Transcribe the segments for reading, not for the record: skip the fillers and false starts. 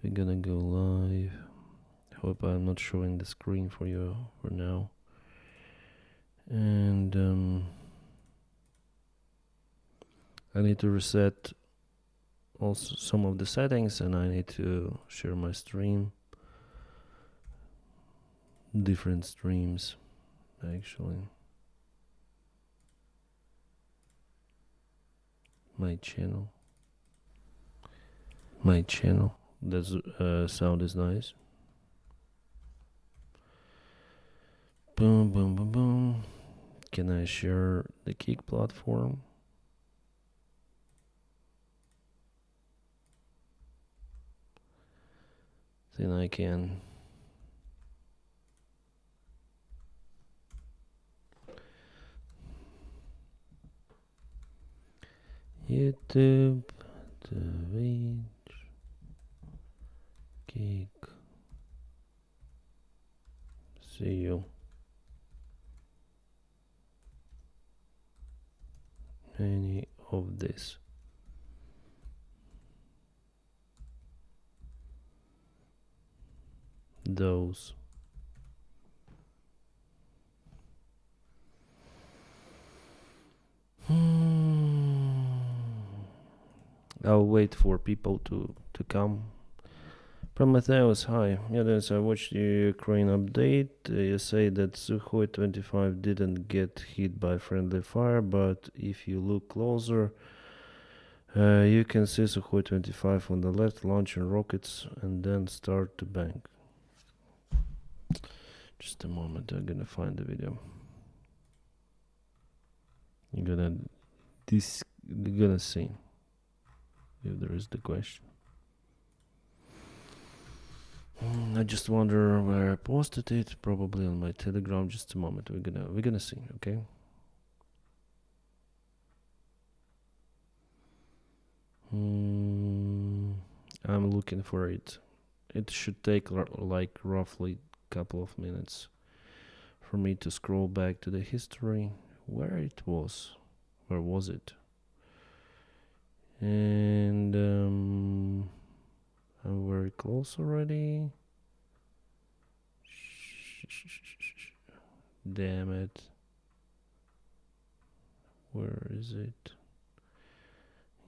we're gonna go live. Hope I'm not showing the screen for you for now. And I need to reset also some of the settings, and I need to share my stream. Different streams, actually. My channel. That sound is nice. Boom, boom, boom, boom. Can I share the Kick platform? Then I can. YouTube, Twitch, Kick. See you. Any of this. Those. I'll wait for people to come. Prometheus, hi. Yeah, Denys, I watched the Ukraine update. You say that Sukhoi 25 didn't get hit by friendly fire, but if you look closer, you can see Sukhoi 25 on the left launching rockets and then start to bank. Just a moment, I'm gonna find the video. You're gonna see if there is the question. I just wonder where I posted it. Probably on my Telegram. Just a moment. We're gonna see. Okay. I'm looking for it. It should take like roughly a couple of minutes for me to scroll back to the history where it was. Where was it? And I'm very close already. Damn it. Where is it?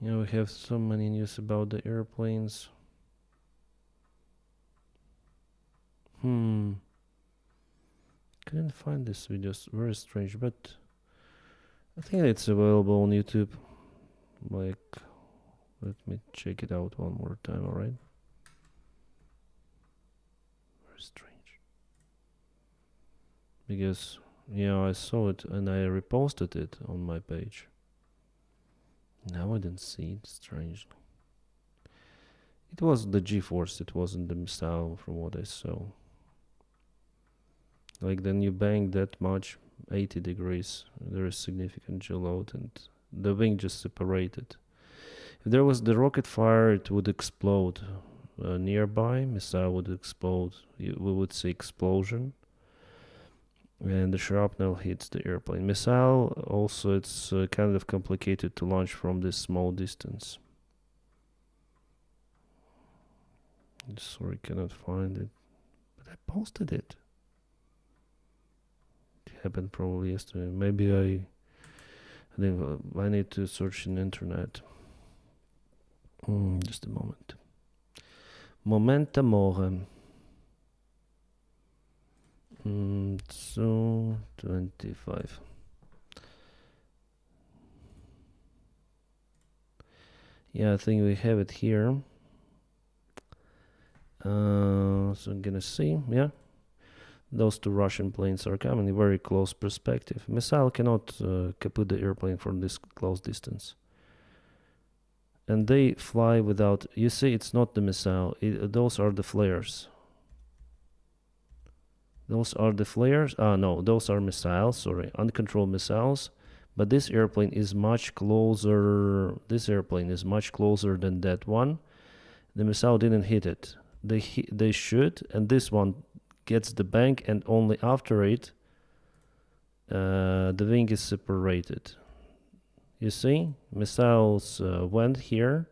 You know, we have so many news about the airplanes. Couldn't find this video. Very strange, but I think it's available on YouTube. Like, let me check it out one more time, alright? Very strange. Because, yeah, I saw it and I reposted it on my page. Now I didn't see it, strangely. It was the G-force, it wasn't the missile from what I saw. Like, then you bang that much, 80 degrees, there is significant G load and the wing just separated. If there was the rocket fire, it would explode. Nearby, missile would explode. We would see explosion. And the shrapnel hits the airplane. Missile, also, it's kind of complicated to launch from this small distance. Sorry, cannot find it. But I posted it. It happened probably yesterday. Maybe I need to search in the internet. Just a moment. Momenta more. 25. Yeah, I think we have it here. So I'm gonna see. Yeah, those two Russian planes are coming in very close perspective. Missile cannot kaput the airplane from this close distance. And they fly without. You see, it's not the missile. Those are the flares. Those are the flares. No, those are missiles. Sorry, uncontrolled missiles. But this airplane is much closer. This airplane is much closer than that one. The missile didn't hit it. They shoot, and this one gets the bank, and only after it, the wing is separated. You see, missiles went here.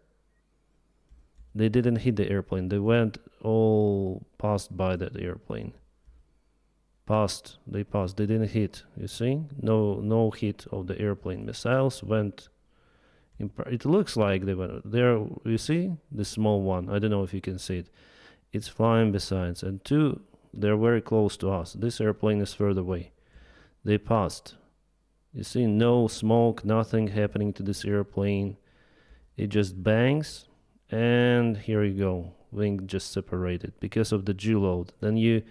They didn't hit the airplane. They went all passed by that airplane. Passed. They passed. They didn't hit. You see? No hit of the airplane. Missiles went. It looks like they went there. You see the small one. I don't know if you can see it. It's flying besides, and two, they're very close to us. This airplane is further away. They passed. You see, no smoke, nothing happening to this airplane. It just bangs, and here you go. Wing just separated because of the G load. Then you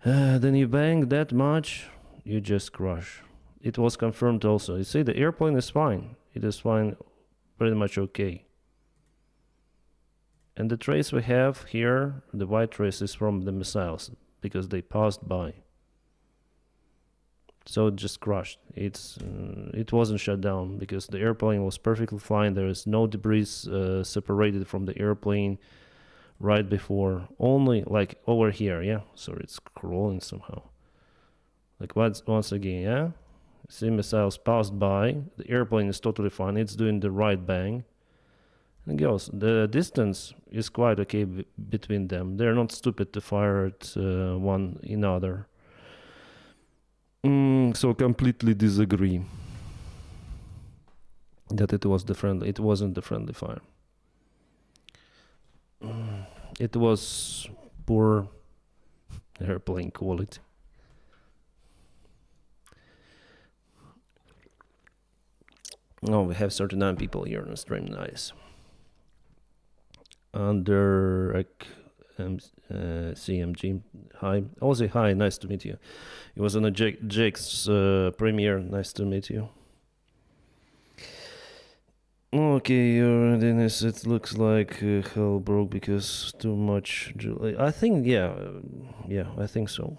bang that much, you just crush. It was confirmed also. You see, the airplane is fine. It is fine, pretty much okay. And the trace we have here, the white trace, is from the missiles because they passed by. So it just crushed. It wasn't shut down because the airplane was perfectly fine. There is no debris separated from the airplane right before. Only like over here, yeah. Sorry, it's crawling somehow. Like once again, yeah. See, missiles passed by. The airplane is totally fine. It's doing the right bang. And it goes. The distance is quite okay between them. They're not stupid to fire at one another. So completely disagree that it was the friendly. It wasn't the friendly fire. It was poor airplane quality. Oh, we have 39 people here on the stream. Nice. Under CMG. Hi. Ozzy, hi. Nice to meet you. It was on a Jake's premiere. Nice to meet you. Okay, Denys, it looks like hell broke because too much. I think, yeah, I think so.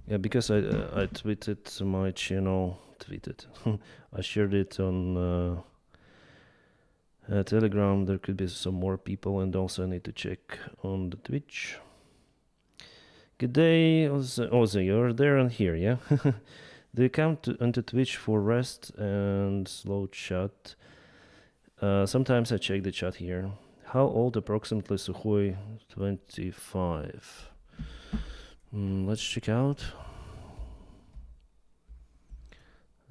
Yeah, because I tweeted my channel. I shared it on Telegram. There could be some more people, and also I need to check on the Twitch. Good day, Ozzy, you're there and here, yeah? Do you come onto Twitch for rest and slow chat? Sometimes I check the chat here. How old approximately Sukhoi 25? Let's check out.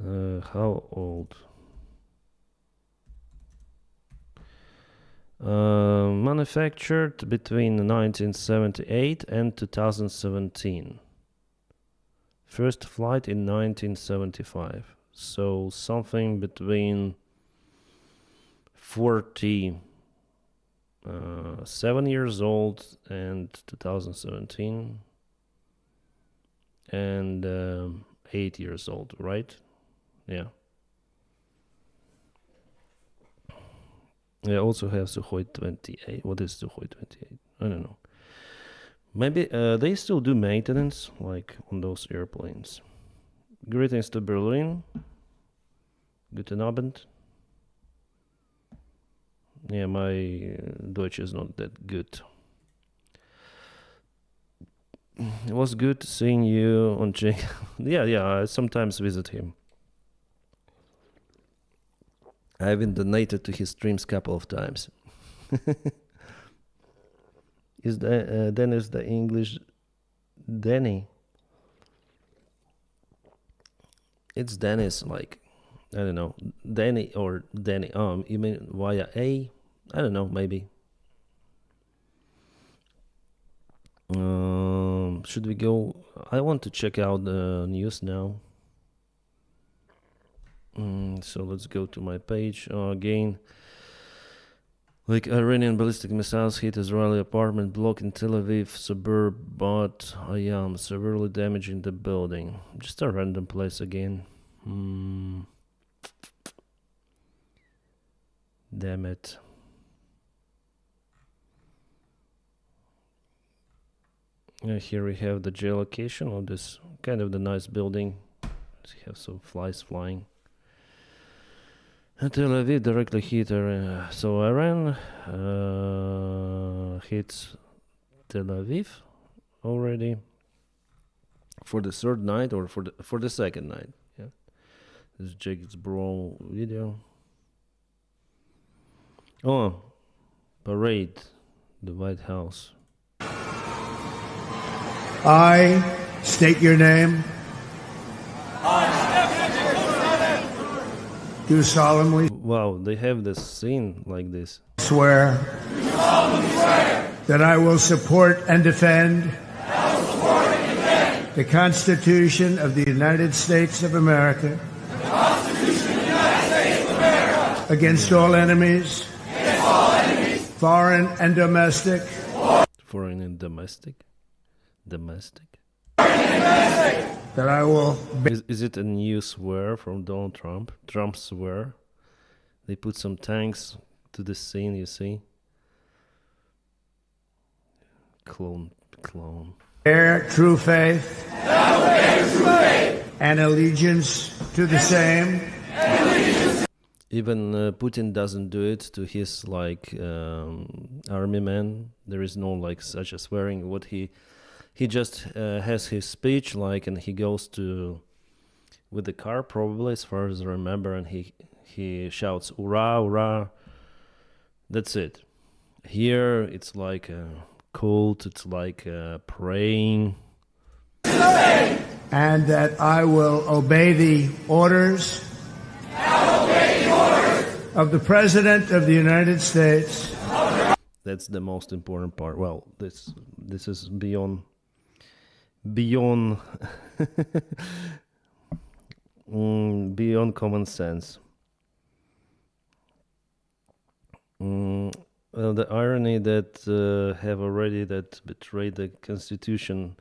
How old? Manufactured between 1978 and 2017. First flight in 1975. So something between 47 years old and 2017. And 8 years old, right? Yeah. I also have Sukhoi 28. What is Sukhoi 28? I don't know. Maybe they still do maintenance, like on those airplanes. Greetings to Berlin. Guten Abend. Yeah, my Deutsch is not that good. It was good seeing you on Jake. yeah, I sometimes visit him. I have been donated to his streams a couple of times. Is Denys the English Denny? It's Denys, like, I don't know, Denny or Denny. You mean via A? I don't know, maybe. Should we go? I want to check out the news now. So let's go to my page again. Like Iranian ballistic missiles hit Israeli apartment block in Tel Aviv suburb, but Ayam severely damaging the building. Just a random place again. Damn it. Here we have the geolocation of this kind of the nice building. We have some flies flying. Tel Aviv directly hit so Iran hits Tel Aviv already for the third night or for the second night. Yeah, this is Jake's bro video. Oh, parade the White House. I state your name. Do solemnly Wow, they have this scene like this. swear that I will support and defend the Constitution of the United States of America against all enemies, foreign and domestic, Foreign and domestic? Domestic? that I will Is it a new swear from Donald Trump? Trump's swear? They put some tanks to the scene, you see? Clone. bear true faith and allegiance to the same Even Putin doesn't do it to his army men. There is no such a swearing. What he just has his speech and he goes to with the car probably as far as I remember, and he shouts "Ura, ura!" That's it. Here it's like a cult. It's like praying. and that I will obey the orders of the President of the United States. That's the most important part. Well, this is beyond beyond common sense. Well, the irony that have already that betrayed the Constitution.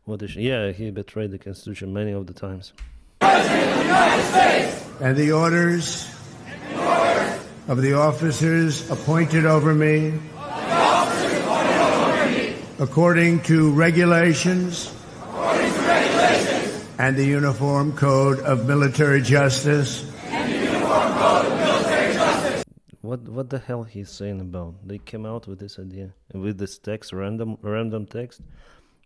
He betrayed the Constitution many of the times. And the orders of the officers appointed over me according to regulations and the Uniform Code of Military Justice. What the hell he's saying about? They came out with this idea, with this text, random text.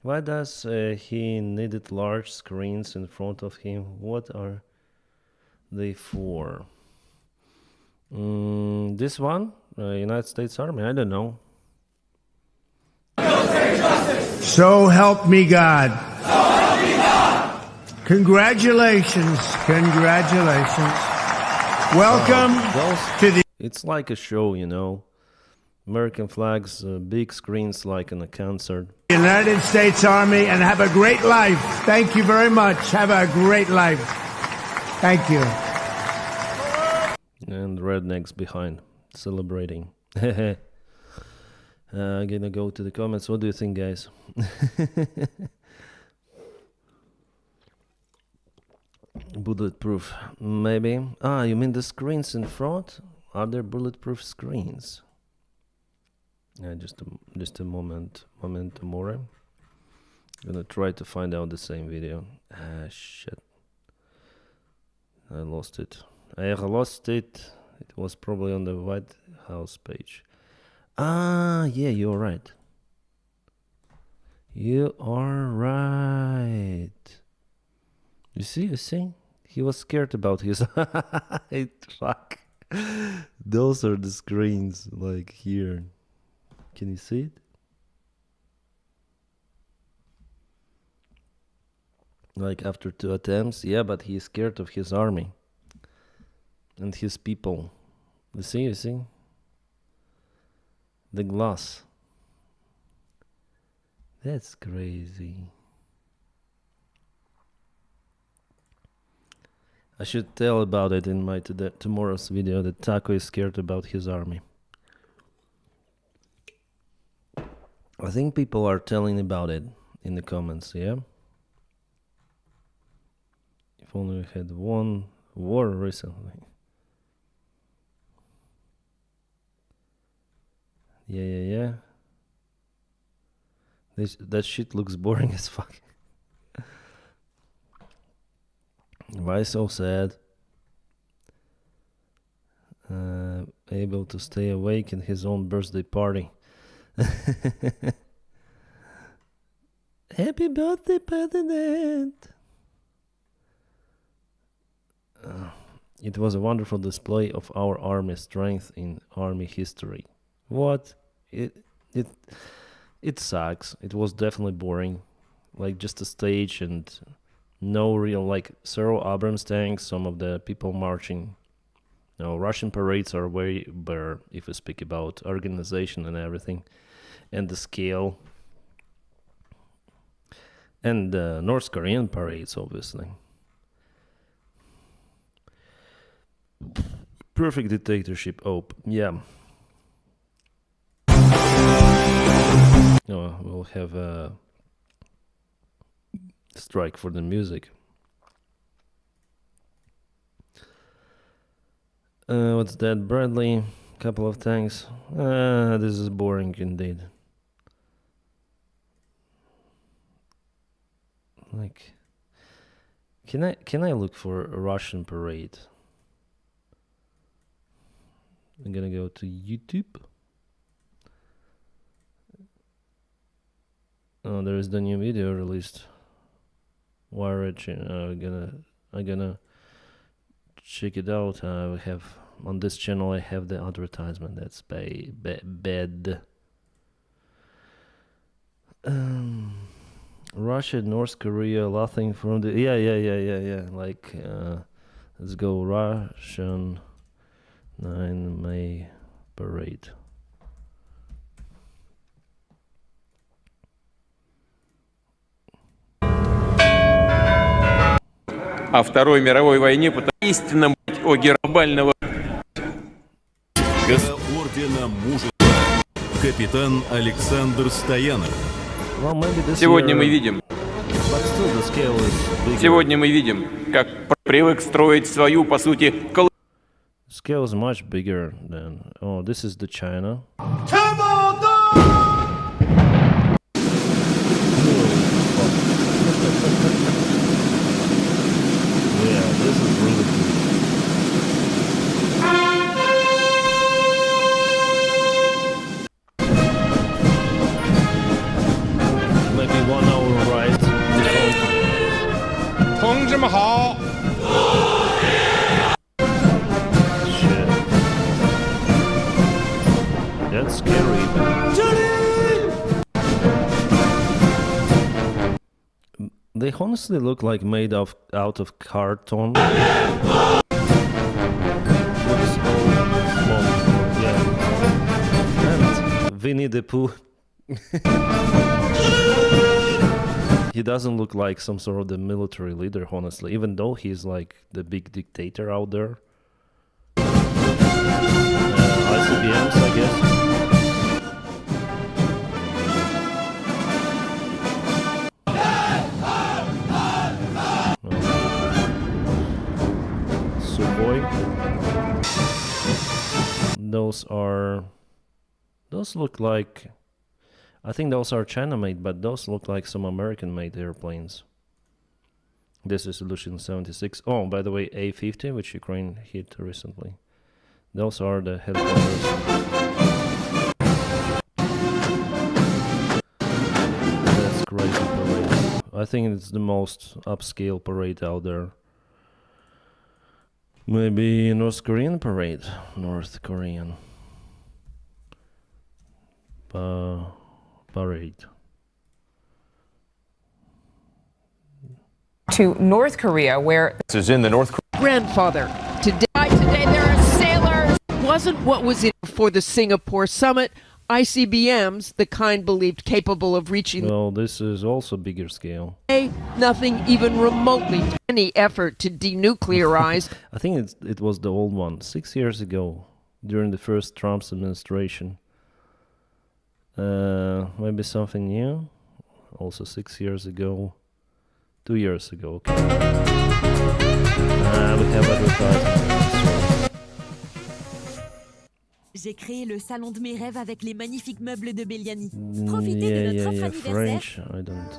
Why does he needed large screens in front of him? What are they for? This one, United States Army. I don't know. So help me God. Congratulations. Welcome to the It's like a show, American flags, big screens like in a concert. United States Army, and have a great life. Thank you very much. Have a great life. Thank you. And rednecks behind, celebrating. I'm gonna go to the comments. What do you think, guys? Bulletproof, maybe. You mean the screens in front? Are there bulletproof screens? Yeah, just a moment more. Gonna try to find out the same video. Shit. I lost it. It was probably on the White House page. Yeah, you're right. You are right. You see? He was scared about his truck. Those are the screens, here. Can you see it? After 2 attempts, yeah, but he's scared of his army and his people. You see? The glass. That's crazy. I should tell about it in my tomorrow's video that Taco is scared about his army. I think people are telling about it in the comments, yeah? If only we had one war recently. Yeah. That shit looks boring as fuck. Why so sad? Able to stay awake in his own birthday party. Happy birthday, President! It was a wonderful display of our army strength in army history. What? It it sucks. It was definitely boring. Like just a stage and no real like several Abrams tanks, some of the people marching. No, Russian parades are way better if we speak about organization and everything and the scale. And the North Korean parades, obviously. Perfect dictatorship. Oh, yeah. Oh, we'll have a strike for the music. What's that? Bradley, couple of tanks. This is boring indeed. Like, can I look for a Russian parade? I'm gonna go to YouTube. Oh, there is the new video released. Wired. I'm gonna check it out. I have on this channel. I have the advertisement. That's bad. Russia, North Korea, nothing from the yeah. Like, let's go Russian 9 May parade. О Второй мировой войне, потому истинно о глобального ордена мужества капитан Александр Стоянов. Well, Сегодня мы видим, как привык строить свою, по сути, scale is much bigger than. Oh, this is the China. Yeah, this is really cool. Maybe 1 hour ride. 同志们好。 Shit. That's scary. They honestly look like made out of carton. Looks small. Yeah. And Winnie the Pooh. He doesn't look like some sort of the military leader, honestly, even though he's like the big dictator out there. ICBMs, I guess. Those look like, I think those are China made, but those look like some American made airplanes. This is Solution 76. Oh, by the way, A-50, which Ukraine hit recently. Those are the headquarters. That's crazy parade. I think it's the most upscale parade out there. Maybe North Korean parade. North Korean parade. To North Korea, where This is in the North grandfather. Today there are sailors. Wasn't what was in for the Singapore summit. ICBMs, the kind believed capable of reaching Well, this is also bigger scale. nothing even remotely any effort to denuclearize. I think it was the old one, 6 years ago, during the first Trump's administration. Maybe something new. Also 6 years ago. 2 years ago, okay. We have advertisement. J'ai créé le salon de mes rêves avec les magnifiques meubles de Belliani. Profitez de notre offre anniversaire. French, I don't.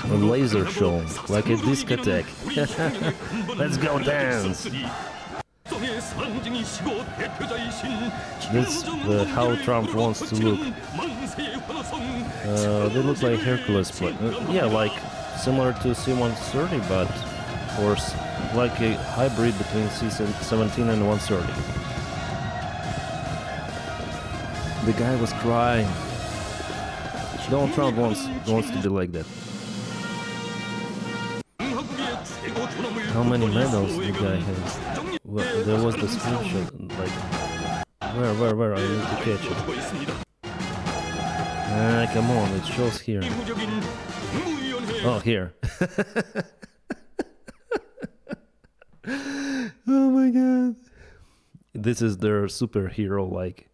A laser show, like a discotheque. Let's go dance. That's how Trump wants to look. They look like Hercules, but yeah, like similar to C-130, but of course like a hybrid between C-17 and 130. The guy was crying. Donald Trump wants to be like that. How many medals the guy has? Well, there was the screenshot, like, where, I need to catch it. Come on, it shows here. Oh, here. Oh my god. This is their superhero, like.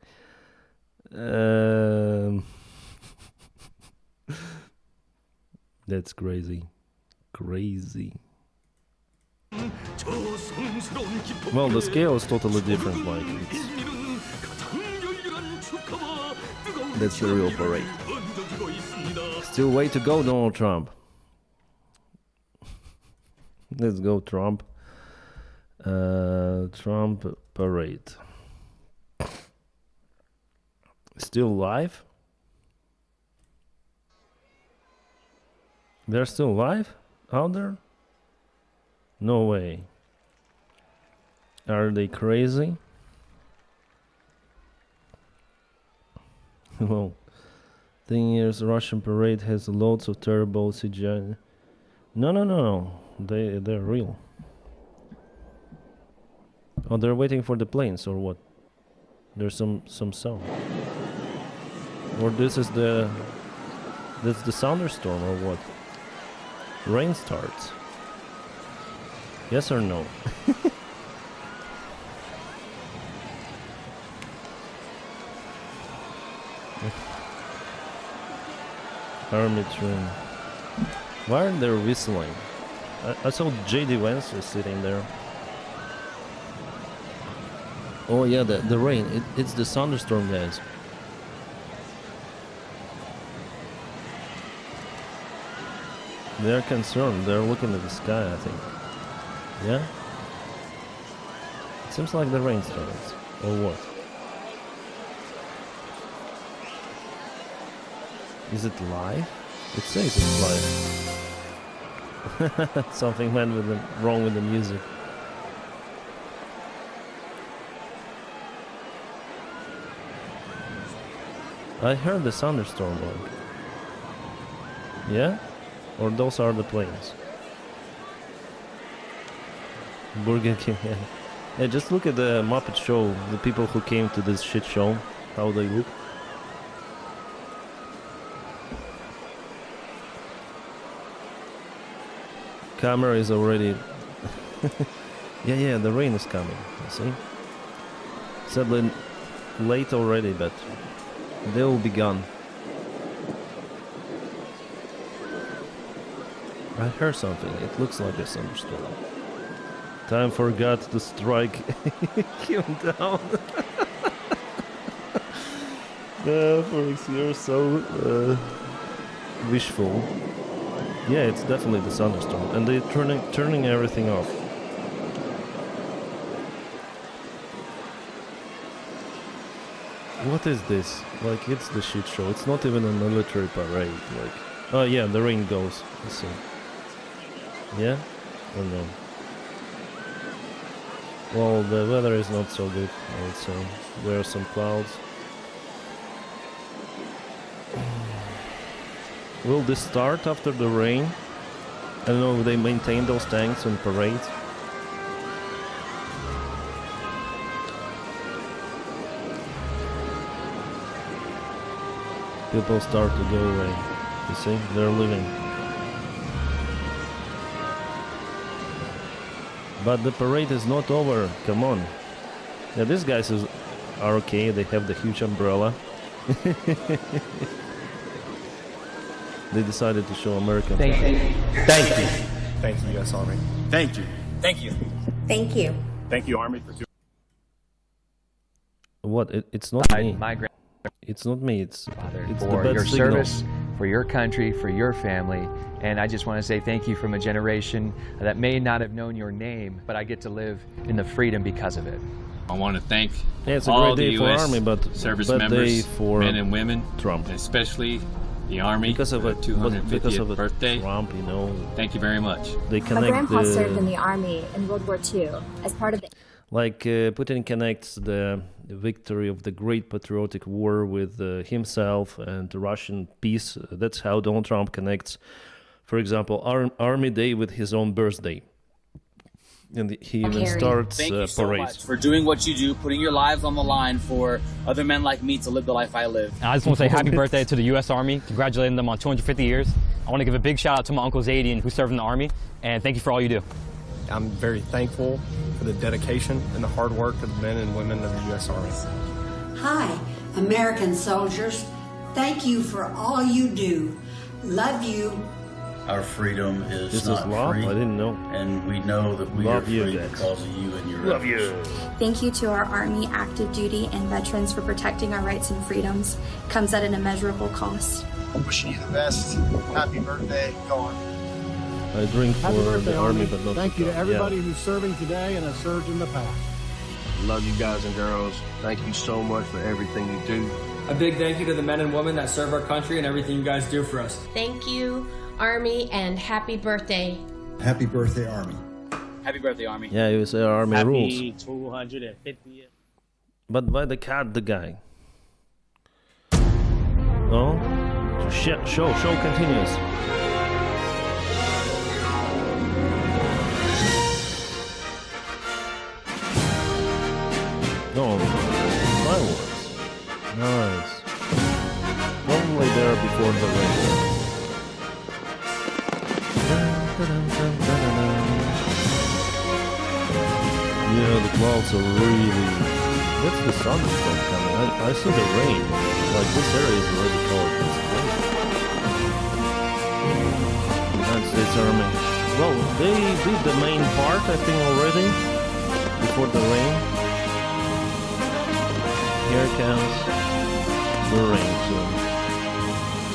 That's crazy. Crazy. Well, the scale is totally different, like, that's the real parade. Still way to go, Donald Trump. Let's go, Trump. Trump parade. Still live? They're still live out there? No way. Are they crazy? Well, thing is, Russian parade has loads of terrible CGI. No. They're real. Oh, they're waiting for the planes or what? There's some sound. Or that's the thunderstorm or what? Rain starts. Yes or no? Army train. Why are they whistling? I saw J.D. Vance was sitting there. Oh yeah, the rain. It's the thunderstorm, guys. They're concerned. They're looking at the sky, I think. Yeah? It seems like the rain starts. Or what? Is it live? It says it's live. Something went wrong with the music. I heard the thunderstorm, like. Yeah? Or those are the planes? Burger King. Yeah, just look at the Muppet Show. The people who came to this shit show, how they look. Camera is already. yeah, the rain is coming. You see? Sadly, late already, but they will be gone. I heard something. It looks like a thunderstorm. Time for God to strike him down. Felix, you're so wishful. Yeah, it's definitely the thunderstorm, and they're turning everything off. What is this? Like, it's the shit show. It's not even a military parade. Like, oh yeah, the rain goes. Let's see. Yeah? Or no? Well, the weather is not so good, I would say. There are some clouds. Will this start after the rain? I don't know if they maintain those tanks on parades. People start to go away. You see? They're leaving. But the parade is not over. Come on. Yeah, these guys are okay. They have the huge umbrella. They decided to show American flag. Thank you. Thank you, U.S. Army. Thank you. Thank you. Thank you. Thank you, Army, for What? It's not me. My It's not me. It's for the bad your signal. service, for your country, for your family. And I just want to say thank you from a generation that may not have known your name, but I get to live in the freedom because of it. I want to thank Yeah, it's a all great the day for U.S. Army, but service bad members, day for men and women, Trump. especially the Army because of for a the 250th because of a birthday. Trump, you know. Thank you very much. They My connect grandpa served in the the army in World War II as part of the. like Putin connects the victory of the Great Patriotic War with himself and the Russian peace. That's how Donald Trump connects, for example, Army Day with his own birthday. And he even starts Thank you so parades. much for doing what you do, putting your lives on the line for other men like me to live the life I live. I just want to say happy birthday to the U.S. Army, congratulating them on 250 years. I want to give a big shout out to my Uncle Zadian, who served in the Army, and thank you for all you do. I'm very thankful for the dedication and the hard work of the men and women of the U.S. Army. Hi, American soldiers. Thank you for all you do. Love you. Our freedom is This not is love? free, I didn't know. and we know that we Love are you free guys. because of you and your Love efforts. you. Thank you to our Army active duty and veterans for protecting our rights and freedoms. Comes at an immeasurable cost. I'm wishing you the best. Happy birthday. Go on. I drink for Happy birthday, the Army, but not Thank for you to Trump. everybody Yeah. who's serving today and has served in the past. Love you guys and girls. Thank you so much for everything you do. A big thank you to the men and women that serve our country and everything you guys do for us. Thank you, Army, and happy birthday. Happy birthday, Army. Happy birthday, Army. Yeah, you say Army rules. Happy 250th. But why the cat, the guy? Oh? Show continues. No, fireworks. Nice. Probably there before the rain. Yeah, the clouds are really... That's the sun that's coming. I see the rain. Like, this area is already covered. United States Army. Well, they did the main part, I think, already. Before the rain. Here comes the rain soon.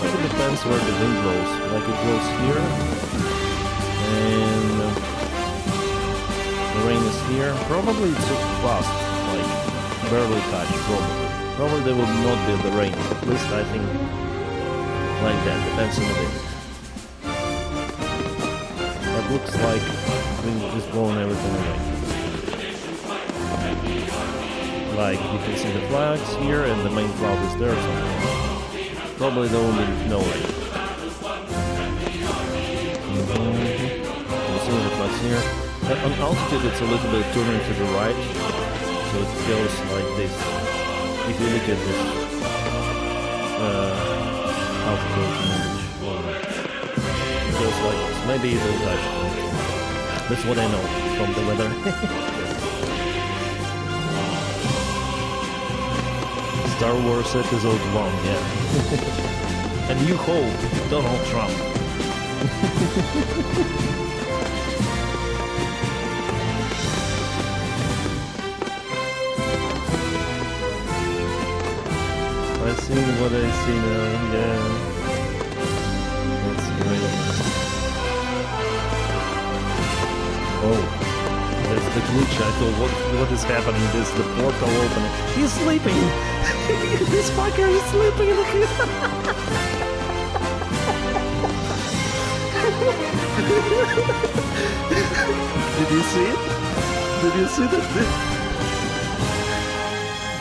Like, it depends where the wind blows. Like, it blows here. And... the rain is here. Probably it's just fast, like barely touch. Probably there will not be the rain. At least I think like that. Depends on the wind. But looks like wind is blowing everything away. Like you can see the flags here, and the main cloud is there. So probably there will be no rain. You see the flags here. On altitude it's a little bit turning to the right, so it feels like this. If you look at this altitude image, it feels like this. Maybe it will touch. That's what I know from the weather. Star Wars Episode 1, yeah. A New Hope, Donald Trump. I see what I see now, yeah. That's great. Oh, that's the glitch. I thought, what is happening? This the portal opening. He's sleeping! This fucker is sleeping! Did you see it? Did you see that?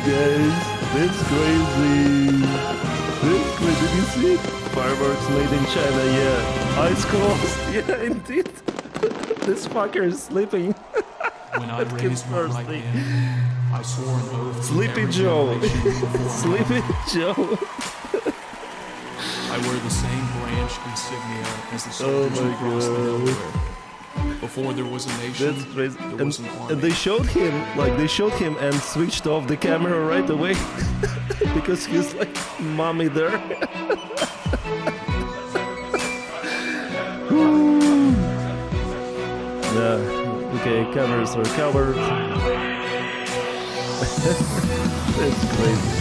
Guys, that's crazy. That's crazy. Did you see it? Fireworks made in China, yeah. Eyes closed. Yeah, indeed. This fucker is sleeping. When I raised my right hand, I swore an oath. Sleepy Joe. Sleepy Joe. I wear the same branch insignia as the soldiers who crossed the Delaware. Before there was a nation, That's crazy. there was an army. And they showed him and switched off the camera right away because he's like mommy there. Yeah. Okay, cameras are covered. That's crazy.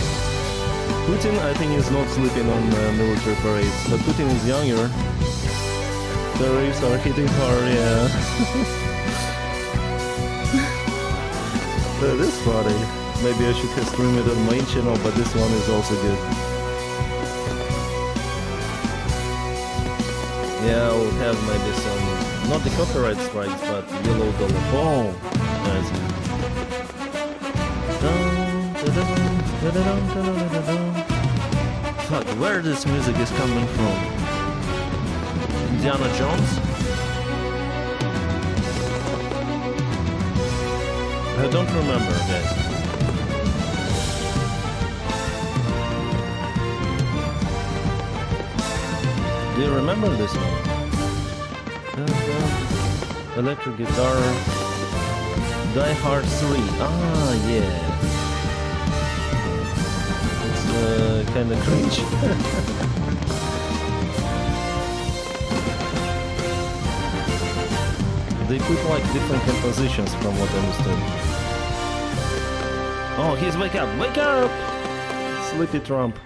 Putin, I think, is not sleeping on military parades, but Putin is younger. The waves are hitting hard, yeah. That is funny. Maybe I should stream it on my channel, but this one is also good. Yeah, we'll have maybe some, not the copyright strikes, but yellow dollar. Oh, nice. Fuck, where this music is coming from? Indiana Jones? I don't remember, guys. Do you remember this one? Electric guitar, Die Hard 3. Ah, yeah. It's kind of cringe. They put like different compositions from what I understood. Oh, he's wake up, Sleepy Trump.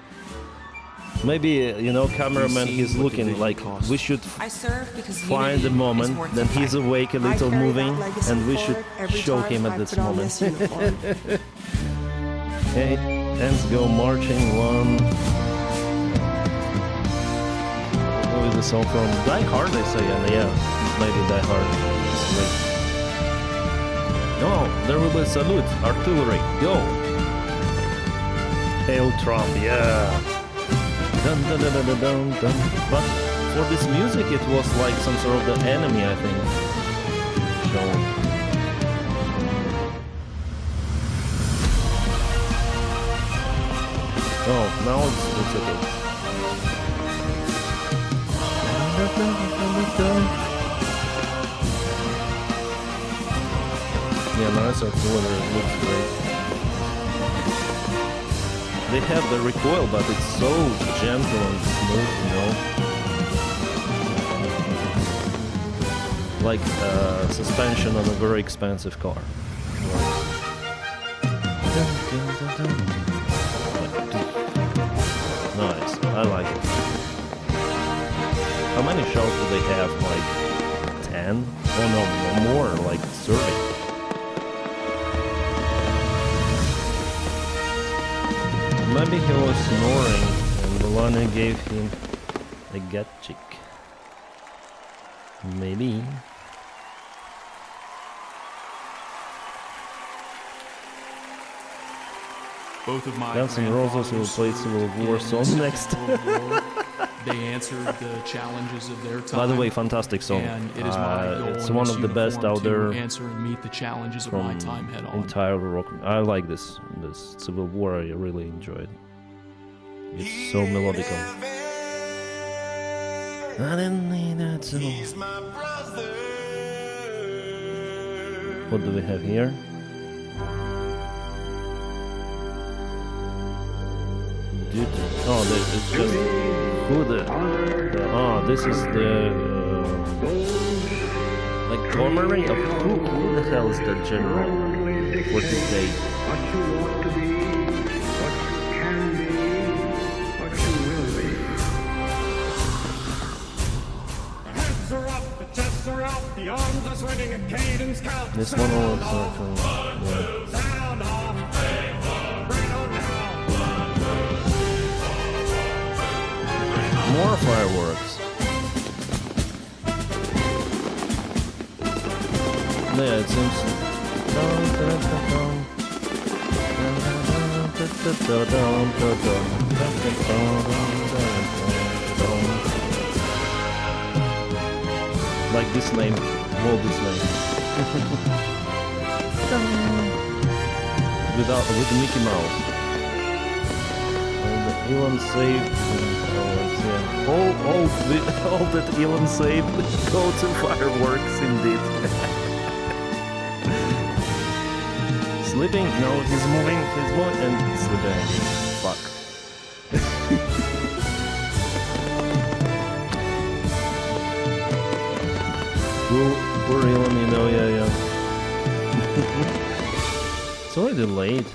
Maybe, you know, cameraman, he's looking like we should find the moment, then he's awake, a little moving, and we should show him at this moment. Okay, ends go marching one. What is the song from? Die Hard, they say, and yeah, maybe Die Hard. Oh, there will be a salute, artillery, go! Hail Trump, yeah! Dun, dun, dun, dun, dun, dun, dun. But for this music it was like some sort of the enemy, I think. Shown. Oh, now it's okay. Yeah, nice artillery, looks great. They have the recoil, but it's so gentle and smooth, you know. Like suspension on a very expensive car. Nice, I like it. How many shells do they have? Like 10? Oh no, more, like 30. Maybe he was snoring and Melania gave him a gut check. Maybe. Both of my Guns N' Roses will play Civil War song next. They answered the challenges of their time. By the way, fantastic song. And it is my goal it's in one this of the best out there. answer and meet the challenges of my time head on. Entire rock. I like this Civil War. I really enjoyed. It's so melodical. I didn't need that song. What do we have here? Oh, it's just who the? Oh, this is the like Gomery of who the hell is that general for this day? This one also more fireworks. Yeah, it seems. Like this name, Walt Disney. With Mickey Mouse. And Elon saved. All that Elon saved go to fireworks indeed. Sleeping? No, he's moving, and sleeping. Fuck. Poor Elon, you know, yeah. It's already late.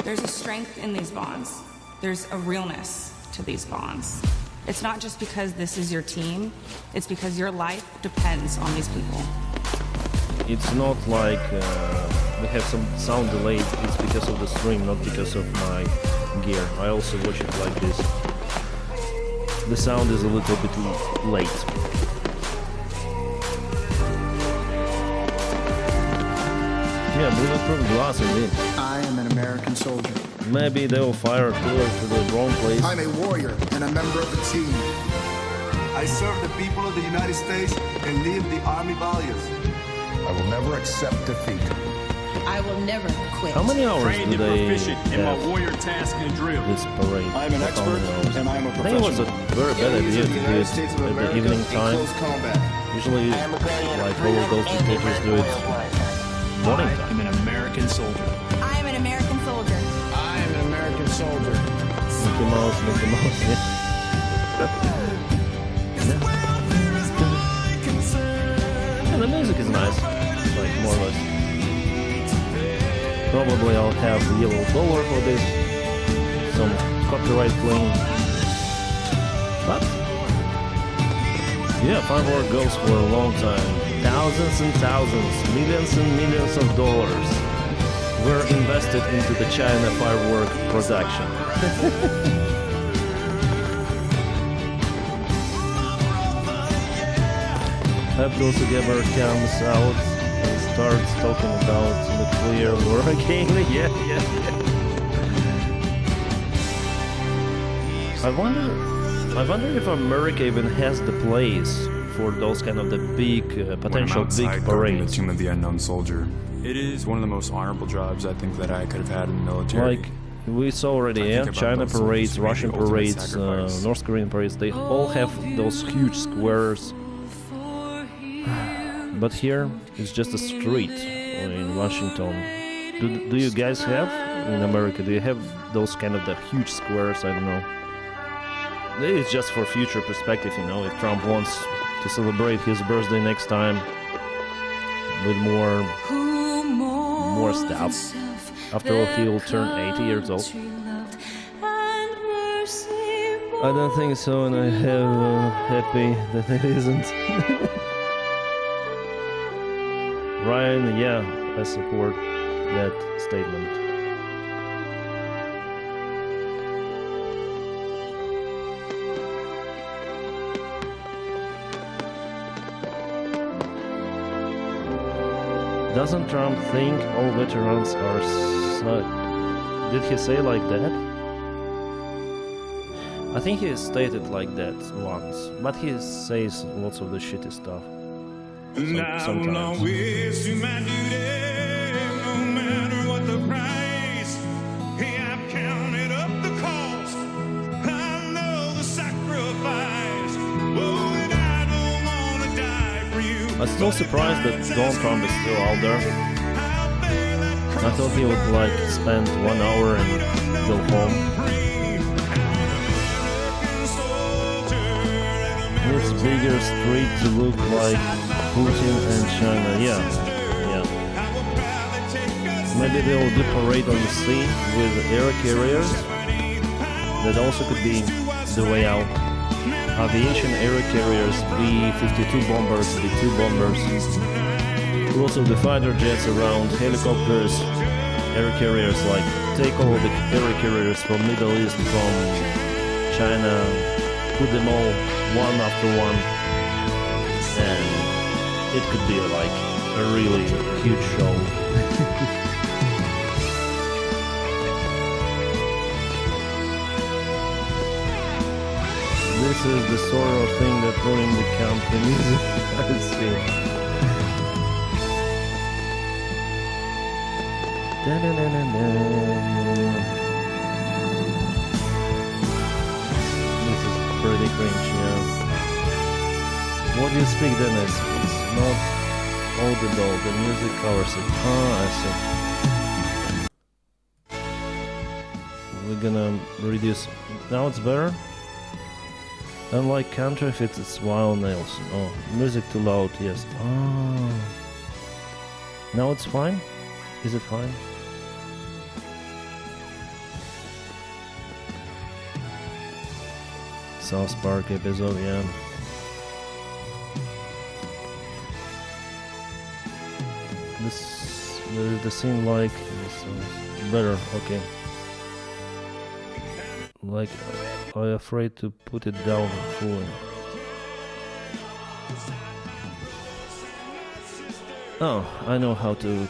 There's a strength in these bonds. There's a realness to these bonds. It's not just because this is your team, it's because your life depends on these people. It's not like we have some sound delay, it's because of the stream, not because of my gear. I also watch it like this. The sound is a little bit late. Yeah, bulletproof glass indeed. I am an American soldier. Maybe they will fire to the wrong place. I'm a warrior and a member of the team. I serve the people of the United States and live the Army values. I will never accept defeat. I will never quit. How many hours Trained do and they proficient in my have warrior task and drill. this parade? I'm an expert and I'm a I think it was a very bad idea to do it at the evening time. Usually, like all of those dictators do it morning time. I'm an American soldier. I am an American soldier. I am an American soldier. Mickey Mouse, yeah. Yeah, the music is nice, like more or less. Probably I'll have the yellow dollar for this, some copyright claim. But yeah, firework goes for a long time. Thousands and thousands, millions and millions of dollars were invested into the China firework production. Abdul-Sageber comes out and starts talking about nuclear war again. Yeah. I wonder if America even has the place for those kind of the big potential big parades. Tomb of the Unknown Soldier. It is one of the most honorable jobs I think that I could have had in the military. Like we saw already, yeah, China parades, Russian parades, North Korean parades. They all have those huge squares. But here it's just a street in Washington. Do you guys have in America? Do you have those kind of the huge squares? I don't know. It's just for future perspective, you know. If Trump wants to celebrate his birthday next time with more stuff, after all, he will turn 80 years old. I don't think so, and I have happy that it isn't. Ryan, yeah, I support that statement. Doesn't Trump think all veterans are did he say like that? I think he stated like that once, but he says lots of the shitty stuff. Sometimes. I'm still surprised that Donald Trump is still out there. I thought he would like spend 1 hour and go home. It's bigger street to look like Putin and China, yeah. Maybe they will do parade on the sea with air carriers. That also could be the way out. Aviation air carriers, B-52 bombers, B-2 bombers. Also the fighter jets around, helicopters, air carriers, like take all the air carriers from Middle East, from China, put them all one after one, and it could be like a really huge show. This is the sort of thing that ruined the companies. I see. This is pretty cringe, yeah. What do you speak, Denys? It's not audible. The music covers it. Ah, I see. We're gonna reduce. Now it's better. Unlike counterfeit, it's wild nails. Oh, music too loud, yes. Oh. Now it's fine? Is it fine? South Park episode, yeah. The scene like this, better, okay. Like I'm afraid to put it down fully. Oh, I know how to.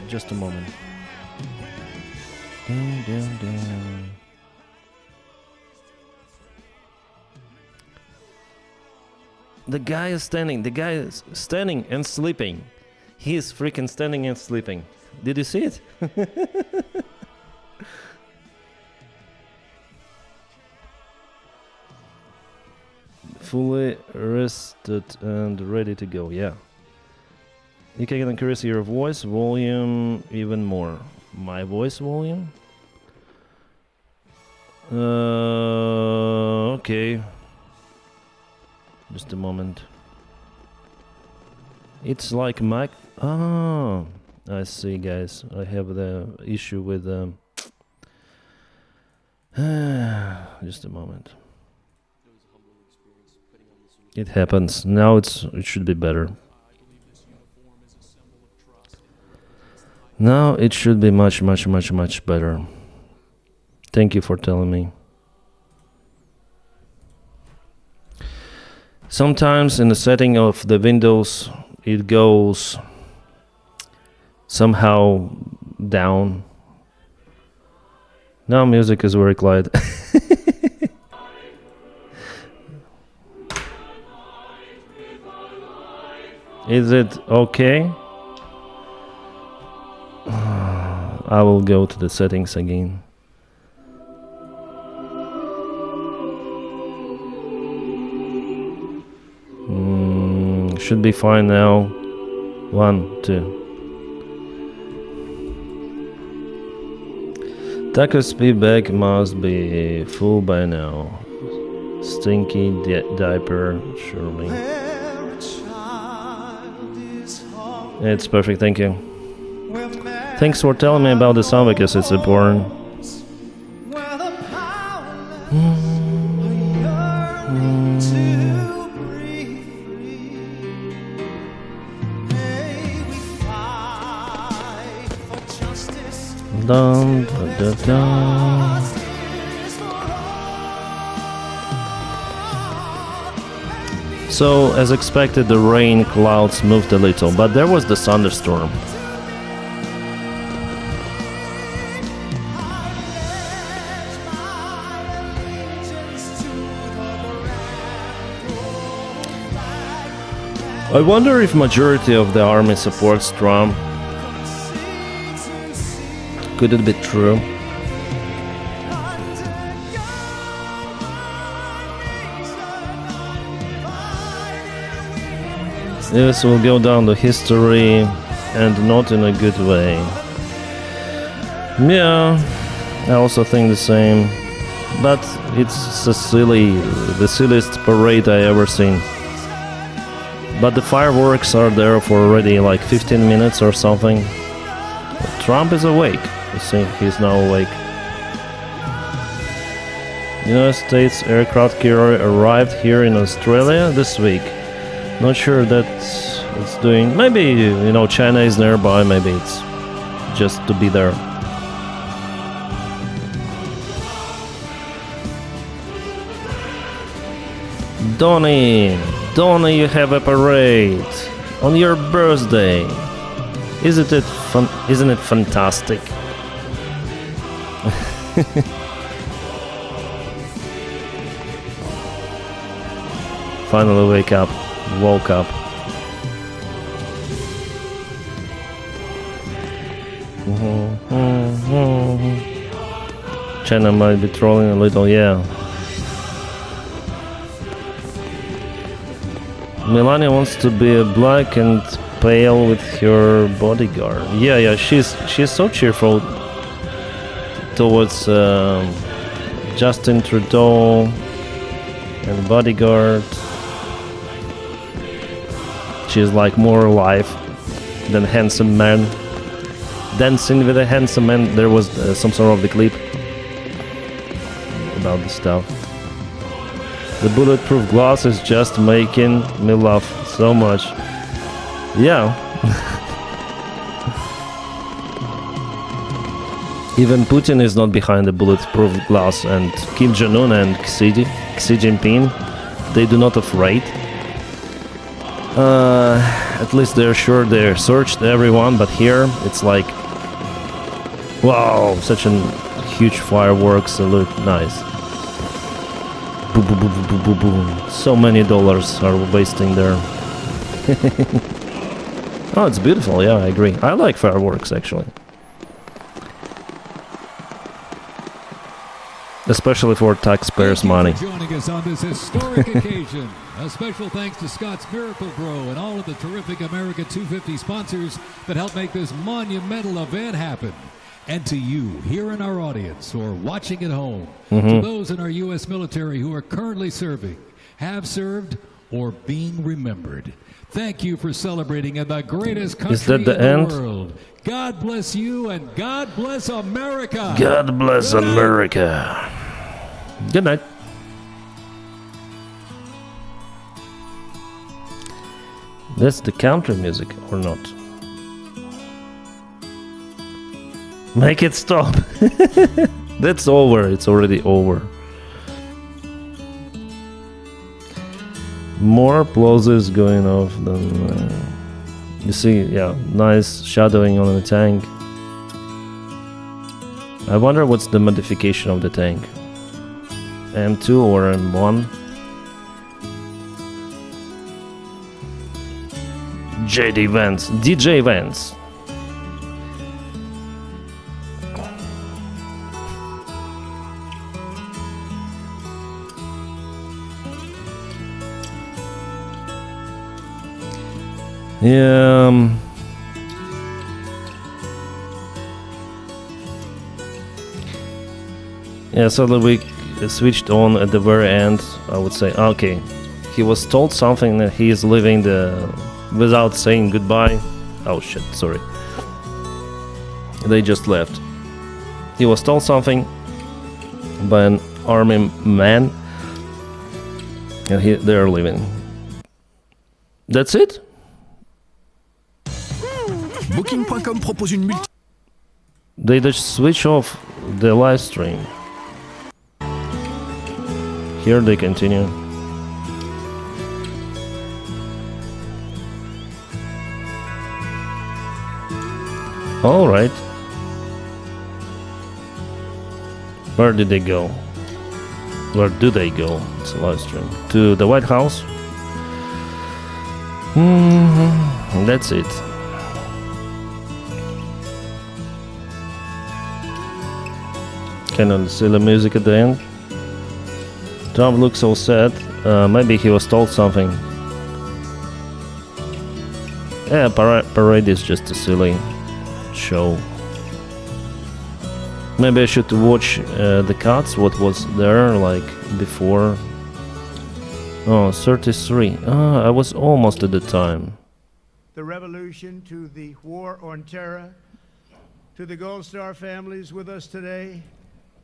Just a moment. Dun, dun, dun. The guy is standing. The guy is standing and sleeping. He is freaking standing and sleeping. Did you see it? Fully rested and ready to go. Yeah. You can increase your voice volume even more. My voice volume? Okay. Just a moment. It's like Mac. Oh, I see, guys. I have the issue with. Just a moment. It happens. Now it should be better. Now it should be much better. Thank you for telling me. Sometimes in the setting of the Windows it goes somehow down. Now music is very quiet. Is it okay? I will go to the settings again. Should be fine now. 1, 2. Taco's feedback must be full by now. Stinky diaper, surely. It's perfect, thank you. Thanks for telling me about the song because it's important. Dun, dun, dun, dun. So, as expected, the rain clouds moved a little, but there was the thunderstorm. I wonder if majority of the army supports Trump. Could it be true? This will go down to history and not in a good way. Yeah, I also think the same. But it's the silliest parade I ever seen. But the fireworks are there for already like 15 minutes or something. Trump is awake. You see, he's now awake. United States aircraft carrier arrived here in Australia this week. Not sure that it's doing. Maybe, China is nearby. Maybe it's just to be there. Donny, you have a parade on your birthday. Isn't it fun? Isn't it fantastic? Finally woke up. China might be trolling a little, yeah. Melania wants to be black and pale with her bodyguard. Yeah, she's so cheerful towards Justin Trudeau and bodyguard. She's like more alive than handsome man. Dancing with a handsome man. There was some sort of the clip about the stuff. The bulletproof glass is just making me laugh so much. Yeah. Even Putin is not behind the bulletproof glass, and Kim Jong-un and Xi Jinping, they do not afraid. At least they're sure they searched everyone, but here it's like, wow, such a huge fireworks. They look nice. Boom, boom, boom, boom, boom, boom, boom. So many dollars are wasting there. Oh, it's beautiful. Yeah, I agree. I like fireworks actually. Especially for taxpayers' money. Joining us on this historic occasion. A special thanks to Scott's Miracle Grow and all of the terrific America 250 sponsors that help make this monumental event happen. And to you here in our audience or watching at home, to those in our U.S. military who are currently serving, have served, or being remembered. Thank you for celebrating in the greatest country Is that the in the end? world. God bless you and God bless America. God bless America. Good night. That's the country music or not? Make it stop. That's over. It's already over. More applauses going off than you see. Yeah, nice shadowing on the tank. I wonder what's the modification of the tank. M2 or M1? JD Vance, DJ Vance. Yeah. Yeah, so that we switched on at the very end. I would say, okay, he was told something that he is leaving the without saying goodbye. Oh shit, sorry. They just left. He was told something by an army man, and they're leaving. That's it. Booking.com propose une multi. They just switch off the live stream. Here they continue. All right. Where did they go? Where do they go? It's a live stream. To the White House? That's it. Kind of silly music at the end. Trump looks so sad. Maybe he was told something. Yeah, parade is just a silly show. Maybe I should watch the cuts, what was there like before. Oh, 33. I was almost at the time. The revolution to the war on terror, to the Gold Star families with us today.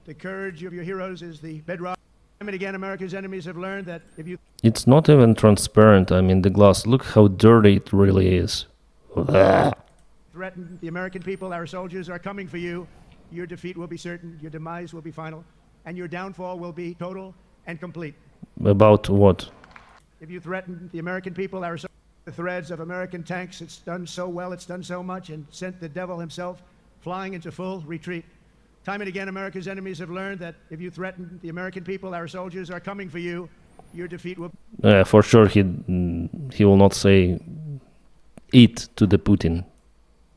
The courage of your heroes is the bedrock. Time and again, America's enemies have learned that if you It's not even transparent. I mean, the glass. Look how dirty it really is. threaten the American people, our soldiers are coming for you. Your defeat will be certain, your demise will be final, and your downfall will be total and complete. About what? If you threaten the American people, our the threads of American tanks, it's done so well, it's done so much, and sent the devil himself flying into full retreat. Time and again, America's enemies have learned that if you threaten the American people, our soldiers are coming for you. Your defeat will... For sure, he will not say it to the Putin.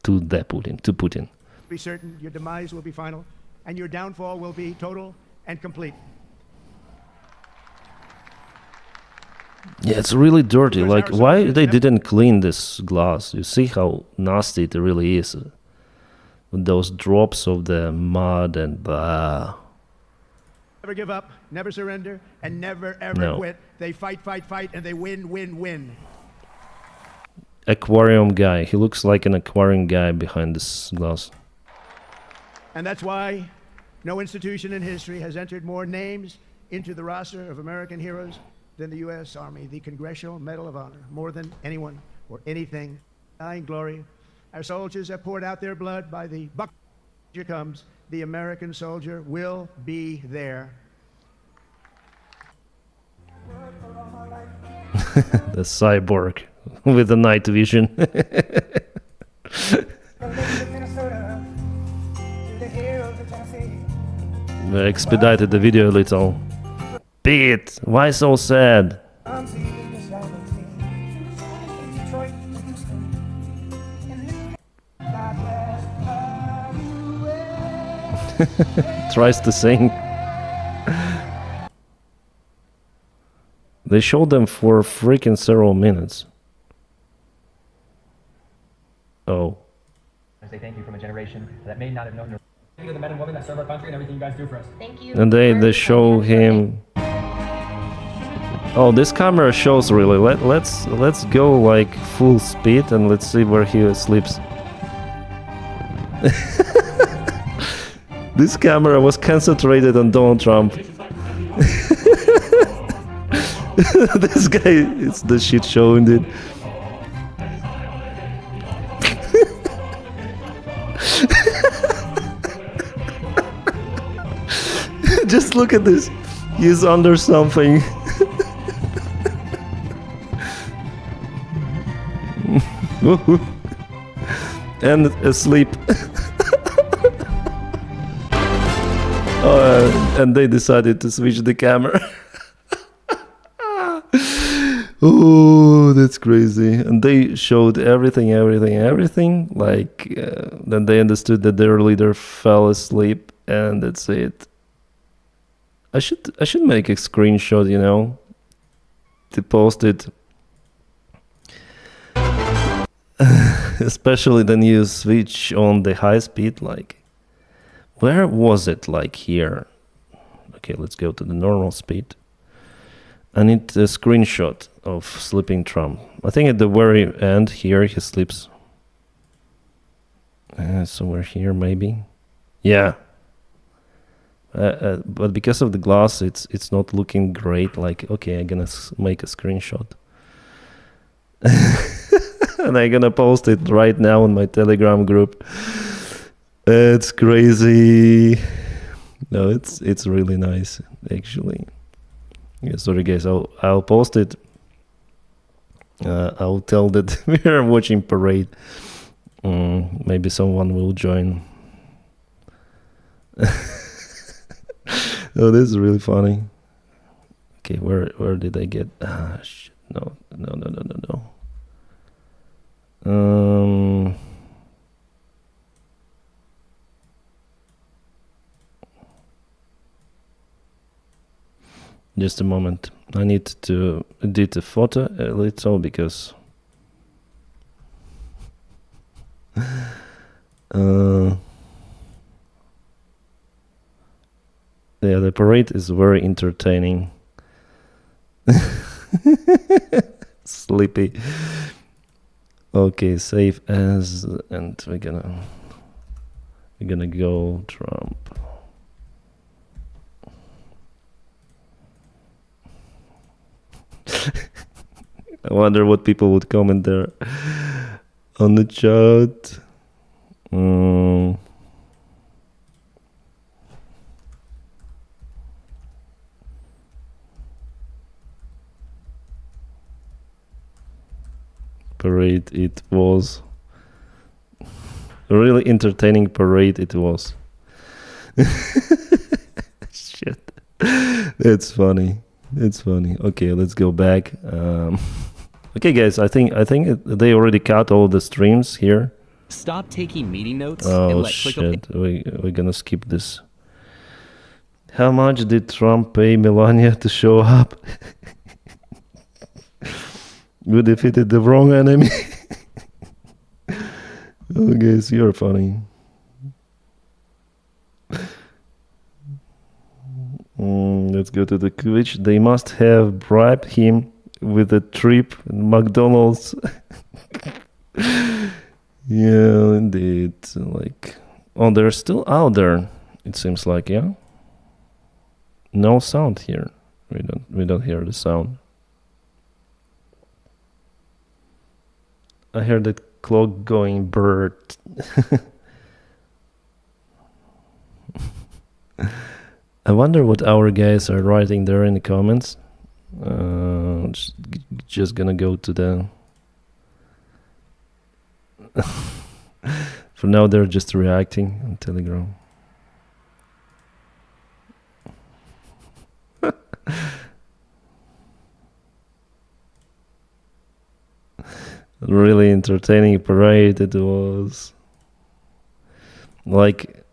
To Putin. Be certain, your demise will be final, and your downfall will be total and complete. Yeah, it's really dirty. Like, why they didn't clean this glass? You see how nasty it really is. With those drops of the mud and blah. Never give up, never surrender, and never ever quit. They fight, and they win. Aquarium guy. He looks like an aquarium guy behind this glass. And that's why no institution in history has entered more names into the roster of American heroes than the U.S. Army, the Congressional Medal of Honor, more than anyone or anything. Dying glory. Our soldiers have poured out their blood by the buck. Here comes the American soldier will be there. The cyborg with the night vision. We expedited the video a little. Pete, why so sad? Tries to sing. They showed them for freaking several minutes. Oh. I say thank you from a generation that may not have known your. Thank you to the men and women that serve our country and everything you guys do for us. Thank you. And they show him. Oh, this camera shows really. Let's go like full speed and let's see where he sleeps. This camera was concentrated on Donald Trump. This guy, it's the shit show indeed. Just look at this. He's under something. And asleep. And they decided to switch the camera. Oh, that's crazy. And they showed everything. Like, then they understood that their leader fell asleep, and that's it. I should make a screenshot, you know, to post it. Especially then you switch on the high speed, like, where was it? Like here. Okay, let's go to the normal speed. I need a screenshot of sleeping Trump. I think at the very end here he sleeps. Somewhere here maybe. Yeah. But because of the glass, it's not looking great. Like, okay, I'm gonna make a screenshot. And I'm gonna post it right now on my Telegram group. It's crazy. No, it's really nice, actually. Yeah, sorry guys, I'll post it. I'll tell that we are watching parade. Maybe someone will join. Oh, this is really funny. Okay, where did I get? Ah, shit. No. Just a moment. I need to edit a photo a little because yeah, the parade is very entertaining. Sleepy. Okay, save as, and we're gonna go Trump. I wonder what people would comment there on the chat. Parade it was. A really entertaining parade it was. Shit. It's funny. It's funny. Okay, let's go back. Okay, guys, I think they already cut all the streams here. Stop taking meeting notes. Oh and let shit, we're gonna skip this. How much did Trump pay Melania to show up? We defeated the wrong enemy. Oh, guys, you're funny. Let's go to the Twitch. They must have bribed him with a trip in McDonald's. Yeah, indeed. Like, oh, they're still out there. It seems like, yeah. No sound here. We don't hear the sound. I heard that clock going bird. I wonder what our guys are writing there in the comments. Just gonna go to the For now, they're just reacting on Telegram. Really entertaining parade it was. Like,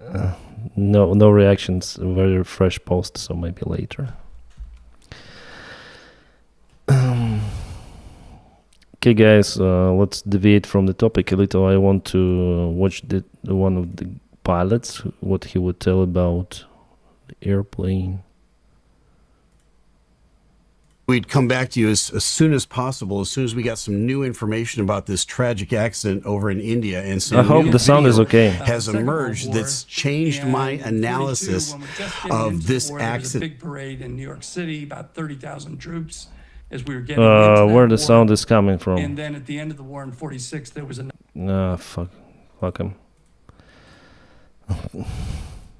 no reactions, very fresh post, so maybe later. Okay, guys, let's deviate from the topic a little. I want to watch one of the pilots, what he would tell about the airplane. We'd come back to you as soon as possible, as soon as we got some new information about this tragic accident over in India. And some I hope the sound is okay. Has emerged that's changed my analysis of this accident. Big parade in New York City, about 30,000 troops. As we were getting into where the war. sound is coming from. And then at the end of the war in 46, there was a... Fuck him.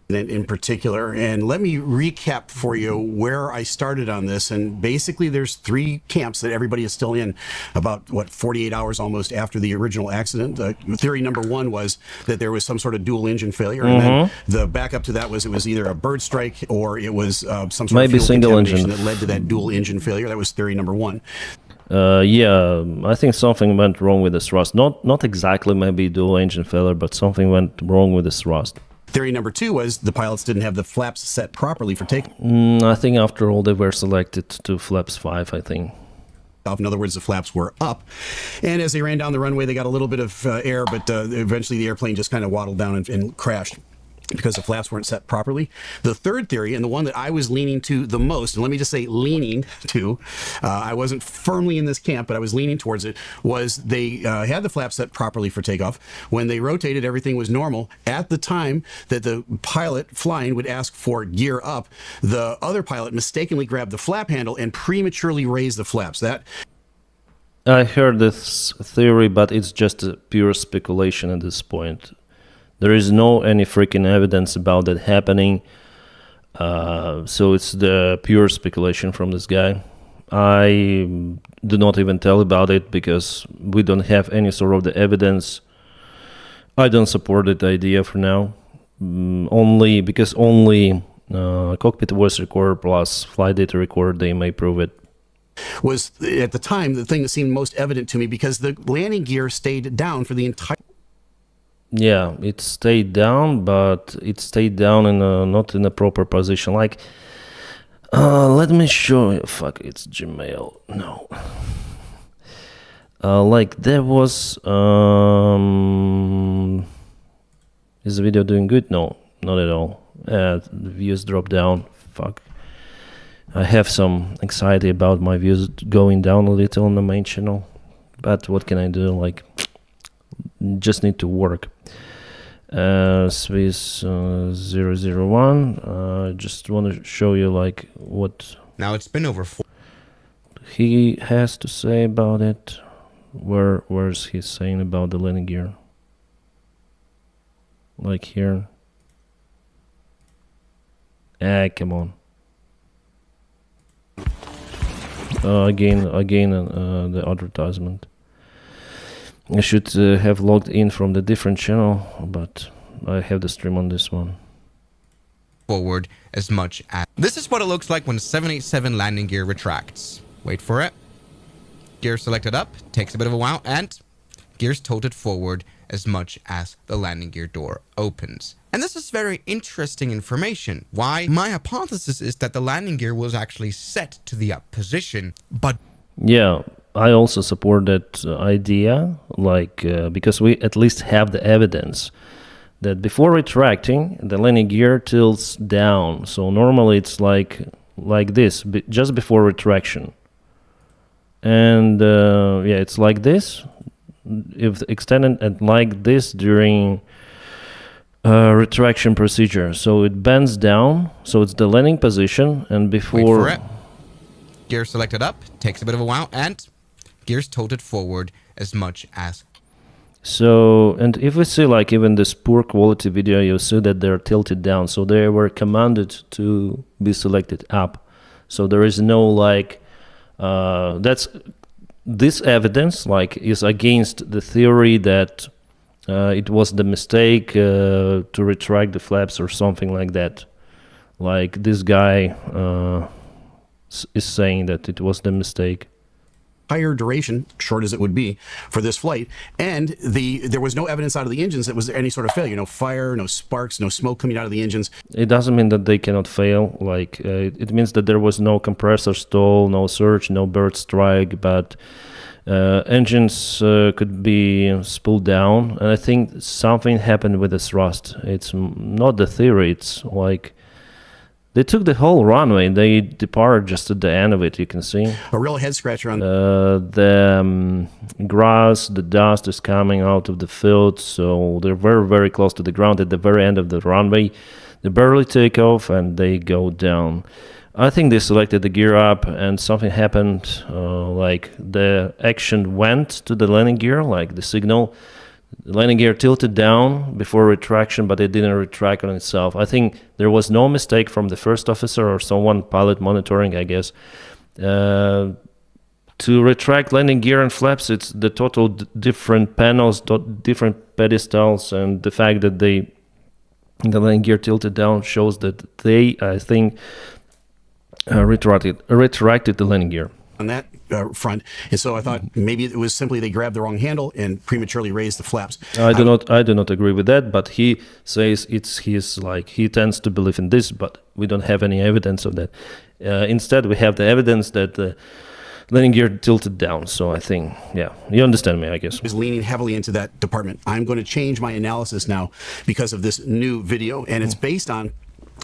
In particular, and let me recap for you where I started on this. And basically there's 3 camps that everybody is still in about 48 hours almost after the original accident. Theory number 1 was that there was some sort of dual engine failure, and then the backup to that was it was either a bird strike or it was some sort maybe of fuel single contamination engine that led to that dual engine failure. That was theory number 1. Yeah, I think something went wrong with the thrust. Not exactly maybe dual engine failure, but something went wrong with the thrust. Theory number 2 was the pilots didn't have the flaps set properly for takeoff. I think after all they were selected to flaps 5, I think. In other words, the flaps were up. And as they ran down the runway, they got a little bit of air, but eventually the airplane just kind of waddled down and crashed because the flaps weren't set properly. The third theory, and the one that I was leaning to the most, and let me just say leaning to, I wasn't firmly in this camp, but I was leaning towards it, was they had the flaps set properly for takeoff. When they rotated, everything was normal. At the time that the pilot flying would ask for gear up, the other pilot mistakenly grabbed the flap handle and prematurely raised the flaps. I heard this theory, but it's just a pure speculation at this point. There is any freaking evidence about that happening, so it's the pure speculation from this guy. I do not even tell about it because we don't have any sort of the evidence. I don't support that idea for now, only cockpit voice recorder plus flight data recorder, they may prove it. Was at the time the thing that seemed most evident to me because the landing gear stayed down for the entire... Yeah, it stayed down, but it stayed down in not in a proper position. Like, let me show you. Fuck, it's Gmail. No. Like there was. Is the video doing good? No, not at all. The views dropped down. Fuck. I have some anxiety about my views going down a little on the main channel, but what can I do? Like, just need to work. Swiss 001. Just want to show you like what. Now it's been over 4. He has to say about it. Where's he saying about the landing gear? Like here. Come on. Again, the advertisement. I should have logged in from the different channel, but I have the stream on this one. Forward as much as... This is what it looks like when 787 landing gear retracts. Wait for it. Gear selected up, takes a bit of a while, and gears tilted forward as much as the landing gear door opens. And this is very interesting information. Why? My hypothesis is that the landing gear was actually set to the up position, but... Yeah, I also support that idea, like, because we at least have the evidence that before retracting, the landing gear tilts down. So normally it's like this, just before retraction. And yeah, it's like this. If extended and like this during retraction procedure. So it bends down, so it's the landing position, and before... Wait for it. Gear selected up, takes a bit of a while, and gears tilted forward as much as... So, and if we see like even this poor quality video, you see that they're tilted down, so they were commanded to be selected up. So there is no like, this evidence like is against the theory that it was the mistake to retract the flaps or something like that. Like this guy is saying that it was the mistake. Higher duration, short as it would be, for this flight, and there was no evidence out of the engines that was any sort of failure. No fire, no sparks, no smoke coming out of the engines. It doesn't mean that they cannot fail. Like it means that there was no compressor stall, no surge, no bird strike, but engines could be spooled down, and I think something happened with the thrust. It's not the theory. It's like they took the whole runway. They departed just at the end of it. You can see a real head scratcher on the grass. The dust is coming out of the field, so they're very, very close to the ground at the very end of the runway. They barely take off and they go down. I think they selected the gear up and something happened. Like the action went to the landing gear, like the signal. The landing gear tilted down before retraction, but it didn't retract on itself. I think there was no mistake from the first officer or someone pilot monitoring, I guess. To retract landing gear and flaps, it's the total different panels, different pedestals, and the fact that the landing gear tilted down shows that they, I think, retracted the landing gear. On that front, and so I thought maybe it was simply they grabbed the wrong handle and prematurely raised the flaps. I do not agree with that, but he says he tends to believe in this, but we don't have any evidence of that. Instead, we have the evidence that the landing gear tilted down. So I think, yeah, you understand me, I guess. Is leaning heavily into that department. I'm going to change my analysis now because of this new video, and it's based on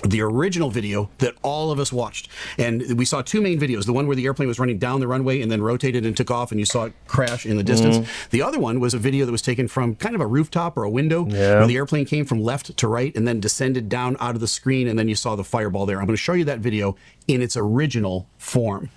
the original video that all of us watched. And we saw two main videos, the one where the airplane was running down the runway and then rotated and took off and you saw it crash in the distance. The other one was a video that was taken from kind of a rooftop or a window where the airplane came from left to right and then descended down out of the screen, and then you saw the fireball there. I'm going to show you that video in its original form.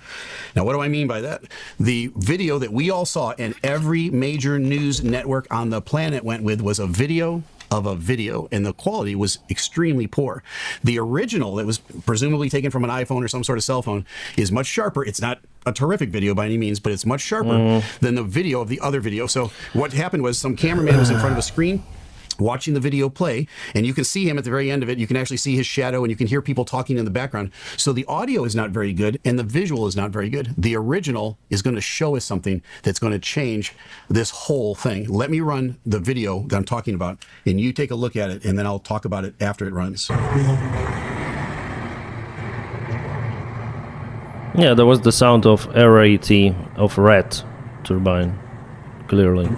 Now, what do I mean by that? The video that we all saw and every major news network on the planet went with was a video of a video, and the quality was extremely poor. The original that was presumably taken from an iPhone or some sort of cell phone is much sharper. It's not a terrific video by any means, but it's much sharper than the video of the other video. So what happened was some cameraman was in front of a screen watching the video play, and you can see him at the very end of it. You can actually see his shadow, and you can hear people talking in the background. So the audio is not very good, and the visual is not very good. The original is going to show us something that's going to change this whole thing. Let me run the video that I'm talking about, and you take a look at it, and then I'll talk about it after it runs. Yeah, there was the sound of RAT, of rat turbine, clearly.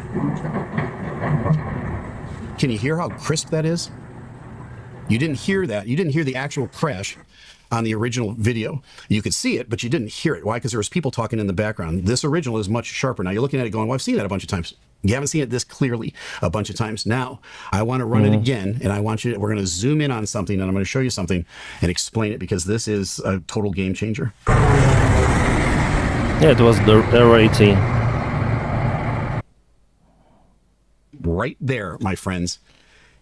Can you hear how crisp that is? You didn't hear that. You didn't hear the actual crash on the original video. You could see it, but you didn't hear it. Why? Because there was people talking in the background. This original is much sharper. Now you're looking at it going, well, I've seen that a bunch of times. You haven't seen it this clearly a bunch of times. Now, I want to run it again, and we're going to zoom in on something, and I'm going to show you something and explain it, because this is a total game changer. Yeah, it was the RAT. Right there, my friends.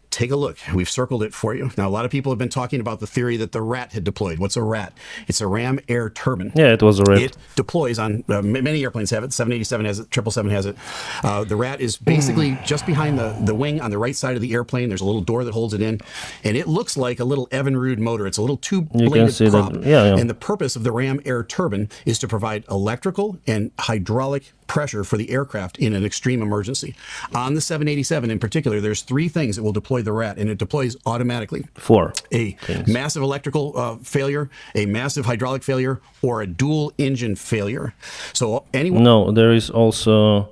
Take a look. We've circled it for you. Now, a lot of people have been talking about the theory that the RAT had deployed. What's a RAT? It's a ram air turbine. Yeah, it was a RAT. It deploys on, many airplanes have it. 787 has it. 777 has it. The RAT is basically just behind the wing on the right side of the airplane. There's a little door that holds it in, and it looks like a little Evinrude motor. It's a little two-bladed prop. Yeah. And the purpose of the ram air turbine is to provide electrical and hydraulic pressure for the aircraft in an extreme emergency. On the 787 in particular, there's three things that will deploy the RAT, and it deploys automatically. Four. A massive electrical failure, a massive hydraulic failure, or a dual engine failure. So anyone... No, there is also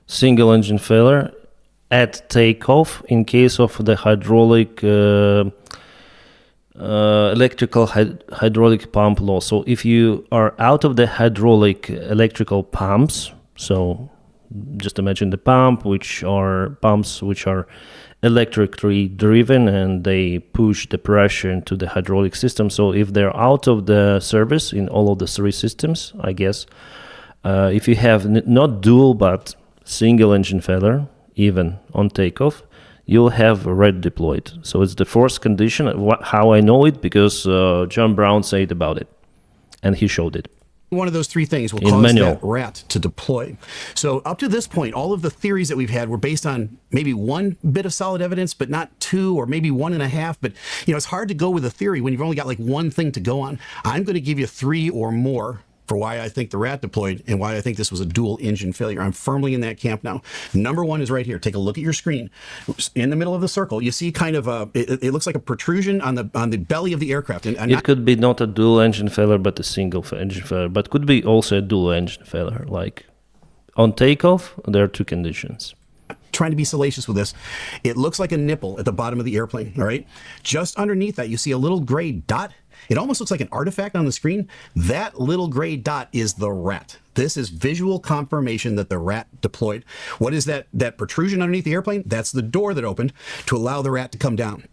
single engine failure at takeoff in case of the hydraulic electrical hydraulic pump loss. So if you are out of the hydraulic electrical pumps, so just imagine the pumps which are electrically driven, and they push the pressure into the hydraulic system. So if they're out of the service in all of the three systems, I guess, if you have not dual but single engine failure, even on takeoff, you'll have RAT deployed. So it's the fourth condition. How I know it? Because John Brown said about it, and he showed it. One of those three things will In cause manual. that rat to deploy. So up to this point, all of the theories that we've had were based on maybe one bit of solid evidence, but not two, or maybe 1.5. But it's hard to go with a theory when you've only got like one thing to go on. I'm going to give you 3 or more for why I think the rat deployed and why I think this was a dual engine failure. I'm firmly in that camp now. Number 1 is right here. Take a look at your screen. In the middle of the circle, you see kind of it looks like a protrusion on the belly of the aircraft. And It could be not a dual engine failure, but a single engine failure. But could be also a dual engine failure. Like on takeoff, there are 2 conditions. Trying to be salacious with this, it looks like a nipple at the bottom of the airplane. All right, just underneath that, you see a little gray dot. It almost looks like an artifact on the screen. That little gray dot is the rat. This is visual confirmation that the rat deployed. What is that protrusion underneath the airplane? That's the door that opened to allow the rat to come down.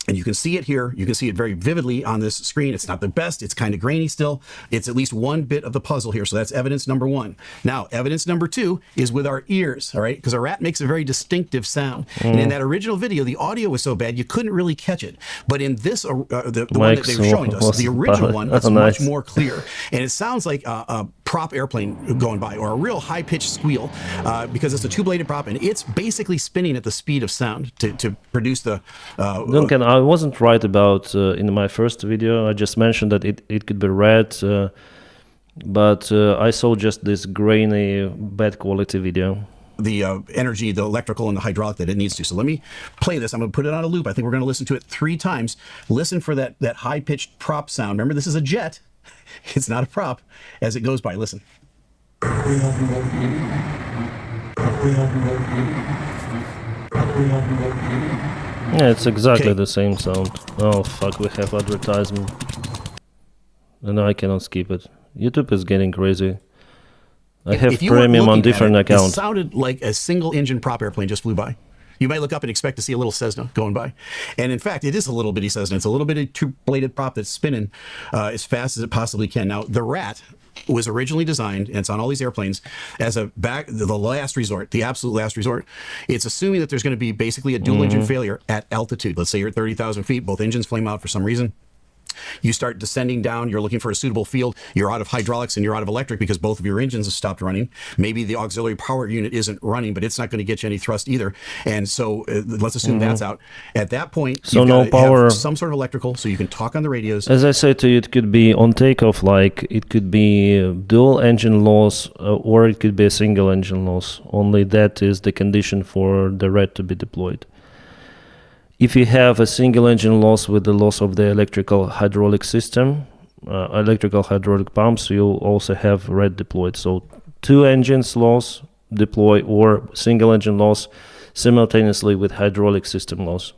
And you can see it here. You can see it very vividly on this screen. It's not the best. It's kind of grainy still. It's at least one bit of the puzzle here. So that's evidence number 1. Now, evidence number 2 is with our ears, all right? Because a rat makes a very distinctive sound. And in that original video, the audio was so bad, you couldn't really catch it. But in this, the one that they were showing us, the original one, it's much more clear. And it sounds like a prop airplane going by, or a real high-pitched squeal, because it's a 2-bladed prop, and it's basically spinning at the speed of sound to produce the... Duncan, I wasn't right about in my first video. I just mentioned that it could be red, but I saw just this grainy, bad quality video. The energy, the electrical, and the hydraulic that it needs to. So let me play this. I'm going to put it on a loop. I think we're going to listen to it 3 times. Listen for that high-pitched prop sound. Remember, this is a jet. It's not a prop. As it goes by, listen. Yeah, it's exactly the same sound. Oh fuck, we have advertisement. And I cannot skip it. YouTube is getting crazy. I have premium on different accounts. It sounded like a single engine prop airplane just flew by. You might look up and expect to see a little Cessna going by. And in fact, it is a little bitty Cessna. It's a little bitty 2-bladed prop that's spinning as fast as it possibly can. Now, the rat was originally designed, and it's on all these airplanes, as the last resort, the absolute last resort. It's assuming that there's going to be basically a dual engine failure at altitude. Let's say you're at 30,000 feet, both engines flame out for some reason. You start descending down, you're looking for a suitable field, you're out of hydraulics and you're out of electric because both of your engines have stopped running. Maybe the auxiliary power unit isn't running, but it's not going to get you any thrust either. And so let's assume that's out. At that point, so you've no got to power. have some sort of electrical so you can talk on the radios. As I said to you, it could be on takeoff, like it could be dual engine loss, or it could be a single engine loss. Only that is the condition for the rat to be deployed. If you have a single engine loss with the loss of the electrical hydraulic system, electrical hydraulic pumps, you'll also have rat deployed. So 2 engines loss deploy, or single engine loss simultaneously with hydraulic system loss,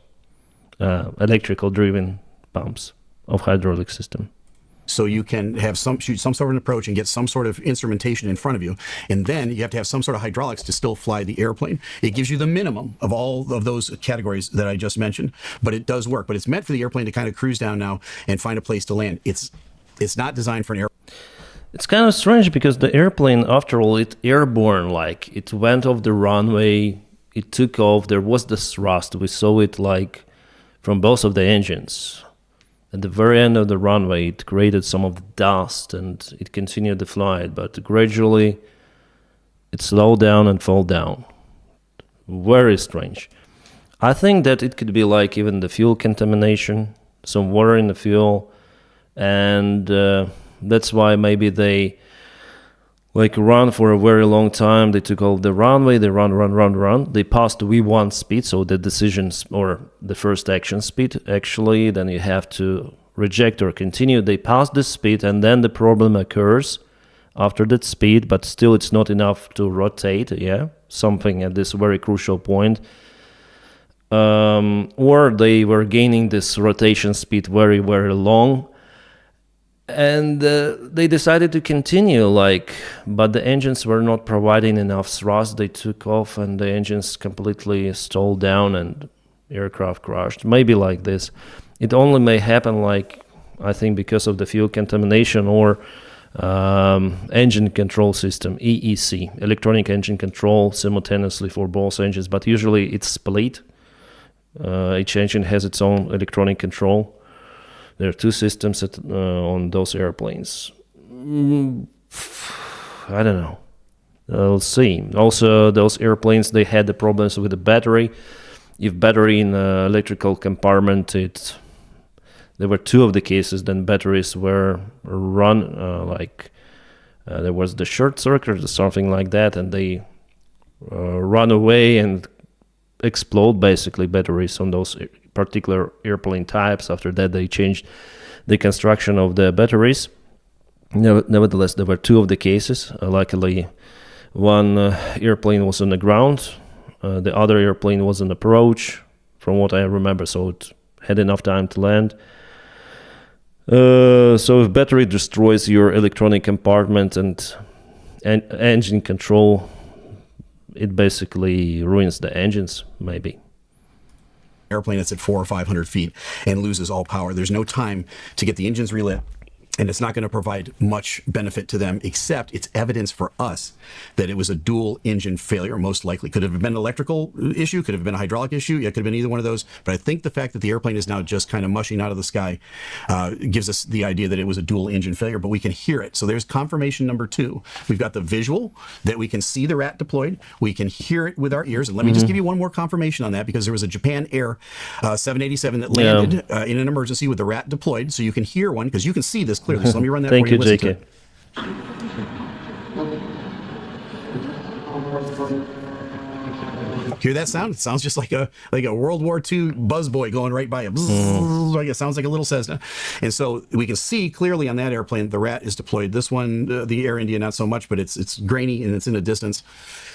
electrical driven pumps of hydraulic system. So you can have shoot some sort of an approach and get some sort of instrumentation in front of you. And then you have to have some sort of hydraulics to still fly the airplane. It gives you the minimum of all of those categories that I just mentioned, but it does work. But it's meant for the airplane to kind of cruise down now and find a place to land. It's not designed for an airplane. It's kind of strange because the airplane, after all, it's airborne. Like it went off the runway, it took off, there was the thrust. We saw it like from both of the engines. At the very end of the runway, it created some of the dust and it continued the flight, but gradually it slowed down and fell down. Very strange. I think that it could be like even the fuel contamination, some water in the fuel, and that's why maybe they like run for a very long time. They took off the runway, they run. They passed V1 speed, so the decisions or the first action speed actually, then you have to reject or continue. They passed the speed and then the problem occurs after that speed, but still it's not enough to rotate, something at this very crucial point. Or they were gaining this rotation speed very, very long. And they decided to continue, but the engines were not providing enough thrust. They took off and the engines completely stalled down and aircraft crashed. Maybe like this. It only may happen, I think, because of the fuel contamination or engine control system, EEC, electronic engine control, simultaneously for both engines. But usually it's split. Each engine has its own electronic control. There are 2 systems on those airplanes. I don't know. We'll see. Also, those airplanes, they had the problems with the battery. If battery in the electrical compartment, there were two of the cases, then batteries were run, there was the short circuit or something like that, and they run away and explode, basically, batteries on those particular airplane types. After that, they changed the construction of the batteries. Nevertheless, there were two of the cases. Luckily, one airplane was on the ground. The other airplane was an approach, from what I remember, so it had enough time to land. So if battery destroys your electronic compartment and engine control, it basically ruins the engines, maybe. Airplane that's at 400 or 500 feet and loses all power. There's no time to get the engines relit, and it's not going to provide much benefit to them, except it's evidence for us that it was a dual engine failure, most likely. Could it have been an electrical issue? Could it have been a hydraulic issue? Yeah, it could have been either one of those. But I think the fact that the airplane is now just kind of mushing out of the sky gives us the idea that it was a dual engine failure, but we can hear it. So there's confirmation number two. We've got the visual that we can see the rat deployed. We can hear it with our ears. And let me just give you one more confirmation on that, because there was a Japan Air 787 that landed in an emergency with the rat deployed. So you can hear one, because you can see this clearly. So let me run that Thank for you. you, JK. Hear that sound? It sounds just like a World War II buzzboy going right by it. Like it sounds like a little Cessna. And so we can see clearly on that airplane the rat is deployed. This one, the Air India, not so much, but it's grainy and it's in a distance.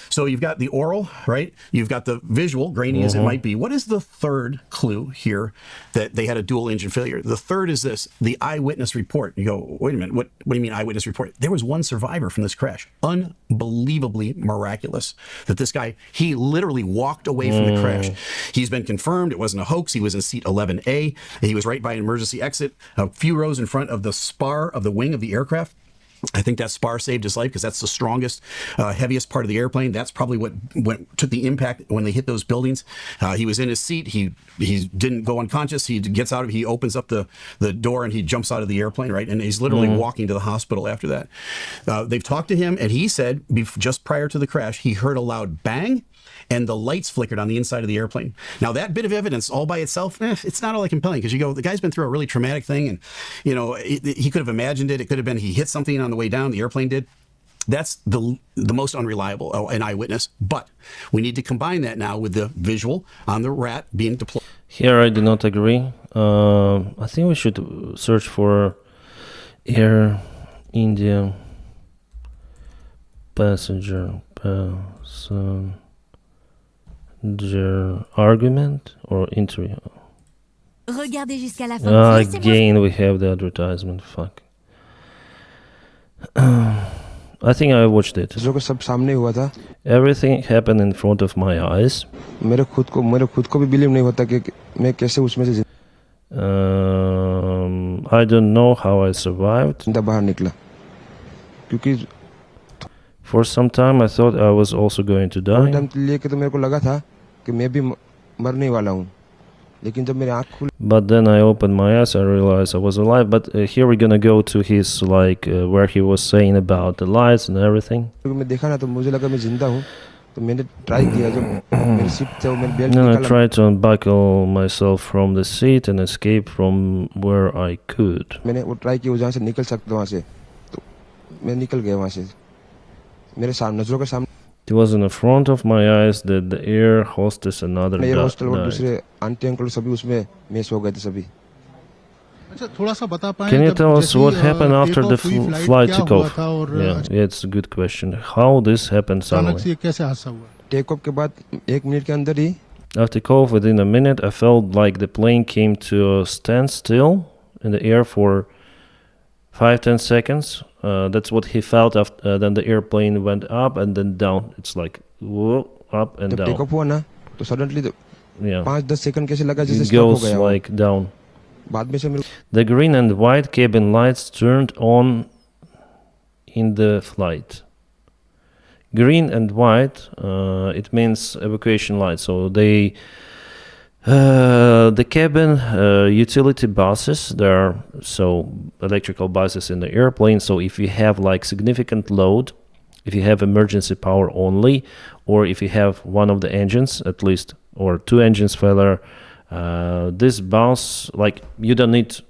So you've got the oral, right? You've got the visual, grainy as it might be. What is the third clue here that they had a dual engine failure? The third is this, the eyewitness report. You go, wait a minute, what do you mean eyewitness report? There was one survivor from this crash. Unbelievably miraculous that this guy, he literally walked away from the crash. He's been confirmed. It wasn't a hoax. He was in seat 11A. He was right by an emergency exit, a few rows in front of the spar of the wing of the aircraft. I think that spar saved his life, because that's the strongest, heaviest part of the airplane. That's probably what took the impact when they hit those buildings. He was in his seat. He didn't go unconscious. He gets out of it. He opens up the door and he jumps out of the airplane, right? And he's literally walking to the hospital after that. They've talked to him, and he said just prior to the crash, he heard a loud bang and the lights flickered on the inside of the airplane. Now, that bit of evidence all by itself, it's not all that compelling, because you go, the guy's been through a really traumatic thing, and, you know, he could have imagined it. It could have been he hit something on the way down, the airplane did. That's the most unreliable, an eyewitness. But we need to combine that now with the visual on the rat being deployed. Here I do not agree. I think we should search for Air India passenger argument or interview. Regardez jusqu'à la fin. Again, we have the advertisement. Fuck. I think I watched it. Everything happened in front of my eyes. I don't know how I survived. For some time I thought I was also going to die. But then I opened my eyes, I realized I was alive. But here we're gonna go to his, where he was saying about the lights and everything. Then I tried to unbuckle myself from the seat and escape from where I could. It was in the front of my eyes that the air hostess another died. Can you tell us what happened after the flight took off? Yeah, it's a good question. How this happened suddenly? After takeoff, within a minute, I felt like the plane came to a standstill in the air for 5-10 seconds. That's what he felt after. Then the airplane went up and then down. It's like whoa, up and down. Yeah, it goes like down. The green and white cabin lights turned on in the flight. Green and white, it means evacuation lights. So they The cabin utility buses, there are electrical buses in the airplane. So if you have like significant load, if you have emergency power only, or if you have one of the engines at least, or two engines failure, this bus, like you don't need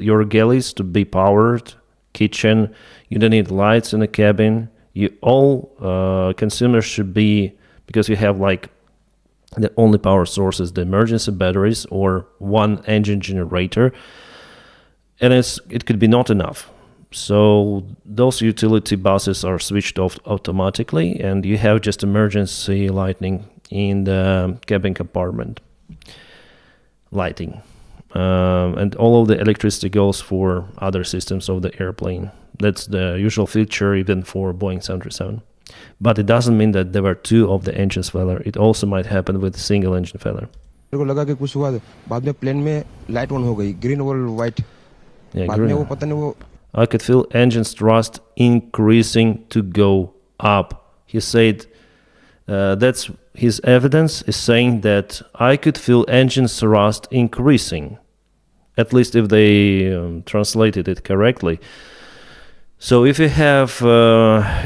your galleys to be powered, kitchen, you don't need lights in the cabin. All consumers should be, because you have like the only power sources, the emergency batteries or one engine generator, and it could be not enough. So those utility buses are switched off automatically, and you have just emergency lighting in the cabin compartment lighting, and all of the electricity goes for other systems of the airplane. That's the usual feature even for Boeing 737. But it doesn't mean that there were two of the engines failure. It also might happen with single engine failure. मेरे को लगा कि कुछ हुआ, बाद में plane में light on हो गई, ग्रीन और वाइट, बाद में वो पता नहीं वो I could feel engines thrust increasing to go up. He said that's his evidence is saying that I could feel engines thrust increasing, at least if they translated it correctly. So if you have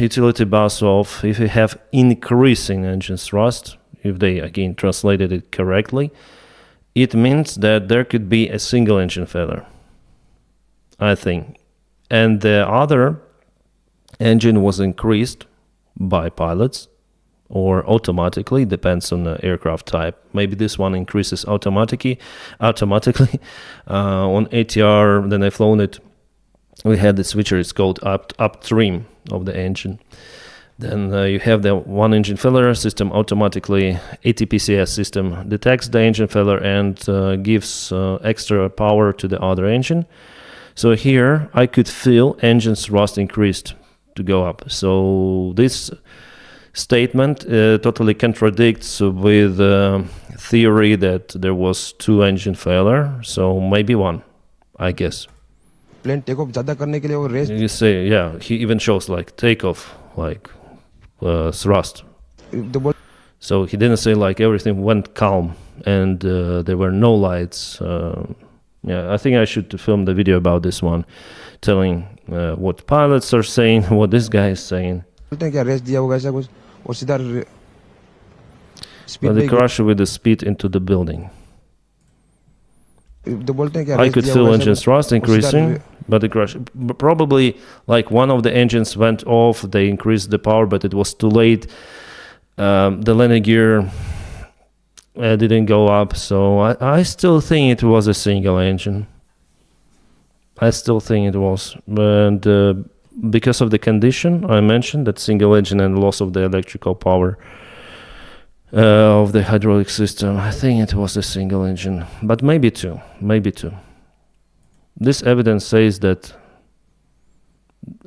utility bus off, if you have increasing engine thrust, if they again translated it correctly, it means that there could be a single engine failure, I think. And the other engine was increased by pilots or automatically, depends on the aircraft type. Maybe this one increases automatically. On ATR, then I've flown it, we had the switcher, it's called upstream of the engine. Then you have the one engine failure system automatically, ATPCS system detects the engine failure and gives extra power to the other engine. So here I could feel engine thrust increased to go up. So this statement totally contradicts with theory that there was two engine failure. So maybe one, I guess. Plane take off ज्यादा करने के लिए वो race. You say, yeah, he even shows like takeoff, like thrust. So he didn't say like everything went calm and there were no lights. Yeah, I think I should film the video about this one, telling what pilots are saying, what this guy is saying. बोलते हैं क्या race दिया होगा ऐसा कुछ और सीधा But they crash with the speed into the building. तो बोलते हैं क्या I could feel engine thrust increasing, but the crash probably like one of the engines went off. They increased the power, but it was too late. The landing gear didn't go up, so I still think it was a single engine. I still think it was, and because of the condition I mentioned, that single engine and loss of the electrical power of the hydraulic system, I think it was a single engine, but maybe two. This evidence says that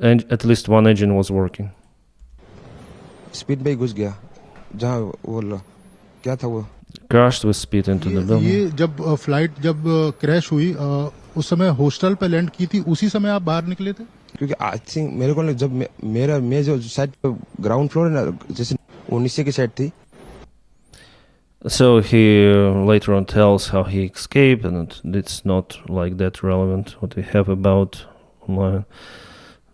at least one engine was working. Speed में घुस गया, जहाँ वो क्या था वो? Crashed with speed into the building. ये जब फ्लाइट जब क्रैश हुई उस समय हॉस्टल पे लैंड की थी, उसी समय आप बाहर निकले थे? क्योंकि आई थिंक मेरे को जब मैं जो साइड पे ग्राउंड फ्लोर है ना, जैसे वो नीचे की साइड थी. So he later on tells how he escaped, and it's not like that relevant what we have about online.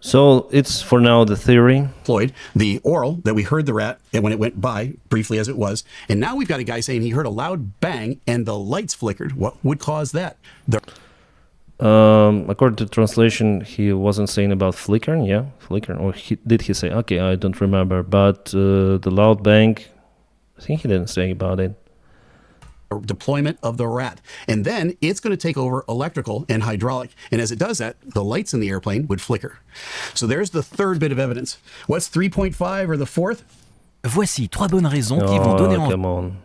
So it's for now the theory. Floyd, the oral that we heard the rat and when it went by, briefly as it was, and now we've got a guy saying he heard a loud bang and the lights flickered. What would cause that? According to translation, he wasn't saying about flickering. Yeah, flickering. Or did he say? Okay, I don't remember. But the loud bang, I think he didn't say about it. Deployment of the rat, and then it's going to take over electrical and hydraulic, and as it does that, the lights in the airplane would flicker. So there's the third bit of evidence. What's 3.5 or the fourth? Voici 3 bonnes raisons qui vont donner come on.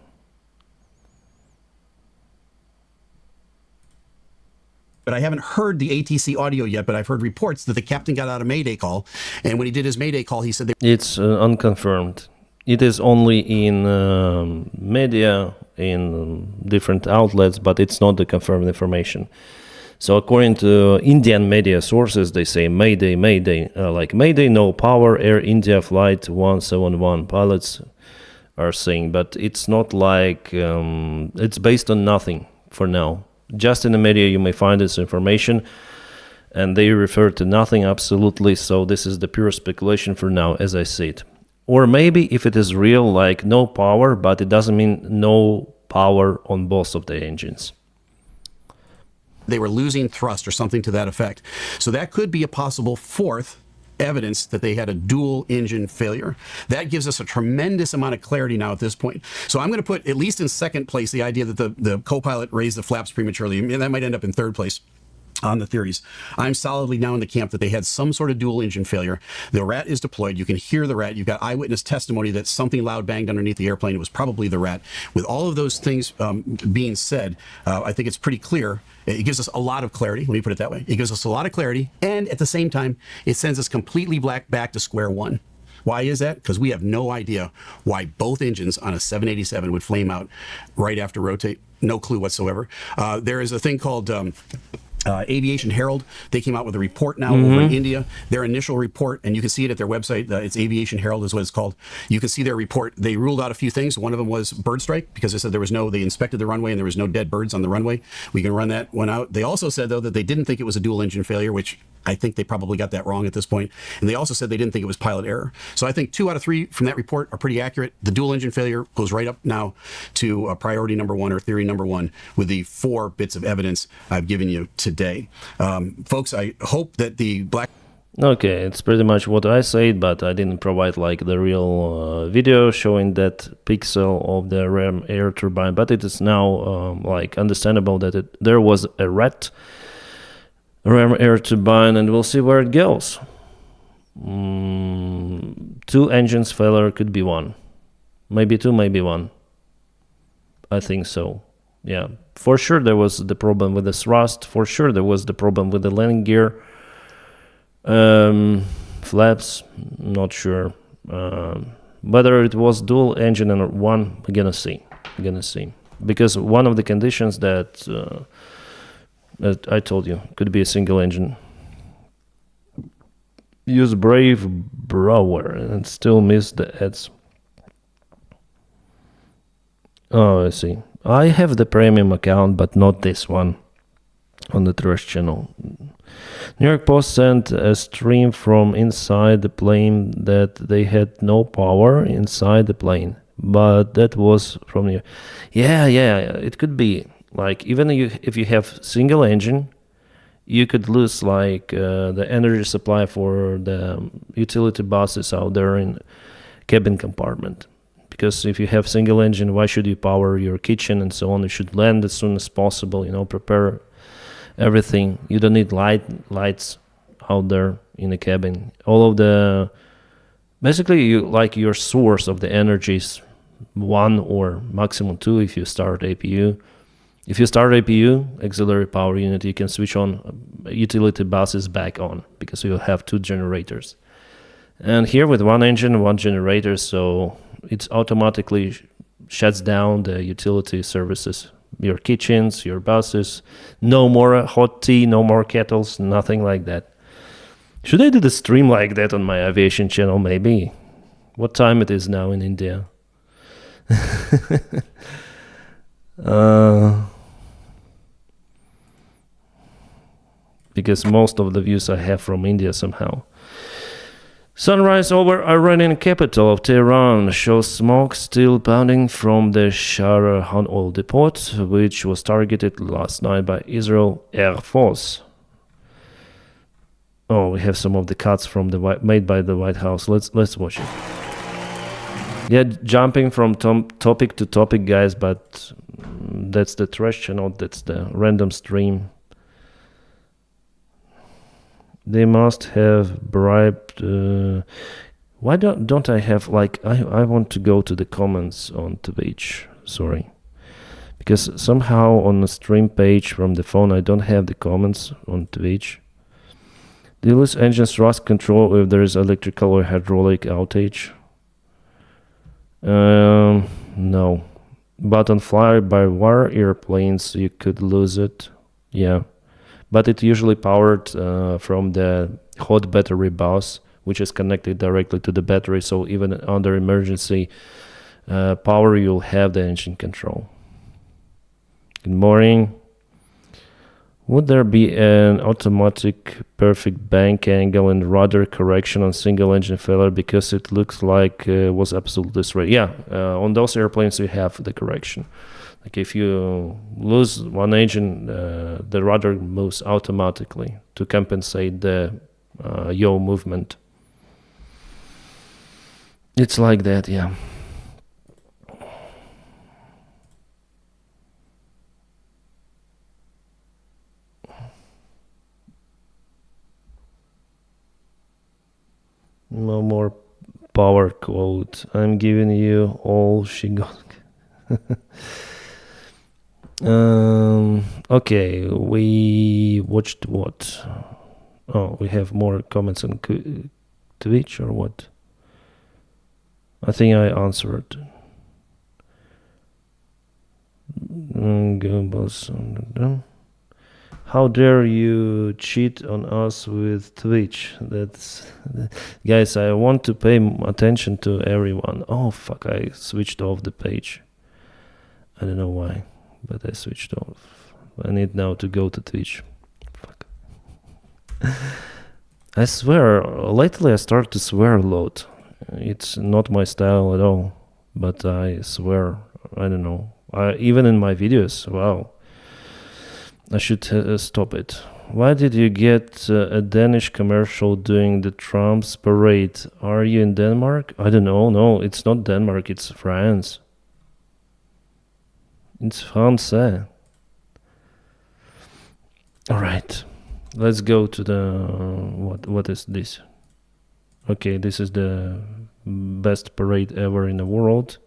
But I haven't heard the ATC audio yet, but I've heard reports that the captain got out a Mayday call, and when he did his Mayday call, he said it's unconfirmed. It is only in media, in different outlets, but it's not the confirmed information. So according to Indian media sources, they say Mayday, Mayday, like Mayday, no power, Air India flight 171 pilots are saying, but it's not like it's based on nothing for now. Just in the media you may find this information, and they refer to nothing absolutely. So this is the pure speculation for now, as I see it. Or maybe if it is real, like no power, but it doesn't mean no power on both of the engines. They were losing thrust or something to that effect. So that could be a possible fourth evidence that they had a dual engine failure. That gives us a tremendous amount of clarity now at this point. So I'm going to put at least in second place the idea that the co-pilot raised the flaps prematurely. And that might end up in third place on the theories. I'm solidly now in the camp that they had some sort of dual engine failure. The rat is deployed. You can hear the rat. You've got eyewitness testimony that something loud banged underneath the airplane. It was probably the rat. With all of those things being said, I think it's pretty clear. It gives us a lot of clarity. Let me put it that way. It gives us a lot of clarity. And at the same time, it sends us completely back to square one. Why is that? Because we have no idea why both engines on a 787 would flame out right after rotate. No clue whatsoever. There is a thing called Aviation Herald. They came out with a report now over in India. Their initial report, and you can see it at their website. It's Aviation Herald is what it's called. You can see their report. They ruled out a few things. One of them was bird strike, because they said they inspected the runway and there was no dead birds on the runway. We can run that one out. They also said, though, that they didn't think it was a dual engine failure, which I think they probably got that wrong at this point. And they also said they didn't think it was pilot error. So I think 2 out of 3 from that report are pretty accurate. The dual engine failure goes right up now to priority number 1 or theory number 1 with the 4 bits of evidence I've given you today. Folks, I hope that the black... Okay, it's pretty much what I said, but I didn't provide like the real video showing that pixel of the ram air turbine. But it is now like understandable that there was a rat ram air turbine, and we'll see where it goes. 2 engines failure could be 1, maybe 2, maybe 1. I think so. Yeah, for sure there was the problem with the thrust. For sure there was the problem with the landing gear. Flaps, not sure. Whether it was dual engine or one, we're gonna see. Because one of the conditions that I told you could be a single engine. Use Brave Brower and still miss the ads. Oh, I see. I have the premium account, but not this one on the trash channel. New York Post sent a stream from inside the plane that they had no power inside the plane, but that was from the... Yeah, it could be. Like, even if you have single engine, you could lose like the energy supply for the utility buses out there in cabin compartment. Because if you have single engine, why should you power your kitchen and so on? You should land as soon as possible, prepare everything. You don't need lights out there in the cabin. All of the... Basically, your source of the energy is 1 or maximum 2 if you start APU. If you start APU, auxiliary power unit, you can switch on utility buses back on, because you will have 2 generators. And here with 1 engine, 1 generator, so it automatically shuts down the utility services, your kitchens, your buses. No more hot tea, no more kettles, nothing like that. Should I do the stream like that on my aviation channel? Maybe. What time it is now in India? Because most of the views I have from India somehow. Sunrise over Iranian capital of Tehran shows smoke still pounding from the Sharahan oil depot, which was targeted last night by Israel Air Force. Oh, we have some of the cuts from made by the White House. Let's watch it. Yeah, jumping from topic to topic, guys, but that's the trash channel. That's the random stream. They must have bribed... why don't I have, like... I want to go to the comments on Twitch. Sorry. Because somehow on the stream page from the phone, I don't have the comments on Twitch. Do you lose engine thrust control if there is electrical or hydraulic outage? No. But on fly-by-wire airplanes, you could lose it. Yeah. But it's usually powered from the hot battery bus, which is connected directly to the battery. So even under emergency power you'll have the engine control. Good morning. Would there be an automatic perfect bank angle and rudder correction on single engine failure, because it looks like was absolutely straight? Yeah, on those airplanes you have the correction. Like if you lose one engine, the rudder moves automatically to compensate the yaw movement. It's like that, yeah. No more power quote. I'm giving you all she got. Okay, we watched what? Oh, we have more comments on Twitch or what? I think I answered. How dare you cheat on us with Twitch? That's guys, I want to pay attention to everyone. Oh fuck, I switched off the page. I don't know why, but I switched off. I need now to go to Twitch. Fuck. I swear, lately I start to swear a lot. It's not my style at all, but I swear. I don't know. Even in my videos, wow. I should stop it. Why did you get a Danish commercial doing the Trump's parade? Are you in Denmark? I don't know. No, it's not Denmark. It's France. It's français. All right. Let's go to the... What is this? Okay, this is the best parade ever in the world.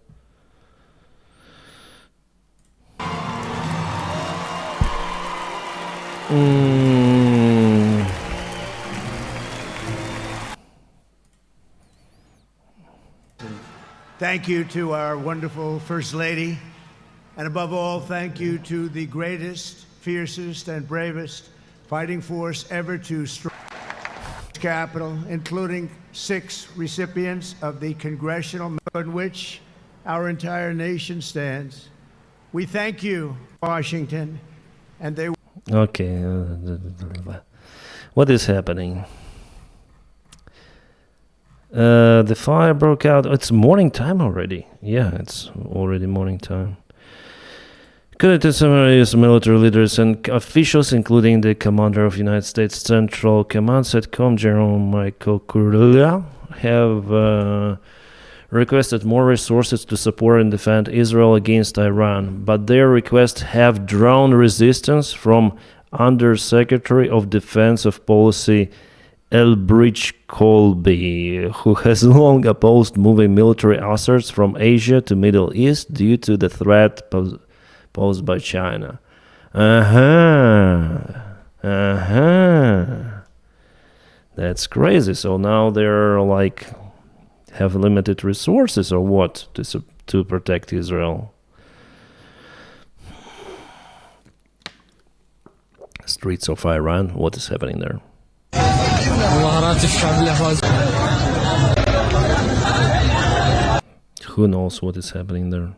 Thank you to our wonderful First Lady, and above all, thank you to the greatest, fiercest, and bravest fighting force ever to strike the Capitol, including 6 recipients of the Congressional Medal in which our entire nation stands. We thank you, Washington, and they... Okay, what is happening? The fire broke out. It's morning time already. Yeah, it's already morning time. According to some US military leaders and officials, including the commander of United States Central Command, CENTCOM General Michael Kurilla, have requested more resources to support and defend Israel against Iran, but their requests have drawn resistance from Undersecretary of Defense of Policy Elbridge Colby, who has long opposed moving military assets from Asia to Middle East due to the threat posed by China. That's crazy. So now they're like have limited resources or what to protect Israel. Streets of Iran, what is happening there? Who knows what is happening there?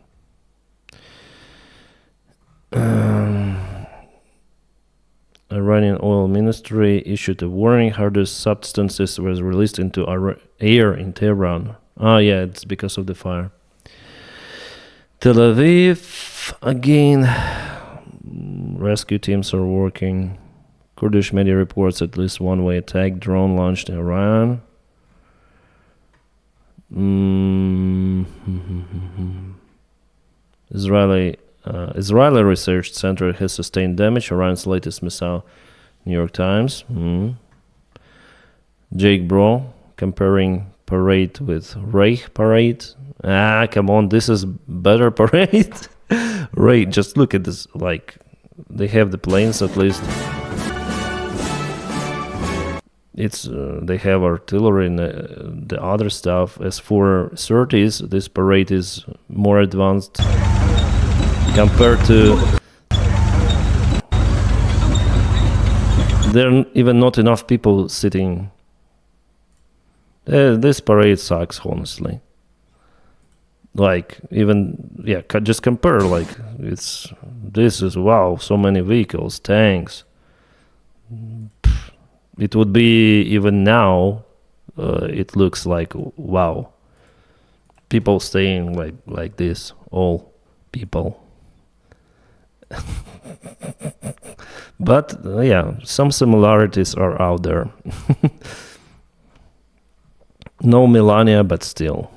Iranian oil ministry issued a warning. Hazardous substances was released into air in Tehran. Ah, yeah, it's because of the fire. Tel Aviv, again, rescue teams are working. Kurdish media reports at least one-way attack drone launched in Iran. Israeli research center has sustained damage. Iran's latest missile. New York Times. Jake Bro comparing parade with Reich parade. Ah, come on, this is better parade. Right, just look at this. Like, they have the planes at least. It's they have artillery and the other stuff. As for 30s, this parade is more advanced compared to. There are even not enough people sitting. This parade sucks, honestly. Like even just compare. Like this is wow, so many vehicles, tanks. It would be even now. It looks like wow. People staying like this, all people. But some similarities are out there. No Melania, but still.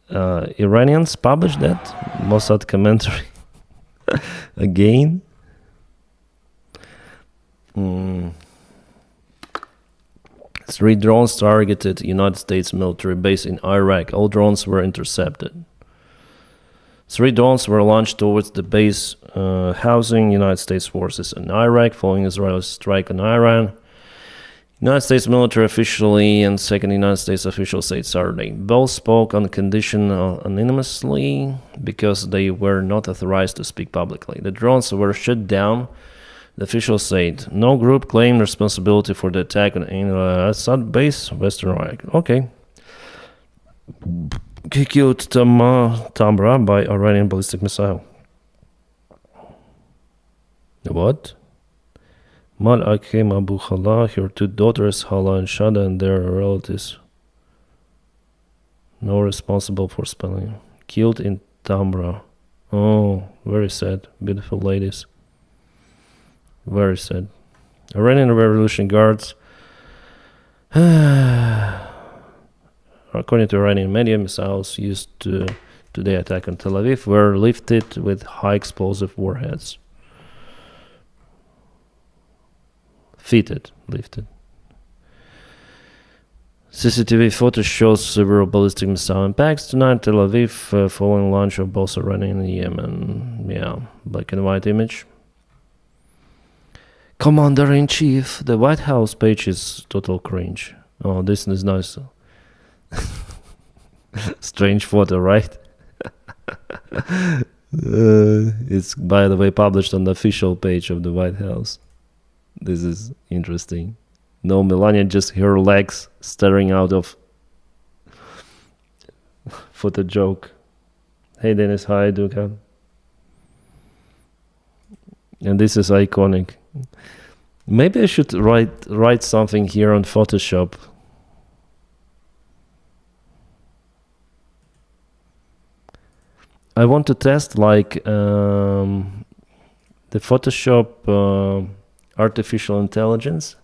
Iranians published that Mossad commentary again. 3 drones targeted United States military base in Iraq. All drones were intercepted. 3 drones were launched towards the base housing United States forces in Iraq following Israel's strike on Iran. United States military officially and second United States official said Saturday. Both spoke on condition anonymously because they were not authorized to speak publicly. The drones were shut down. The official said no group claimed responsibility for the attack on Assad base, Western Iraq. Okay. Killed Tamra by Iranian ballistic missile. What? Mal Akim Abu Khala, her 2 daughters, Hala and Shada, and their relatives. No responsible for spelling. Killed in Tamra. Oh, very sad. Beautiful ladies. Very sad. Iranian Revolution Guards. According to Iranian media, missiles used to the attack on Tel Aviv were lifted with high explosive warheads. Lifted. CCTV footage shows several ballistic missile impacts tonight Tel Aviv following launch of both Iranian and Yemen. Yeah, black and white image. Commander-in-Chief, the White House page is total cringe. Oh, this is nice. Strange photo, right? It's, by the way, published on the official page of the White House. This is interesting. No Melania, just her legs staring out of photo joke. Hey Dennis, hi Duka. And this is iconic. Maybe I should write something here on Photoshop. I want to test like the Photoshop artificial intelligence.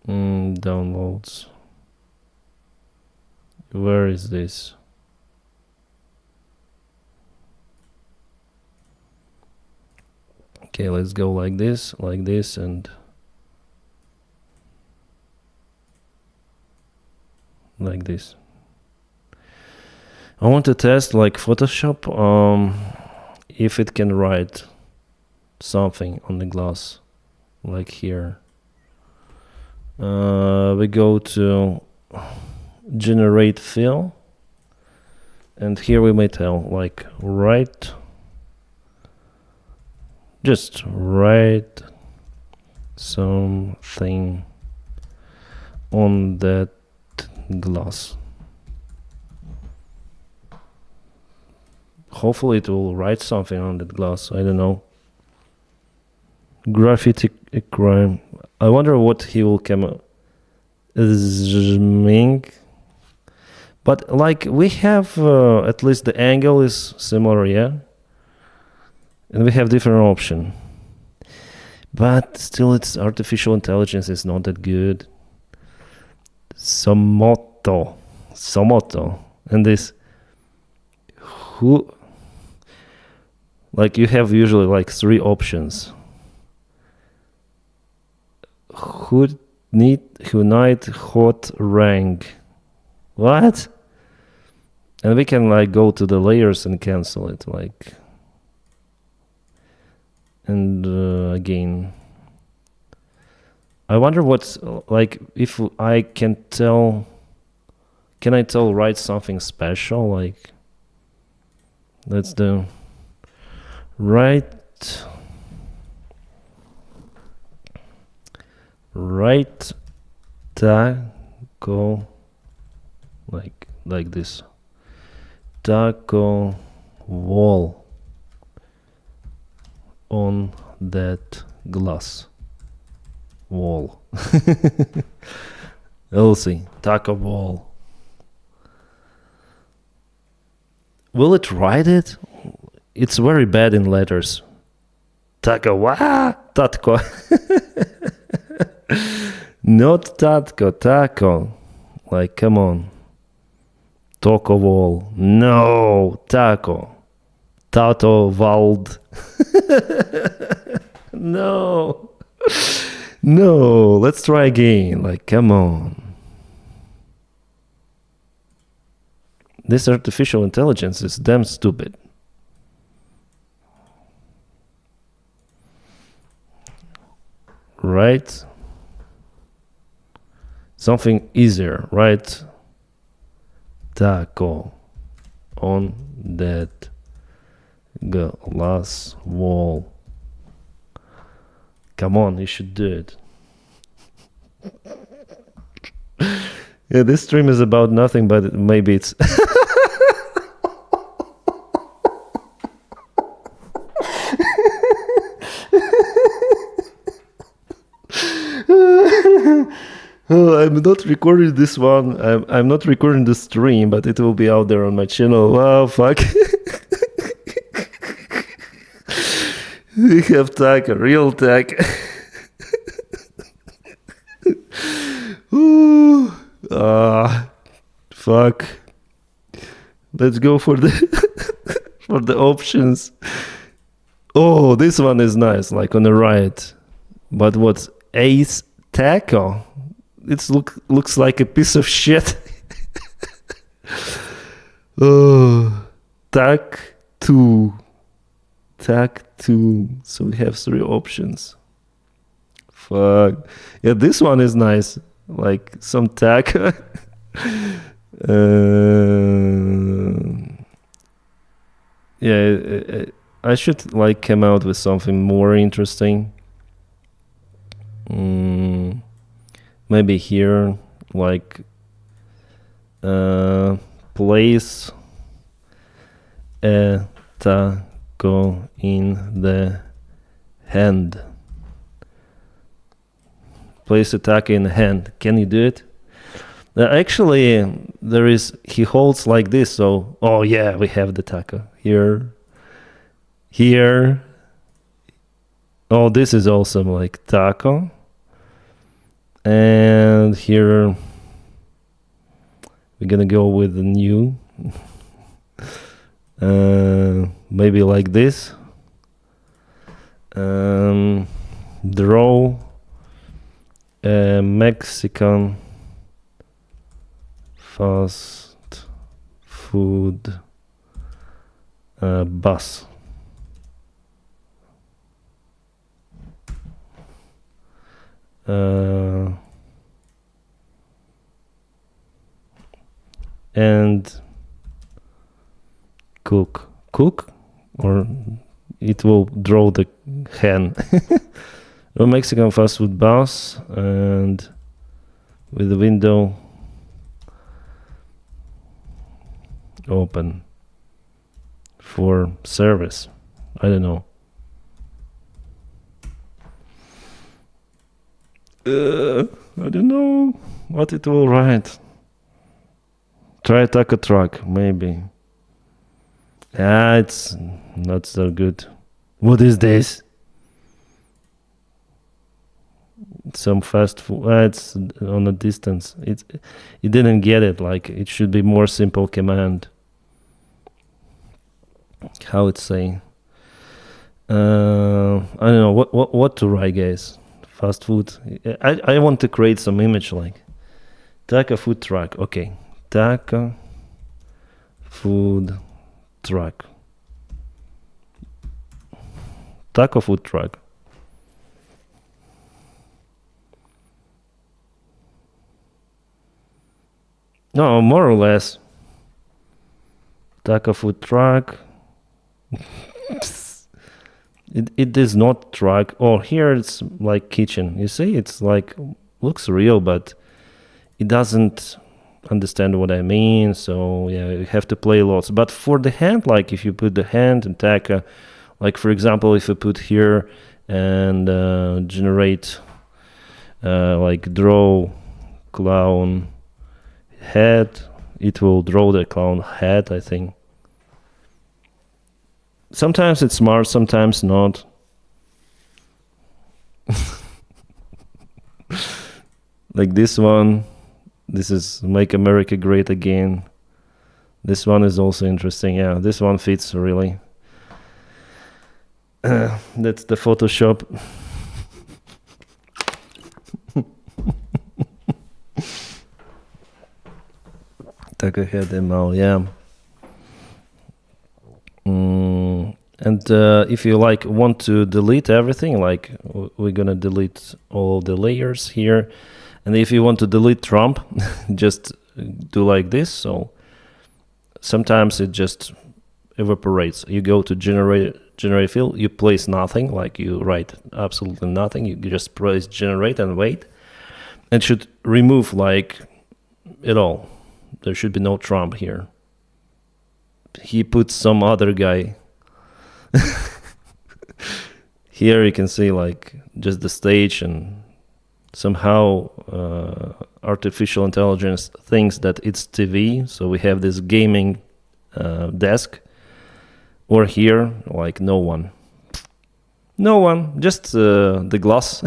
Downloads. Where is this? Okay, let's go like this, and like this. I want to test like Photoshop, if it can write something on the glass, like here. We go to generate fill, and here we may tell like just write something on that glass. Hopefully it will write something on that glass. I don't know. Graffiti crime. I wonder what he will come up. But like we have at least the angle is similar, yeah, and we have different option. But still, it's artificial intelligence is not that good. Somoto, and this who, like you have usually like 3 options. Who night hot rank. What? And we can like go to the layers and cancel it like. And again, I wonder what's like if I can tell. Can I tell write something special like? Let's do write Right taco, like this. Taco wall on that glass wall. We'll see. Taco wall. Will it write it? It's very bad in letters. Taco wa tatko. Not tatko, taco. Like, come on. Taco wall. No, taco. Tato Wald. No. No, let's try again. Like, come on. This artificial intelligence is damn stupid. Right? Something easier, right? Taco on that glass wall. Come on, you should do it. Yeah, this stream is about nothing, but maybe it's... Oh, I'm not recording this one. I'm not recording the stream, but it will be out there on my channel. Wow, fuck. We have tag, a real tag. Ooh, fuck. Let's go for the for the options. Oh, this one is nice, like on the right. But what's Ace Taco? It looks like a piece of shit. Oh, Tac 2. Tac 2. So we have 3 options. Fuck. Yeah, this one is nice. Like some taco. Yeah, I should like come out with something more interesting. Maybe here, like place a taco in the hand. Place a taco in the hand. Can you do it? Actually, there is. He holds like this. So, oh yeah, we have the taco here. Here. Oh, this is awesome. Like taco. And here we're gonna go with the new. Maybe like this. Draw a Mexican fast food bus. And cook, or it will draw the hen. A Mexican fast food bus, and with the window open for service. I don't know. I don't know what it will write. Try taco truck, maybe. It's not so good. What is this? Some fast food. It's on a distance. It didn't get it. Like it should be more simple command. How it's saying? I don't know what to write, guys. Fast food. I want to create some image like taco food truck. Okay, taco food truck. Taco food truck. No, more or less. Taco food truck. It is not truck. Oh, here it's like kitchen. You see, it's like looks real, but it doesn't understand what I mean. So yeah, you have to play lots. But for the hand, like if you put the hand and tag, like for example, if you put here and generate, like draw clown head, it will draw the clown head, I think. Sometimes it's smart, sometimes not. Like this one, this is Make America Great Again. This one is also interesting. Yeah, this one fits really. That's the Photoshop. Так ahead ML, yeah. And if you like want to delete everything, like we're gonna delete all the layers here, and if you want to delete Trump, just do like this. So sometimes it just evaporates. You go to generate field, you place nothing, like you write absolutely nothing. You just press generate and wait. It should remove like it all. There should be no Trump here. He put some other guy. Here you can see like just the stage, and somehow artificial intelligence thinks that it's TV. So we have this gaming desk, or here like no one, just the glass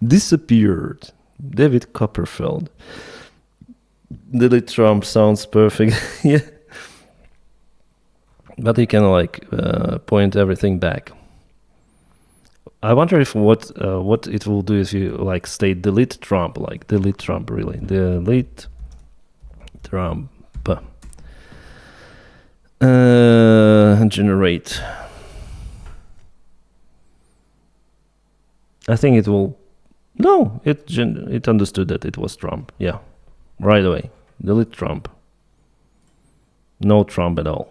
disappeared. David Copperfield. Delete Trump sounds perfect. Yeah. But you can like point everything back. I wonder if what it will do if you like state delete Trump, like delete Trump, really delete Trump. Generate. I think it will. No, it understood that it was Trump. Yeah, right away. Delete Trump. No Trump at all.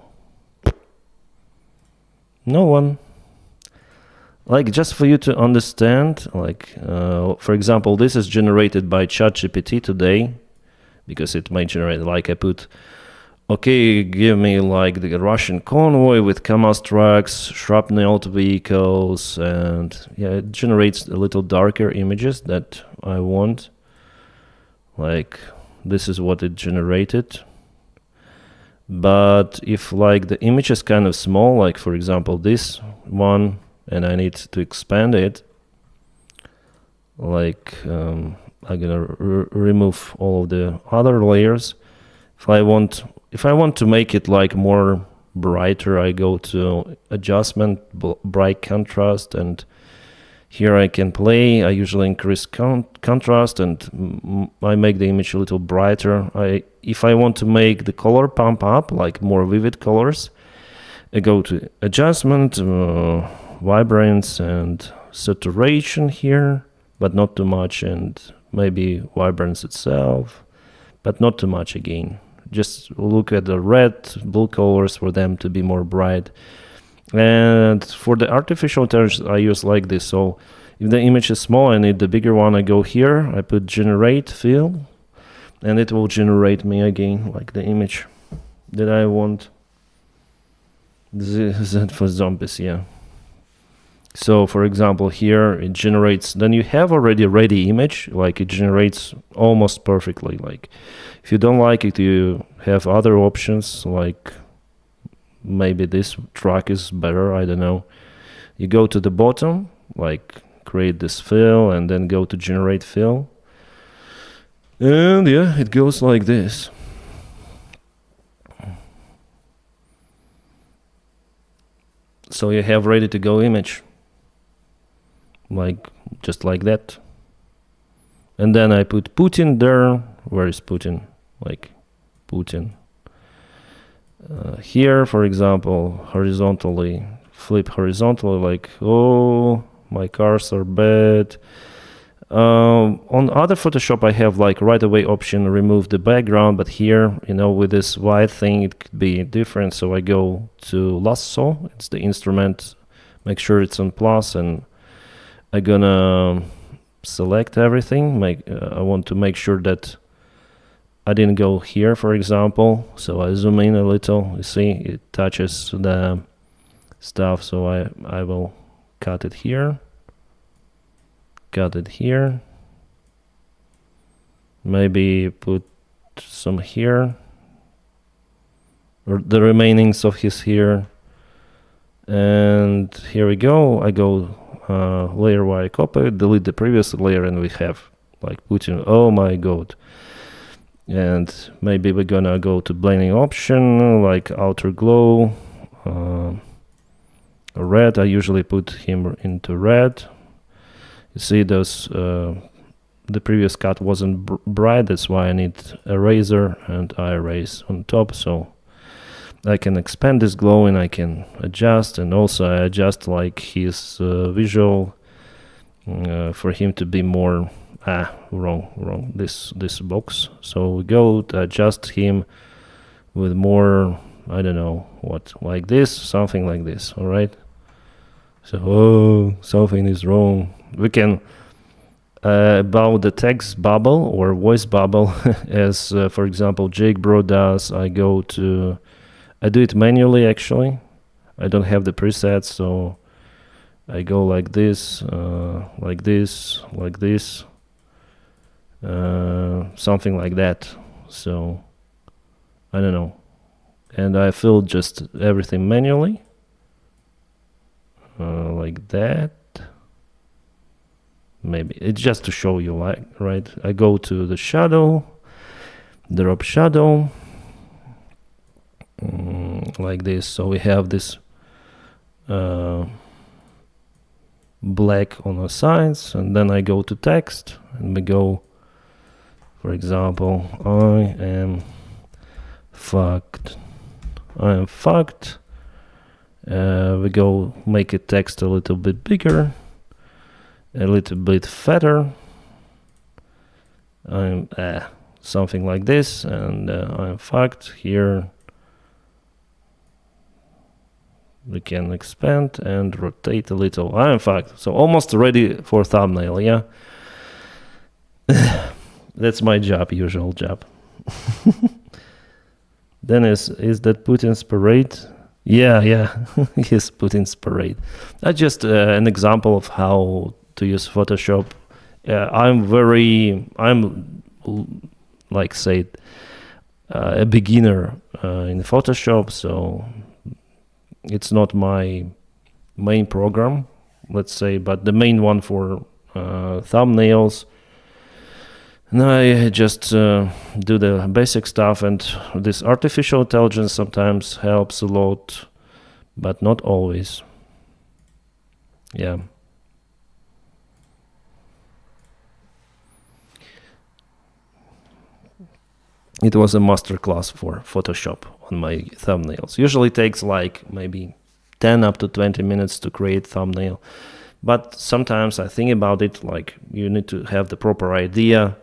No one. Like, just for you to understand, like, for example, this is generated by ChatGPT today, because it might generate, like, I put, okay, give me, like, the Russian convoy with KAMAZ trucks, shrapnelled vehicles, and, yeah, it generates a little darker images that I want. Like, this is what it generated. But if like the image is kind of small, like for example this one, and I need to expand it, like I'm gonna remove all of the other layers. If I want to make it like more brighter, I go to adjustment, bright contrast, and here I can play. I usually increase contrast, and I make the image a little brighter. If I want to make the color pump up, like more vivid colors, I go to adjustment, vibrance, and saturation here, but not too much, and maybe vibrance itself, but not too much again. Just look at the red, blue colors for them to be more bright. And for the artificial intelligence, I use like this. So if the image is small, I need the bigger one. I go here, I put generate fill, and it will generate me again like the image that I want. This is for zombies, yeah. So for example, here it generates, then you have already a ready image, like it generates almost perfectly. Like if you don't like it, you have other options, like maybe this track is better, I don't know. You go to the bottom, like create this fill, and then go to generate fill. And yeah, it goes like this. So you have ready to go image, like just like that. And then I put Putin there. Where is Putin? Like Putin. Here, for example, horizontally, flip horizontally, like, oh, my cars are bad. On other Photoshop, I have like right away option, remove the background, but here, you know, with this white thing, it could be different. So I go to lasso, it's the instrument make sure it's on plus, and I'm gonna select everything. I want to make sure that I didn't go here, for example. So I zoom in a little. You see, it touches the stuff. So I will cut it here. Cut it here. Maybe put some here. Or the remainings of his here. And here we go. I go layer Y copy, delete the previous layer, and we have like Putin. Oh my god. And maybe we're gonna go to blending option, like outer glow, red. I usually put him into red. You see those, the previous cut wasn't bright, that's why I need eraser, and I erase on top, so I can expand this glow and I can adjust, and also I adjust like his visual for him to be more wrong this box. So we go to adjust him with more, I don't know what, like this, something like this. All right, so something is wrong. We can about the text bubble or voice bubble as for example Jake Bro does. I do it manually, actually. I don't have the presets, so I go like this, like this, like this, something like that. So I don't know, and I fill just everything manually, like that. Maybe it's just to show you, like, right? I go to the shadow, drop shadow, like this. So we have this black on the sides, and then I go to text, and we go, for example, I am fucked. I am fucked. We go make it text a little bit bigger, a little bit fatter. I'm something like this, and I'm fucked here. We can expand and rotate a little. I'm fucked. So almost ready for thumbnail, yeah? That's my job, usual job. Dennis, is that Putin's parade? Yeah, yes, Putin's parade. That's just an example of how to use Photoshop. I'm like say a beginner in Photoshop, so it's not my main program, let's say, but the main one for thumbnails. And I just do the basic stuff, and this artificial intelligence sometimes helps a lot, but not always. Yeah. It was a masterclass for Photoshop on my thumbnails. Usually takes like maybe 10 up to 20 minutes to create thumbnail. But sometimes I think about it, like you need to have the proper idea.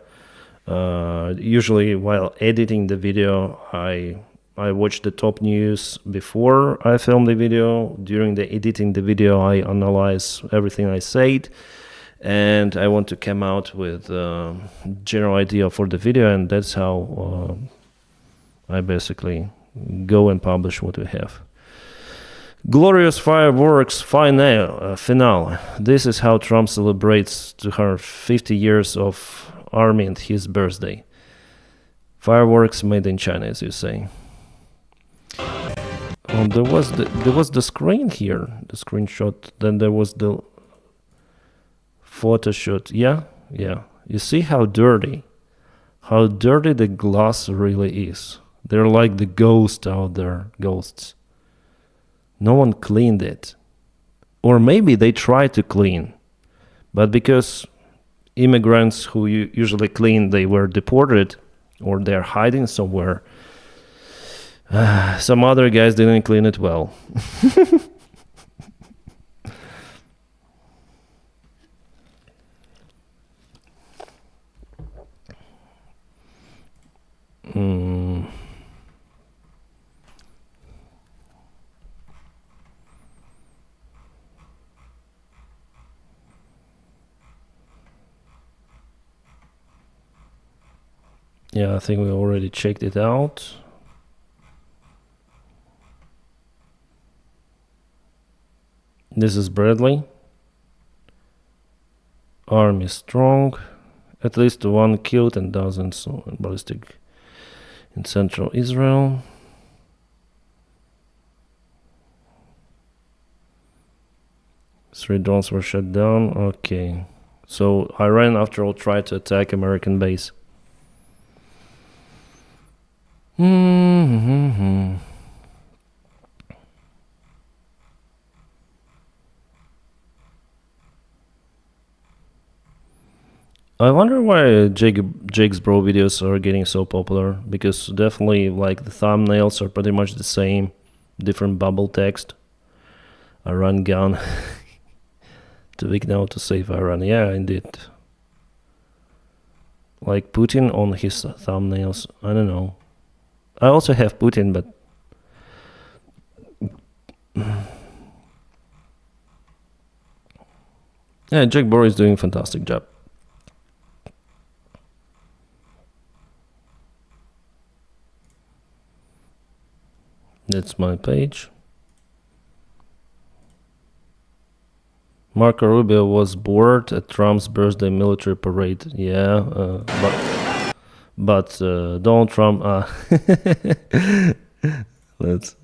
Usually while editing the video, I watch the top news before I film the video. During the editing the video, I analyze everything I said, and I want to come out with a general idea for the video, and that's how I basically go and publish what we have. Glorious fireworks finale. This is how Trump celebrates 250 years of army and his birthday. Fireworks made in China, as you say. There was the screen here, the screenshot. Then there was the photo shoot. Yeah. You see how dirty the glass really is. They're like the ghosts out there, ghosts. No one cleaned it. Or maybe they tried to clean, but because immigrants who usually clean, they were deported or they're hiding somewhere, some other guys didn't clean it well. Yeah, I think we already checked it out. This is Bradley. Army strong. At least 1 killed and dozens ballistic in central Israel. Three drones were shut down. Okay. So Iran, after all, tried to attack American base. I wonder why Jake's Bro videos are getting so popular, because definitely like the thumbnails are pretty much the same, different bubble text. Iran gun. Too weak now to save Iran. Yeah, indeed. Like Putin on his thumbnails. I don't know. I also have Putin, but yeah, Jake Bro is doing a fantastic job. That's my page. Marco Rubio was bored at Trump's birthday military parade. Yeah, but Donald Trump. Let's.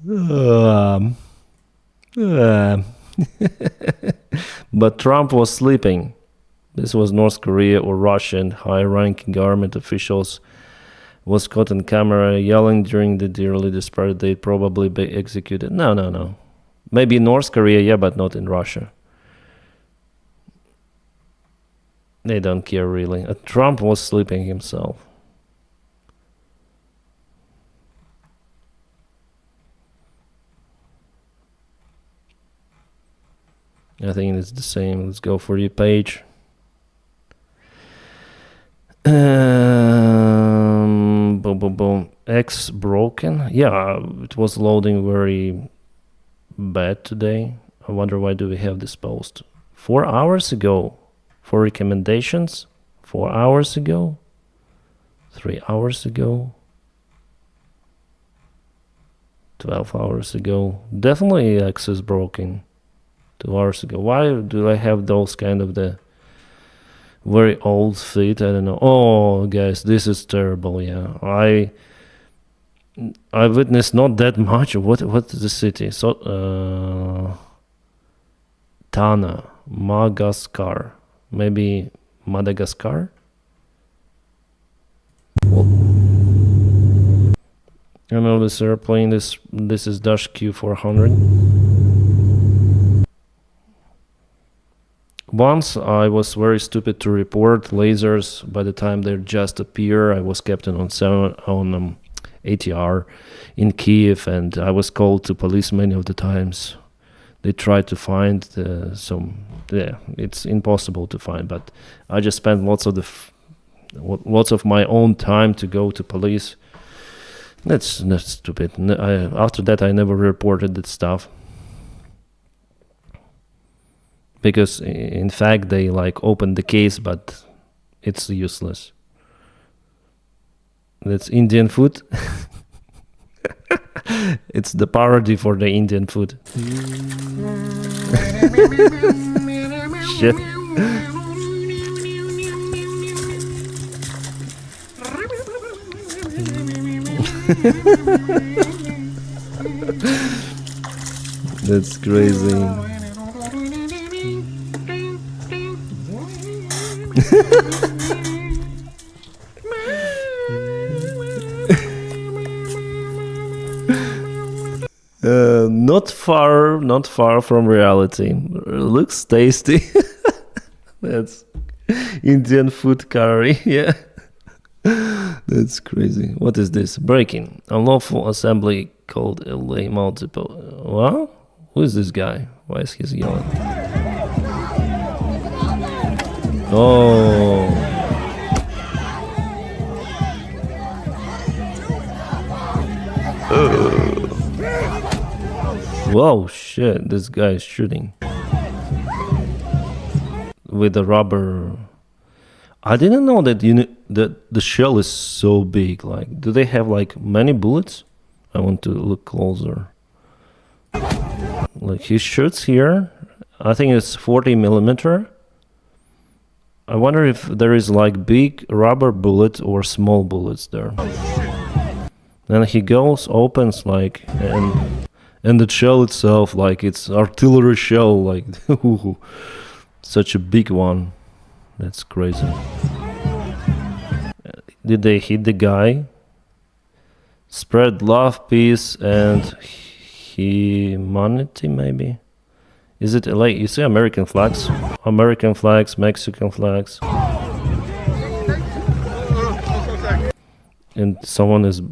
But Trump was sleeping. This was North Korea or Russian high-ranking government officials was caught on camera yelling during the dear leader's party. They'd probably be executed. No. Maybe North Korea, yeah, but not in Russia. They don't care really. Trump was sleeping himself. I think it's the same. Let's go for your page. Boom. X broken. Yeah, it was loading very bad today. I wonder why do we have this post 4 hours ago for recommendations. 4 hours ago, 3 hours ago, 12 hours ago. Definitely X is broken 2 hours ago. Why do I have those kind of the very old feet? I don't know. Oh, guys, this is terrible. Yeah, I witnessed not that much. What is the city? So Tana, Madagascar, maybe Madagascar. Well, I know this airplane. This is Dash Q400. Once I was very stupid to report lasers. By the time they just appear, I was captain on ATR in Kiev, and I was called to police many of the times. They tried to find some. Yeah, it's impossible to find. But I just spent lots of my own time to go to police. That's stupid. After that, I never reported that stuff. Because in fact they like opened the case, but it's useless. That's Indian food. It's the parody for the Indian food. Shit. That's crazy. Not far from reality. Looks tasty. That's Indian food curry. Yeah, that's crazy. What is this? Breaking. Unlawful assembly called LA multiple. What? Who is this guy? Why is he yelling? Oh. Whoa, shit, this guy is shooting with a rubber. I didn't know that that the shell is so big. Like, do they have like many bullets? I want to look closer. Like, he shoots here. I think it's 40 millimeter. I wonder if there is like big rubber bullet or small bullets there. Then he goes, opens like, and the shell itself, like it's artillery shell, like such a big one. That's crazy. Did they hit the guy? Spread love, peace, and humanity, maybe? Is it like, you see American flags? American flags, Mexican flags. And someone is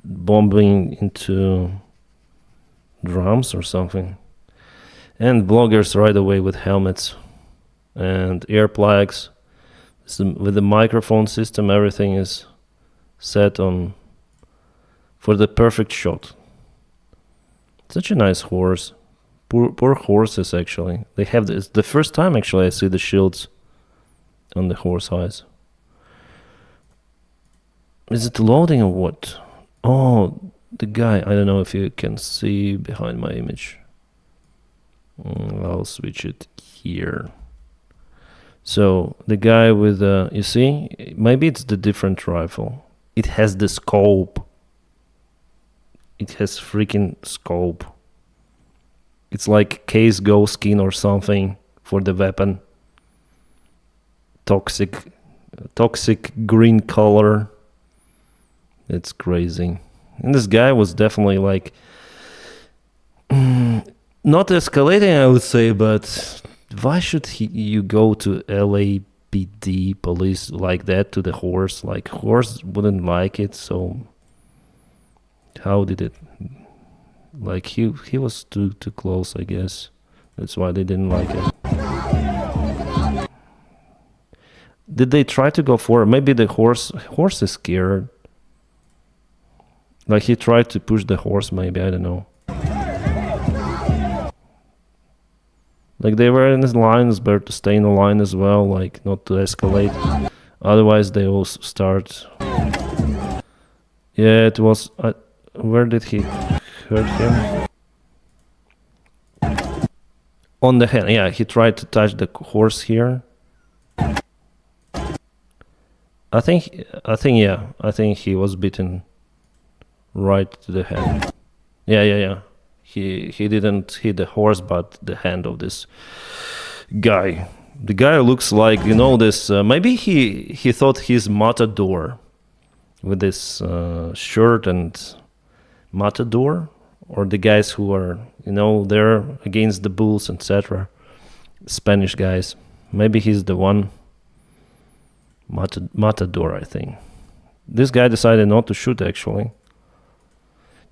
bombing into drums or something. And bloggers right away with helmets and earplugs. With the microphone system, everything is set on for the perfect shot. Such a nice horse. Poor horses, actually. They have this. The first time, actually, I see the shields on the horse eyes. Is it loading or what? Oh, the guy. I don't know if you can see behind my image. I'll switch it here. So the guy with you see, maybe it's the different rifle. It has the scope. It has freaking scope. It's like case go skin or something for the weapon. Toxic green color. It's crazy. And this guy was definitely like not escalating, I would say, but why should you go to LAPD police like that to the horse? Like, horse wouldn't like it, so how did it? Like, he was too close, I guess. That's why they didn't like it. Did they try to go for it? Maybe the horse is scared. Like, he tried to push the horse, maybe, I don't know. Like, they were in the line, it's better to stay in the line as well, like, not to escalate. Otherwise, they will start. Yeah, it was. Where did he hurt him? On the hand. Yeah, he tried to touch the horse here. I think he was bitten right to the hand. Yeah. He didn't hit the horse, but the hand of this guy. The guy looks like, you know, this. Maybe he thought he's Matador with this shirt and Matador, or the guys who are, you know, there against the bulls, etc. Spanish guys. Maybe he's the one. Matador, I think. This guy decided not to shoot, actually.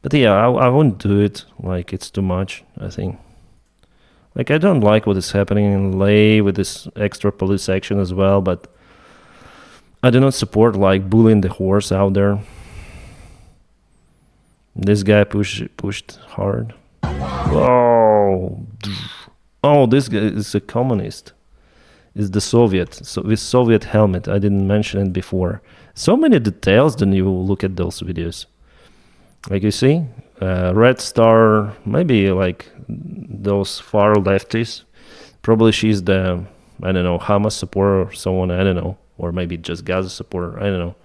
But yeah, I wouldn't do it. Like, it's too much, I think. Like, I don't like what is happening in LA with this extra police action as well, but I do not support, like, bullying the horse out there. This guy pushed hard. Oh, this guy is a communist. Is the Soviet, so with Soviet helmet. I didn't mention it before. So many details when you look at those videos. Like, you see, red star, maybe like those far lefties. Probably she's the, I don't know, Hamas supporter or someone, I don't know. Or maybe just Gaza supporter, I don't know.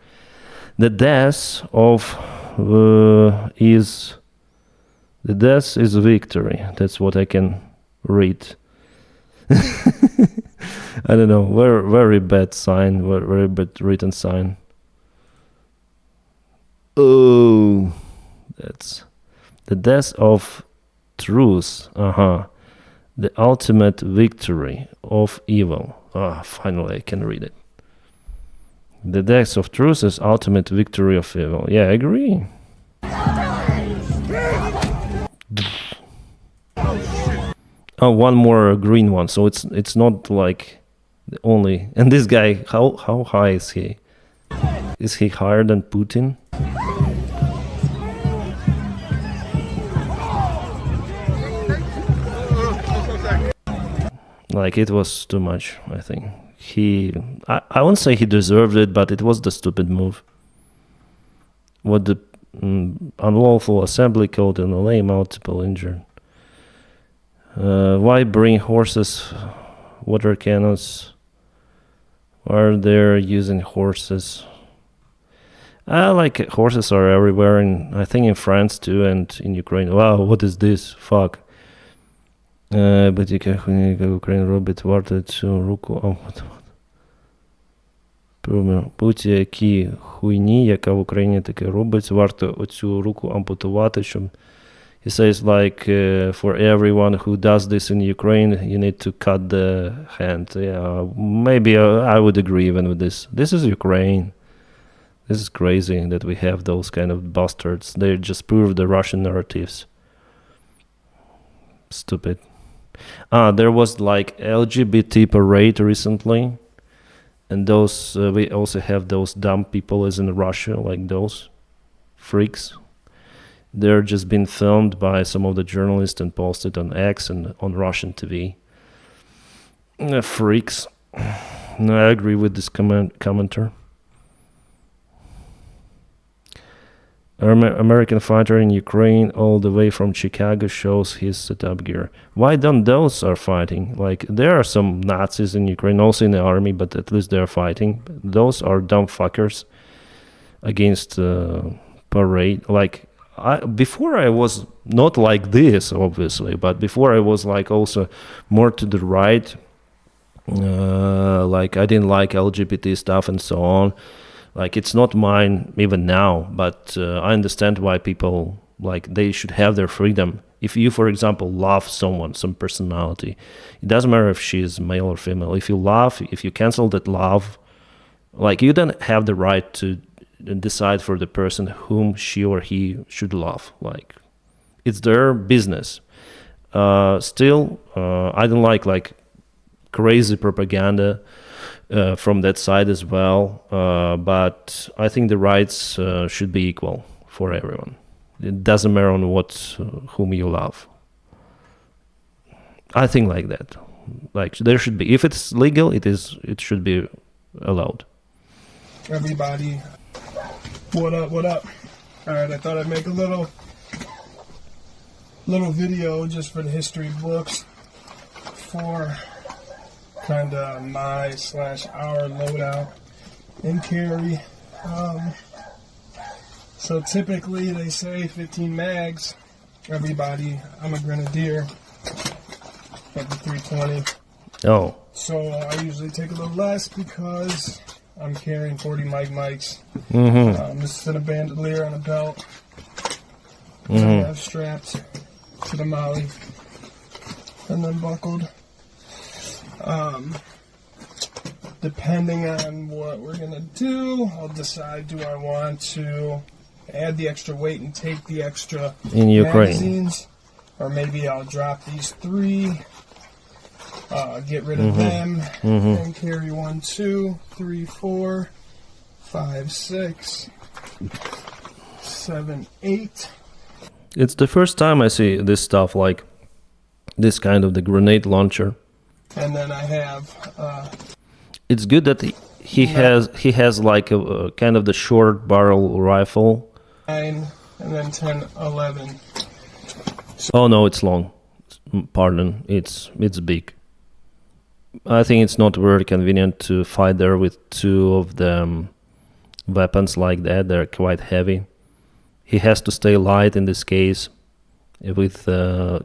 The death is victory. That's what I can read. I don't know, very bad sign, very bad written sign. Oh, that's the death of truth. The ultimate victory of evil. Finally I can read it. The death of truth is ultimate victory of evil. Yeah, I agree. Oh, one more green one. So it's not like the only. And this guy, how high is he? Is he higher than Putin? Like, it was too much, I think. I won't say he deserved it, but it was the stupid move. What the unlawful assembly code in LA, multiple injured. Why bring horses, water cannons? Why are they using horses? Like horses are everywhere, and I think in France too, and in Ukraine. Wow, what is this? Fuck. Ukraine робить варто цю руку. Будь-які хуйні, яка в Україні таке робить, варто оцю руку ампутувати, щоб he says like for everyone who does this in Ukraine, you need to cut the hand. Yeah, maybe I would agree even with this. This is Ukraine. This is crazy that we have those kind of bastards. They just prove the Russian narratives. Stupid. There was like LGBT parade recently. And those, we also have those dumb people as in Russia, like those freaks. They're just being filmed by some of the journalists and posted on X and on Russian TV. Freaks. No, I agree with this commenter. American fighter in Ukraine all the way from Chicago shows his setup gear. Why don't those are fighting? Like, there are some Nazis in Ukraine, also in the army, but at least they're fighting. Those are dumb fuckers against parade. Like, before I was not like this, obviously, but before I was like also more to the right. Like, I didn't like LGBT stuff and so on. Like, it's not mine even now, but I understand why people, like, they should have their freedom. If you, for example, love someone, some personality, it doesn't matter if she's male or female. If you love, if you cancel that love, like, you don't have the right to decide for the person whom she or he should love. Like, it's their business. Still, I don't like crazy propaganda from that side as well, but I think the rights should be equal for everyone. It doesn't matter on whom you love. I think like that. Like, there should be, if it's legal, it should be allowed. Everybody, what up? All right, I thought I'd make a little video just for the history books for kind of my/our loadout in carry. So typically they say 15 mags. Everybody, I'm a grenadier at the 320. Oh. So I usually take a little less because I'm carrying 40 mics. This is in a bandolier on a belt. I have strapped to the molly and then buckled. Depending on what we're gonna do, I'll decide, do I want to add the extra weight and take the extra in Ukraine magazines, or maybe I'll drop these 3, get rid of them, and carry 1, 2, 3, 4, 5, 6, 7, 8. It's the first time I see this stuff, like this kind of the grenade launcher. And then I have it's good that he has like a kind of the short barrel rifle. 9 and then 10, 11. Oh no, it's long. Pardon, it's big. I think it's not very convenient to fight there with 2 of them weapons like that. They're quite heavy. He has to stay light in this case, with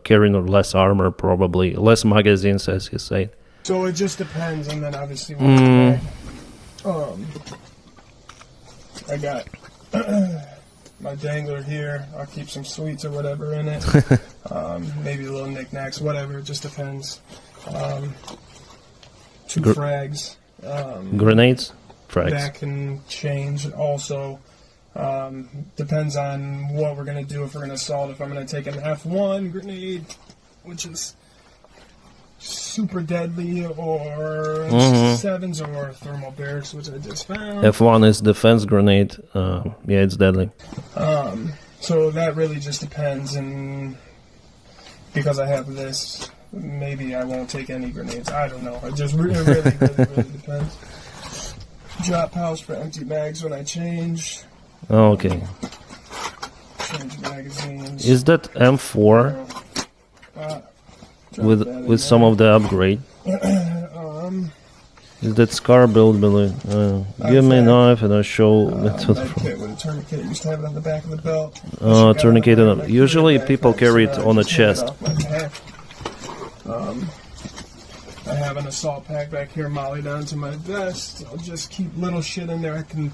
carrying less armor, probably less magazines, as he said. So it just depends, and then obviously I got my dangler here. I'll keep some sweets or whatever in it. Maybe a little knickknacks, whatever. It just depends. 2 frags. Grenades? Frags. That can change also. Depends on what we're going to do. If we're going to assault, if I'm going to take an F1 grenade, which is super deadly, or 7s, or thermal barracks, which I just found. F1 is defense grenade. Yeah, it's deadly. So that really just depends, and because I have this maybe I won't take any grenades. I don't know. It just really depends. Drop house for empty bags when I change. Oh, okay. Change magazines. Is that M4 with some of the upgrade? Is that scar build, Billy? Give me a knife and I'll show method. With a tourniquet, used to have it on the back of the belt. Tourniquet. Usually people carry it on the chest. I have an assault pack back here mollied onto my vest. I'll just keep little shit in there. I can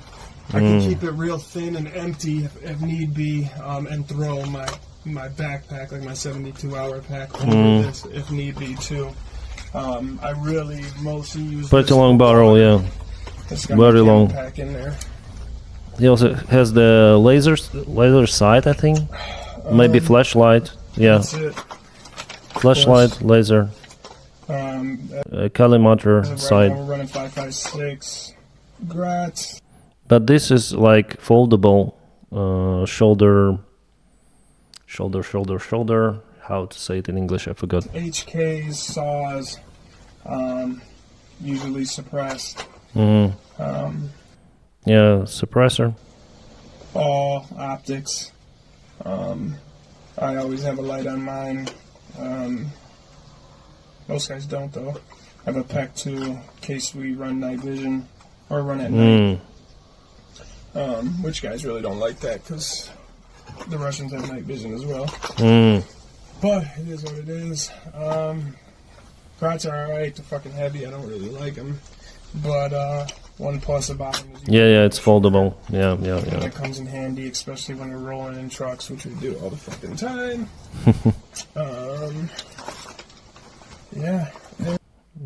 keep it real thin and empty if need be, and throw my backpack, like my 72-hour pack, over this if need be too. I really mostly use pretty long barrel, yeah. Very long. Pack in there. He also has the laser sight, I think. Maybe flashlight. Yeah. That's it. Flashlight, laser. Collimator sight. We're running 5.56 grats. But this is like foldable shoulder. How to say it in English? I forgot. HKs, saws, usually suppressed. Yeah, suppressor. All optics. I always have a light on mine. Most guys don't though. I have a PEC too, in case we run night vision or run at night. Which guys really don't like that because the Russians have night vision as well. But it is what it is. Grats are alright. They're fucking heavy. I don't really like them. But one plus about them is it's foldable. Yeah. That comes in handy, especially when we're rolling in trucks, which we do all the fucking time.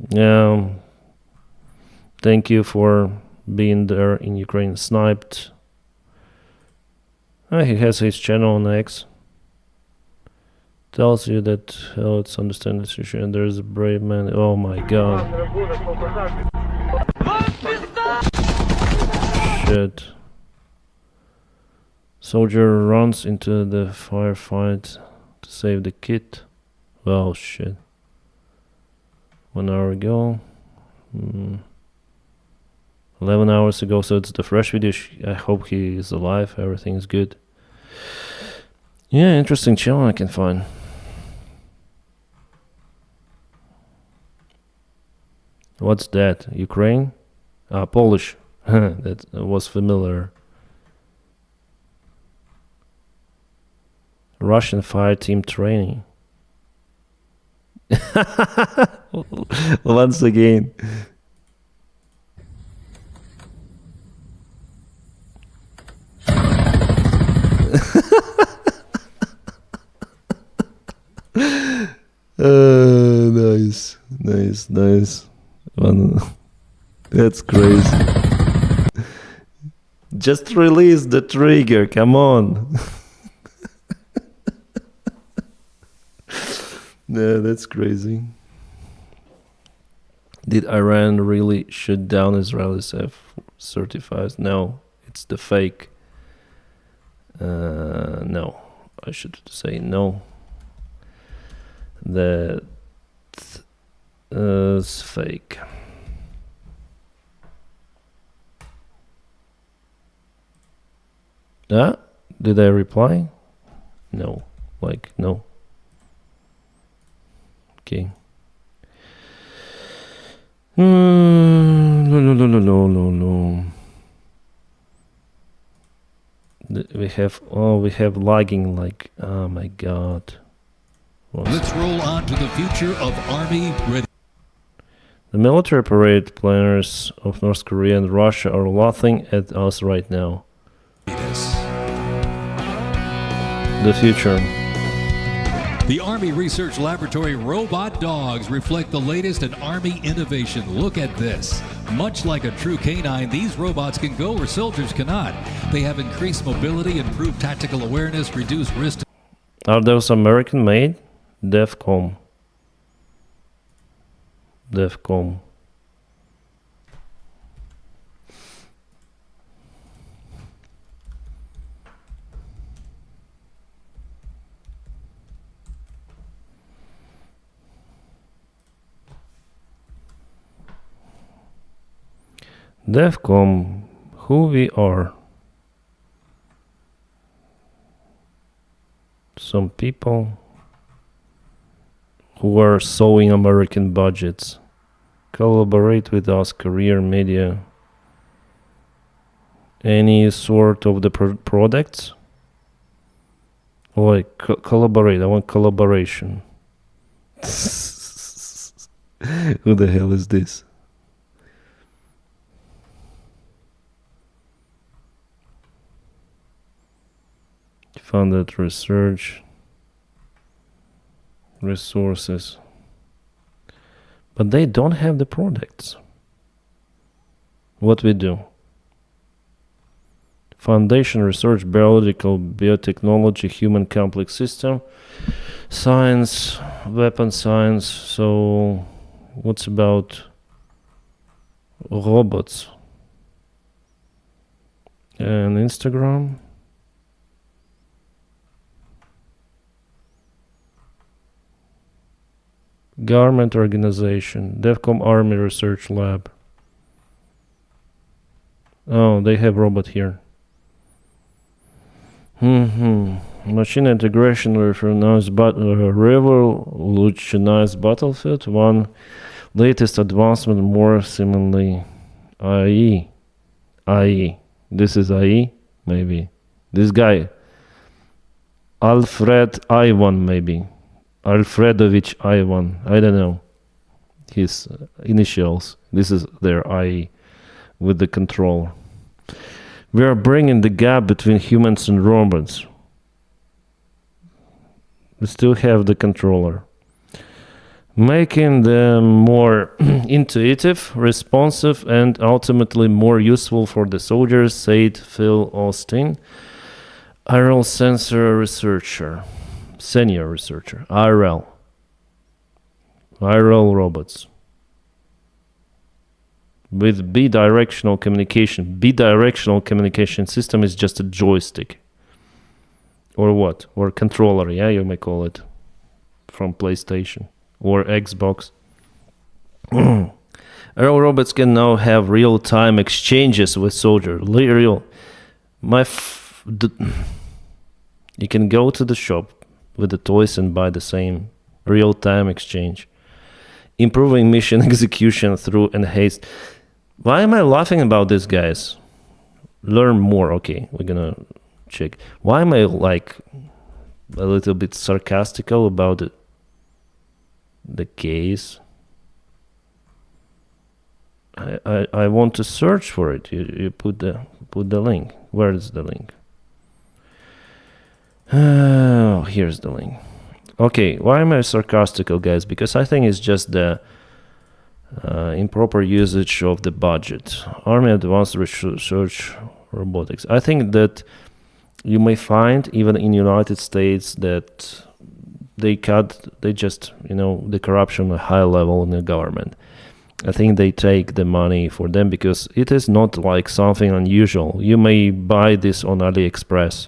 Yeah. Thank you for being there in Ukraine. Sniped. He has his channel on X. Tells you that it's understand the situation and there's a brave man. Oh my god. Shit. Soldier runs into the firefight to save the kid. Well, shit. 1 hour ago. 11 hours ago, so it's the fresh video. I hope he is alive, everything is good. Yeah, interesting channel I can find. What's that? Ukraine? Polish. That was familiar. Russian fire team training. Once again. Nice. That's crazy. Just release the trigger, come on. No, that's crazy. Did Iran really shoot down Israelis F-35s? No, it's the fake. No, I should say no. That is fake. Did I reply? No. No. Okay. No. We have lagging like, oh my god. Let's roll on to the future of Army ready. The military parade planners of North Korea and Russia are laughing at us right now. The future. The Army Research Laboratory robot dogs reflect the latest in Army innovation. Look at this. Much like a true canine, these robots can go where soldiers cannot. They have increased mobility, improved tactical awareness, reduced risk. Are those American made? DEFCON. DEFCON, who we are. Some people who are sowing American budgets. Collaborate with us, career media. Any sort of the products? Like collaborate, I want collaboration. Who the hell is this? Funded research, resources, but they don't have the products. What we do? Foundation research, biological, biotechnology, human complex system, science, weapon science. So what's about robots? And Instagram. Government organization, DEFCON Army Research Lab. Oh, they have robot here. Machine integration revolutionized battlefield. One latest advancement, more similarly, AI. This is AI, maybe. This guy, Alfred Ivan, maybe. Alfredovich Ivan, I don't know his initials. This is their IE with the control. We are bringing the gap between humans and robots. We still have the controller. Making them more intuitive, responsive, and ultimately more useful for the soldiers, said Phil Austin, IRL sensor researcher. Senior researcher, IRL robots with bidirectional communication. Bidirectional communication system is just a joystick, or what? Or controller, yeah, you may call it, from PlayStation or Xbox. IRL robots can now have real-time exchanges with soldiers. You can go to the shop with the toys and buy the same real-time exchange, improving mission execution through enhanced. Why am I laughing about this, guys? Learn more. Okay, we're gonna check. Why am I like a little bit sarcastical about the case? I want to search for it. You put the link. Where is the link? Oh, here's the link. Okay, why am I sarcastical, guys? Because I think it's just the improper usage of the budget. Army Advanced Research Robotics. I think that you may find even in United States that they just, the corruption at a high level in the government. I think they take the money for them because it is not like something unusual. You may buy this on AliExpress.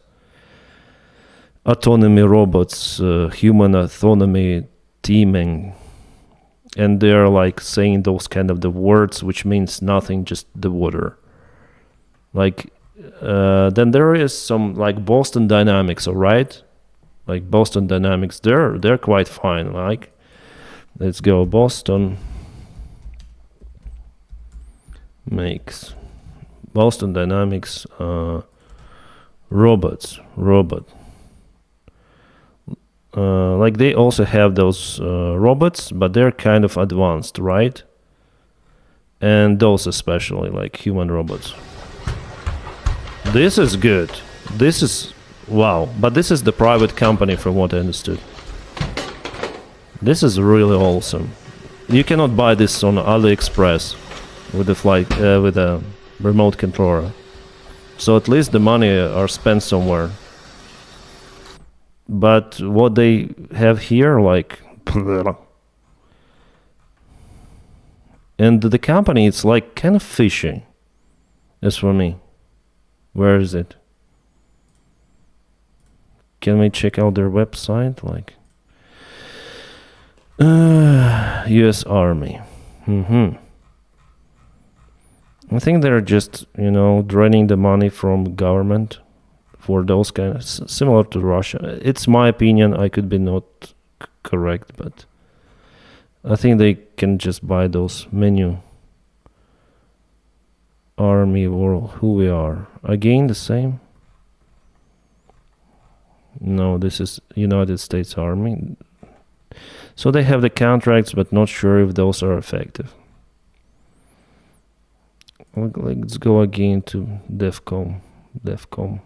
Autonomy robots, human autonomy teaming, and they're like saying those kind of the words which means nothing, just the water. Like then there is some like Boston Dynamics, all right? Like Boston Dynamics, they're quite fine. Like, let's go Boston makes Boston Dynamics robot. Like they also have those robots, but they're kind of advanced, right? And those especially, like human robots. This is good. This is, wow. But this is the private company from what I understood. This is really awesome. You cannot buy this on AliExpress with with a remote controller. So at least the money are spent somewhere. But what they have here, like, and the company, it's like kind of fishy, as for me. Where is it? Can we check out their website? Like, U.S. Army. I think they're just, draining the money from government for those kind of, similar to Russia. It's my opinion. I could be not correct, but I think they can just buy those menu. Army world, who we are. Again, the same? No, this is United States Army. So they have the contracts, but not sure if those are effective. Let's go again to DEFCON. DEFCON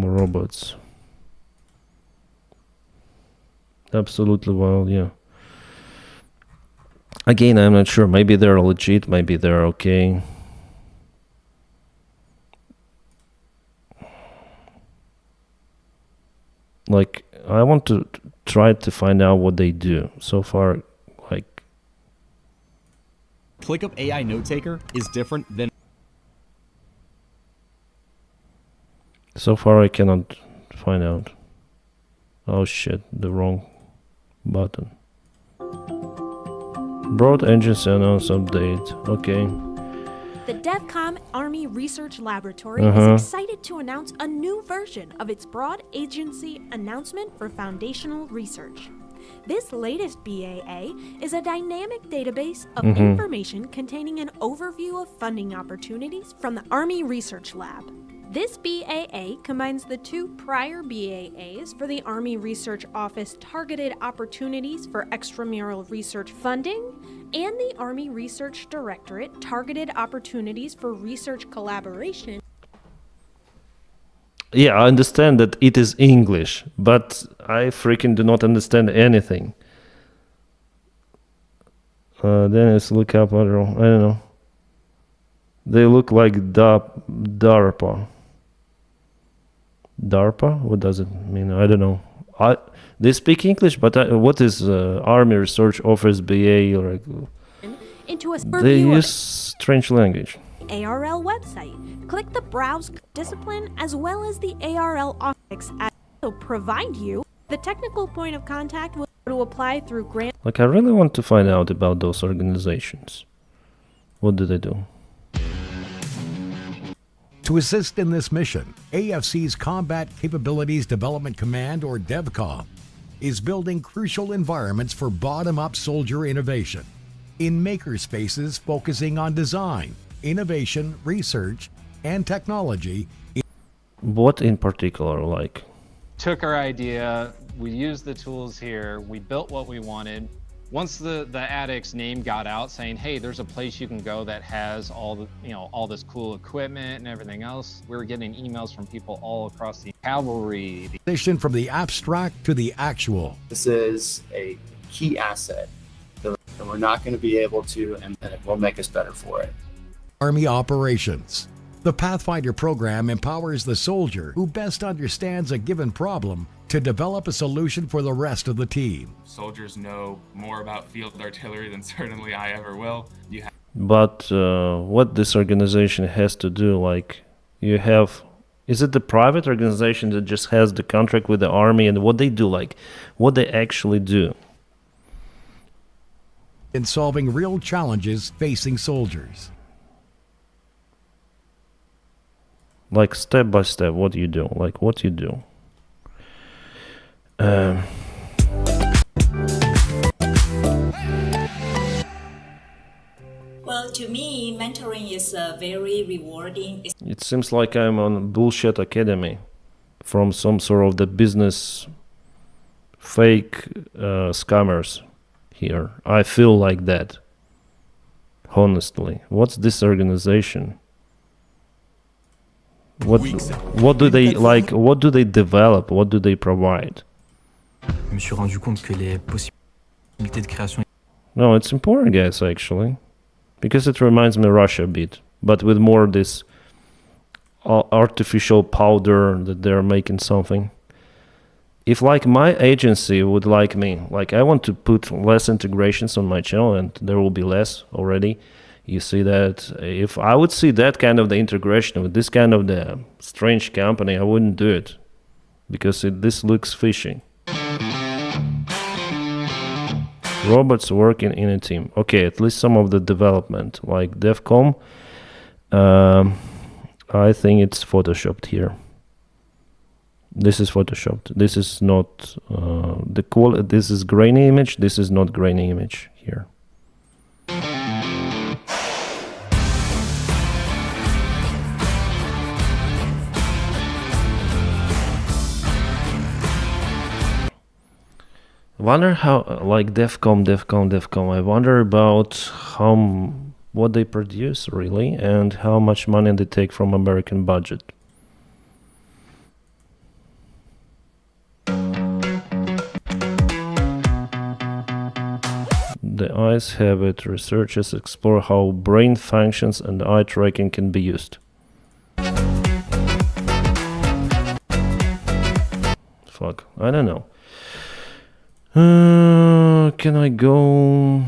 robots. Absolutely wild, yeah. Again, I'm not sure. Maybe they're legit, maybe they're okay. Like, I want to try to find out what they do. So far, like... ClickUp AI Note Taker is different than... So far, I cannot find out. Oh shit, the wrong button. Broad engines announce update. Okay. The DEVCOM Army Research Laboratory is excited to announce a new version of its broad agency announcement for foundational research. This latest BAA is a dynamic database of information containing an overview of funding opportunities from the Army Research Lab. This BAA combines the two prior BAAs for the Army Research Office Targeted Opportunities for Extramural Research Funding and the Army Research Directorate Targeted Opportunities for Research Collaboration. Yeah, I understand that it is English, but I freaking do not understand anything. Denys, look up, I don't know. They look like DARPA. DARPA? What does it mean? I don't know. They speak English, but what is Army Research Office BA? Or into a they use strange language. ARL website. Click the Browse discipline as well as the ARL Office as will provide you the technical point of contact to apply through grant. Like, I really want to find out about those organizations. What do they do? To assist in this mission, AFC's Combat Capabilities Development Command, or DEVCOM, is building crucial environments for bottom-up soldier innovation in makerspaces focusing on design, innovation, research, and technology. What in particular, like? Took our idea, we used the tools here, we built what we wanted. Once the addict's name got out saying, hey, there's a place you can go that has all the, all this cool equipment and everything else, we were getting emails from people all across the cavalry. Transition from the abstract to the actual. This is a key asset that we're not going to be able to, and it will make us better for it. Army operations. The Pathfinder program empowers the soldier who best understands a given problem to develop a solution for the rest of the team. Soldiers know more about field artillery than certainly I ever will. But what this organization has to do, like, you have, is it the private organization that just has the contract with the army, and what they do, like, what they actually do? In solving real challenges facing soldiers. Like, step by step, what do you do? Like, what you do? Well, to me, mentoring is very rewarding. It seems like I'm on Bullshit Academy from some sort of the business fake scammers here. I feel like that, honestly. What's this organization? What do they like? What do they develop? What do they provide? Je me suis rendu compte que les possibilités de création. No, it's important, guys, actually, because it reminds me of Russia a bit, but with more this artificial powder that they're making something. If like my agency would like me, like I want to put less integrations on my channel, and there will be less already. You see that if I would see that kind of the integration with this kind of the strange company, I wouldn't do it because this looks fishy. Robots working in a team. Okay, at least some of the development, like DevCom. I think it's photoshopped here. This is photoshopped. This is not the quality. This is grainy image. This is not grainy image here. Wonder how, like DevCom. I wonder about what they produce really, and how much money they take from American budget. The eyes have it. Researchers explore how brain functions and eye tracking can be used. Fuck, I don't know. Can I go?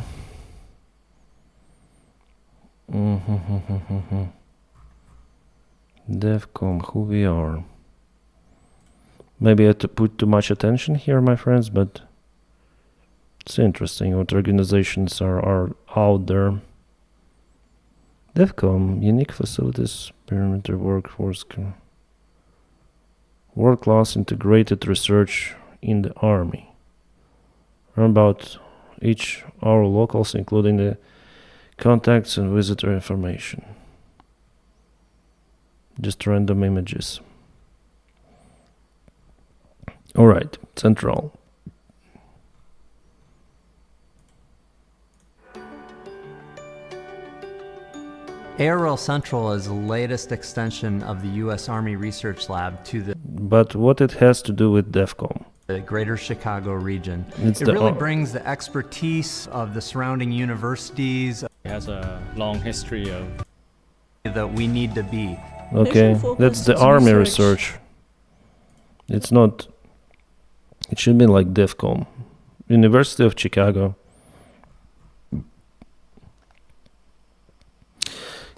DevCom, who we are? Maybe I had to put too much attention here, my friends, but it's interesting what organizations are out there. DevCom, unique facilities, perimeter workforce, world-class integrated research in the army. Learn about each our locals, including the contacts and visitor information. Just random images. Alright, Central. ARL Central is the latest extension of the U.S. Army Research Lab to the But what it has to do with DevCom? The greater Chicago region. It's it really brings the expertise of the surrounding universities. It has a long history of that we need to be. Okay, that's the Army research. It's not. It should be like DevCom. University of Chicago.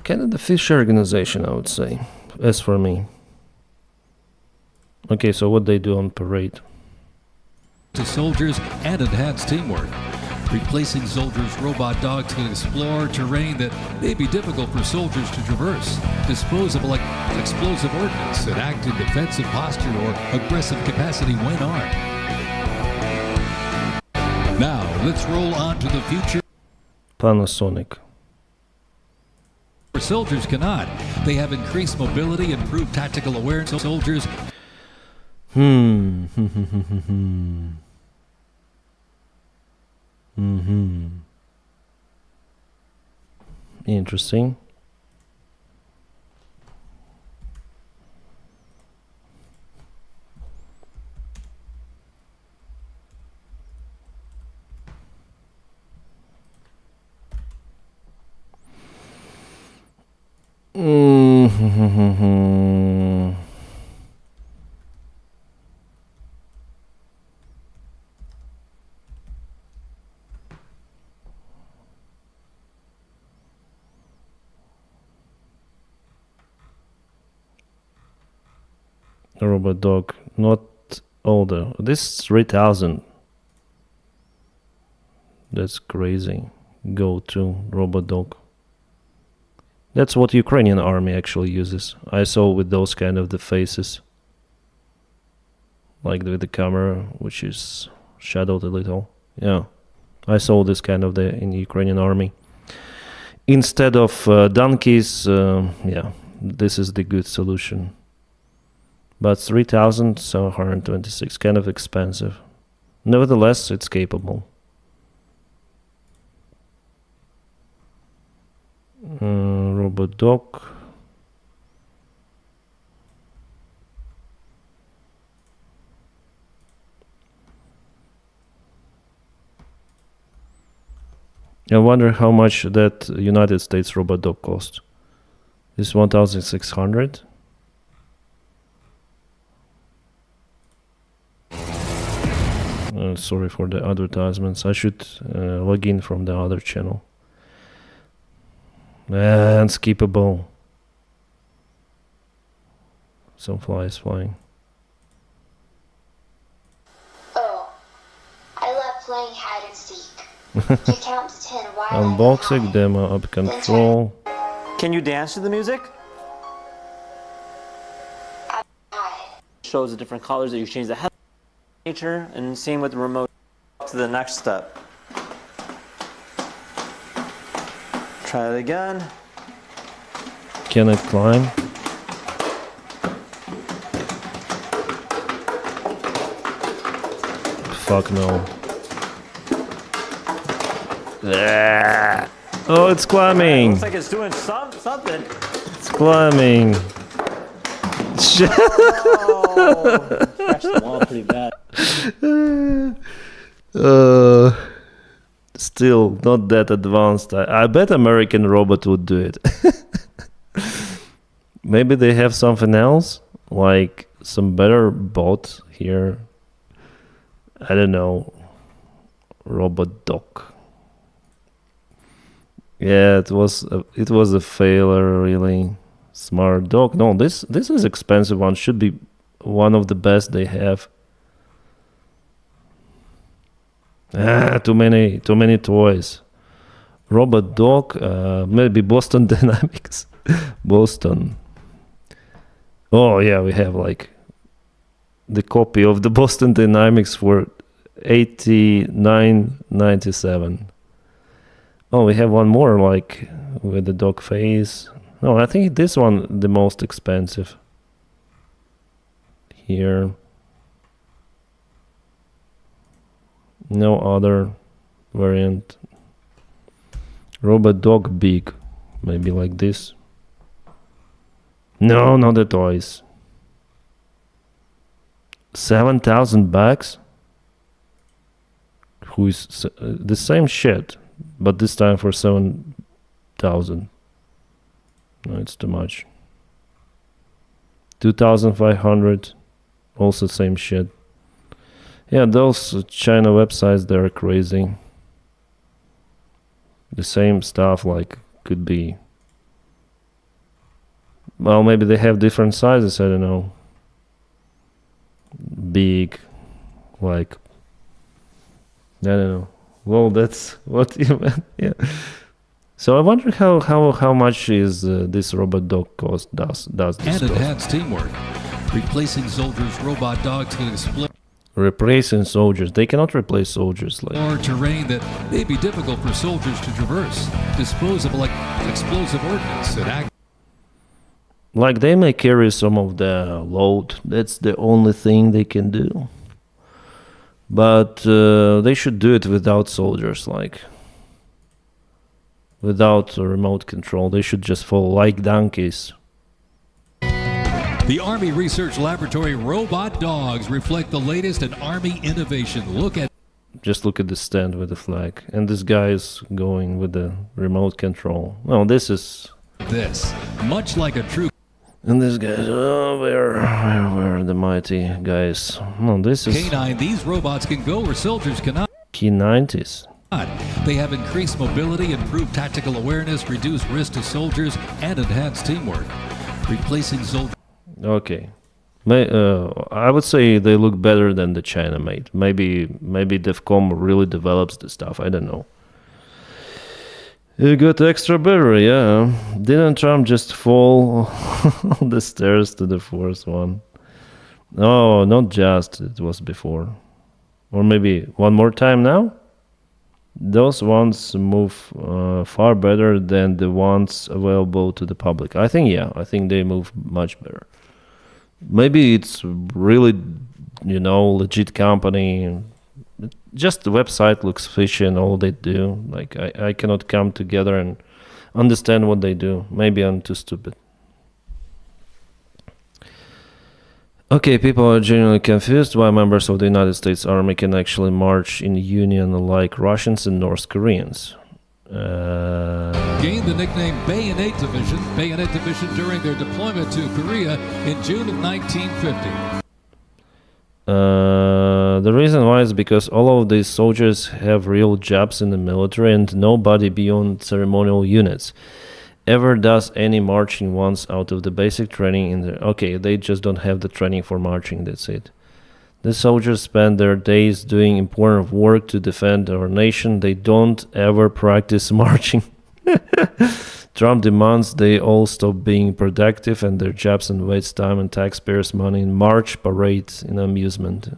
Kind of the fish organization, I would say, as for me. Okay, so what they do on parade? To soldiers and enhanced teamwork. Replacing soldiers, robot dogs can explore terrain that may be difficult for soldiers to traverse, dispose of explosive ordnance, and act in defensive posture or aggressive capacity when armed. Now, let's roll on to the future. Panasonic. Soldiers cannot. They have increased mobility, improved tactical awareness. Soldiers. Interesting. A robot dog, not older. This is 3000. That's crazy. Go to robot dog. That's what Ukrainian army actually uses. I saw with those kind of the faces. Like with the camera, which is shadowed a little. Yeah. I saw this kind of in the Ukrainian army. Instead of donkeys, yeah, this is the good solution. But 3,726, kind of expensive. Nevertheless, it's capable. Robot dog. I wonder how much that United States robot dog cost. This 1,600. Sorry for the advertisements. I should log in from the other channel. And skippable. Some flies flying. Oh, I love playing hide and seek. Unboxing, demo, up control. Can you dance to the music? Shows the different colors that you change the head nature, and same with the remote. To the next step. Try it again. Can it climb? Fuck no. Ah. Oh, it's climbing. Looks like it's doing something. It's climbing. Shit. Oh, scratched the wall pretty bad. Still not that advanced. I bet American Robot would do it. Maybe they have something else, like some better bot here. I don't know. Robot Doc. Yeah, it was a failure, really. Smart Doc. No, this is expensive one. Should be one of the best they have. Too many toys. Robot Dog, maybe Boston Dynamics. Boston. Oh yeah, we have like the copy of the Boston Dynamics for $89.97. Oh, we have one more like with the dog face. No, I think this one the most expensive. Here. No other variant. Robot Dog Big. Maybe like this. No, not the toys. 7,000 bucks? Who is the same shit, but this time for 7,000. No, it's too much. 2,500. Also same shit. Yeah, those China websites, they're crazy. The same stuff, like, could be... Well, maybe they have different sizes, I don't know. Big, like... I don't know. Well, that's what you meant, yeah. So I wonder how much is this robot dog cost, does this And cost? enhanced teamwork. Replacing soldiers, robot dogs can explode Replacing soldiers. They cannot replace soldiers. Like or terrain that may be difficult for soldiers to traverse. Dispose of like explosive ordnance and act. Like they may carry some of the load. That's the only thing they can do. But they should do it without soldiers, like without a remote control. They should just follow like donkeys. The Army Research Laboratory robot dogs reflect the latest in Army innovation. Just look at the stand with the flag. And this guy is going with the remote control. Well, this is... This, much like a true... And this guy's... Oh, where are the mighty guys? No, this is... K9, these robots can go where soldiers cannot. K90s. They have increased mobility, improved tactical awareness, reduced risk to soldiers, and enhanced teamwork. Replacing soldiers... Okay. I would say they look better than the China made. Maybe DEFCON really develops the stuff. I don't know. You got extra battery, yeah. Didn't Trump just fall the stairs to the fourth one? No, not just. It was before. Or maybe one more time now? Those ones move far better than the ones available to the public. I think, yeah. I think they move much better. Maybe it's really, legit company. Just the website looks fishy and all they do. Like, I cannot come together and understand what they do. Maybe I'm too stupid. Okay, people are genuinely confused why members of the United States Army can actually march in union like Russians and North Koreans. Gained the nickname Bayonet Division during their deployment to Korea in June of 1950. The reason why is because all of these soldiers have real jobs in the military and nobody beyond ceremonial units ever does any marching once out of the basic training in the... Okay, they just don't have the training for marching, that's it. The soldiers spend their days doing important work to defend our nation. They don't ever practice marching. Trump demands they all stop being productive and their jobs and waste time and taxpayers' money in march, parades, and amusement.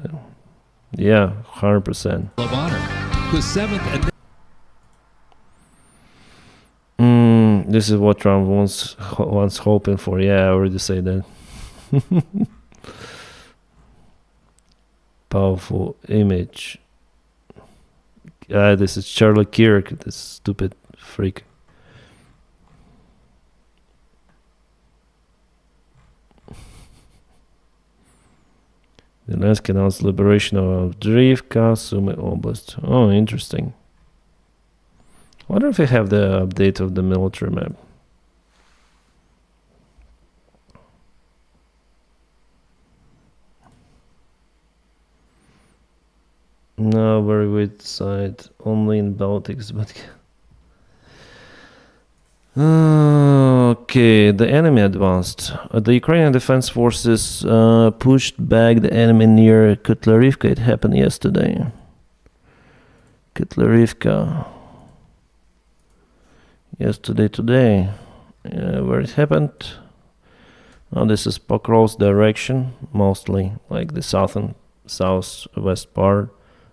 Yeah, 100%. Of honor. The 7th and This is what Trump wants hoping for. Yeah, I already said that. Powerful image. This is Charlie Kirk, this stupid freak. Zelensky announced liberation of Avdiivka, Sumy Oblast. Oh, interesting. I wonder if we have the update of the military map. No, very weird side. Only in Baltics, but... Okay, the enemy advanced. The Ukrainian defense forces pushed back the enemy near Kotlarivka. It happened yesterday. Kotlarivka. Today. Where it happened? Oh, this is Pokrov's direction, mostly like the southwest part,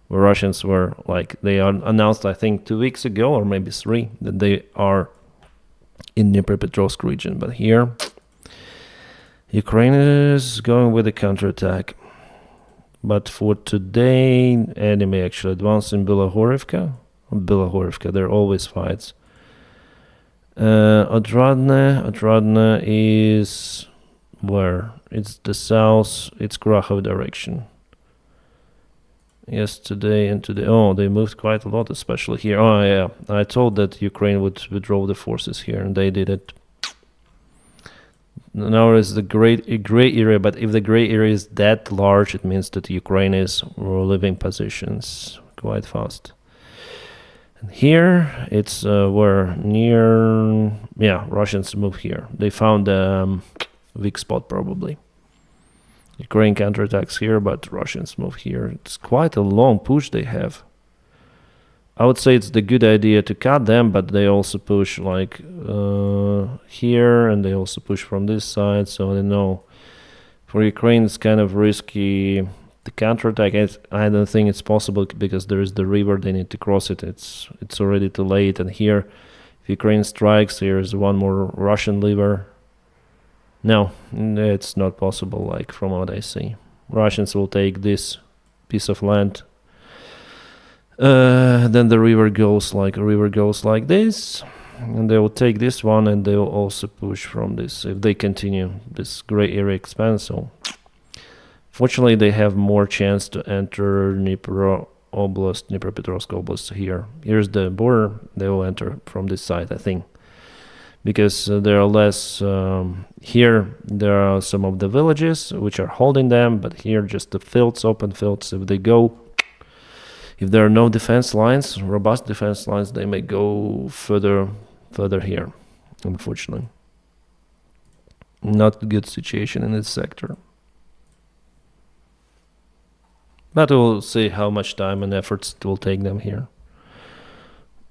where Russians were they announced, I think 2 weeks ago or maybe 3, that they are in Dnipropetrovsk region. But here, Ukraine is going with a counterattack. But for today, enemy actually advanced in Bilohorivka. There are always fights. Odradne is where? It's the south, it's Krakow direction. Yesterday and today. Oh, they moved quite a lot, especially here. Oh, yeah. I told that Ukraine would withdraw the forces here, and they did it. Now is the gray area, but if the gray area is that large, it means that Ukraine is leaving positions quite fast. And here, it's where near... Yeah, Russians move here. They found a weak spot, probably. Ukraine counterattacks here, but Russians move here. It's quite a long push they have. I would say it's the good idea to cut them, but they also push here, and they also push from this side. So I don't know. For Ukraine, it's kind of risky. The counterattack, I don't think it's possible because there is the river. They need to cross it. It's already too late. And here, if Ukraine strikes, here's one more Russian river. No, it's not possible, from what I see. Russians will take this piece of land. Then the river goes like this. And they will take this one, and they will also push from this if they continue this gray area expands. So, fortunately, they have more chance to enter Dnipropetrovsk Oblast here. Here's the border. They will enter from this side, I think. Because there are less... here, there are some of the villages which are holding them, but here just the fields, open fields. If they go... If there are no defense lines, robust defense lines, they may go further here, unfortunately. Not a good situation in this sector. But we'll see how much time and efforts it will take them here.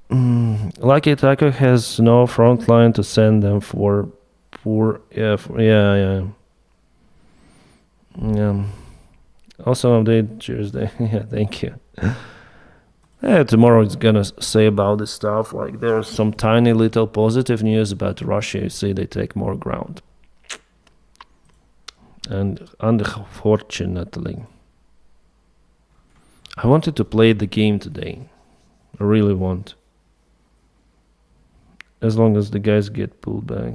Lucky Taco has no front line to send them for yeah. Also update Tuesday. Yeah, thank you. Tomorrow it's gonna say about this stuff. There's some tiny little positive news about Russia. You see, they take more ground. And unfortunately, I wanted to play the game today. I really want. As long as the guys get pulled back.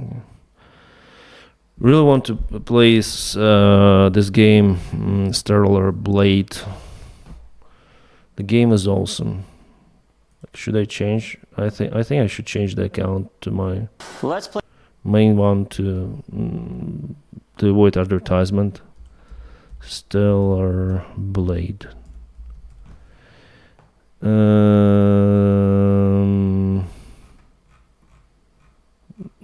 Really want to play this game, Stellar Blade. The game is awesome. Should I change? I think I should change the account to my main one to avoid advertisement. Stellar Blade.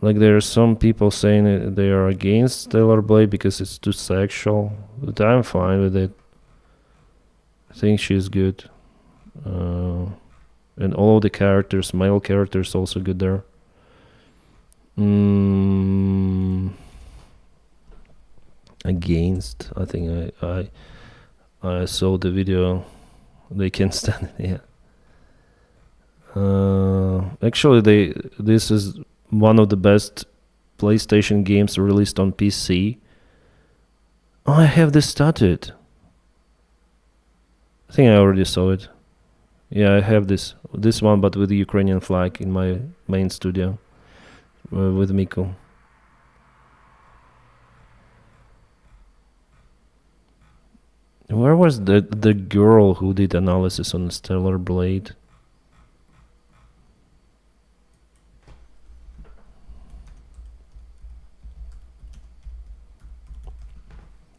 There are some people saying that they are against Stellar Blade because it's too sexual, but I'm fine with it. I think she's good. And all of the characters, male characters, also good there. Against, I think I saw the video. They can't stand it. Yeah. Actually, this is one of the best PlayStation games released on PC. Oh, I have this tattooed. I think I already saw it. Yeah, I have this one, but with the Ukrainian flag in my main studio with Miko. Where was the girl who did analysis on Stellar Blade?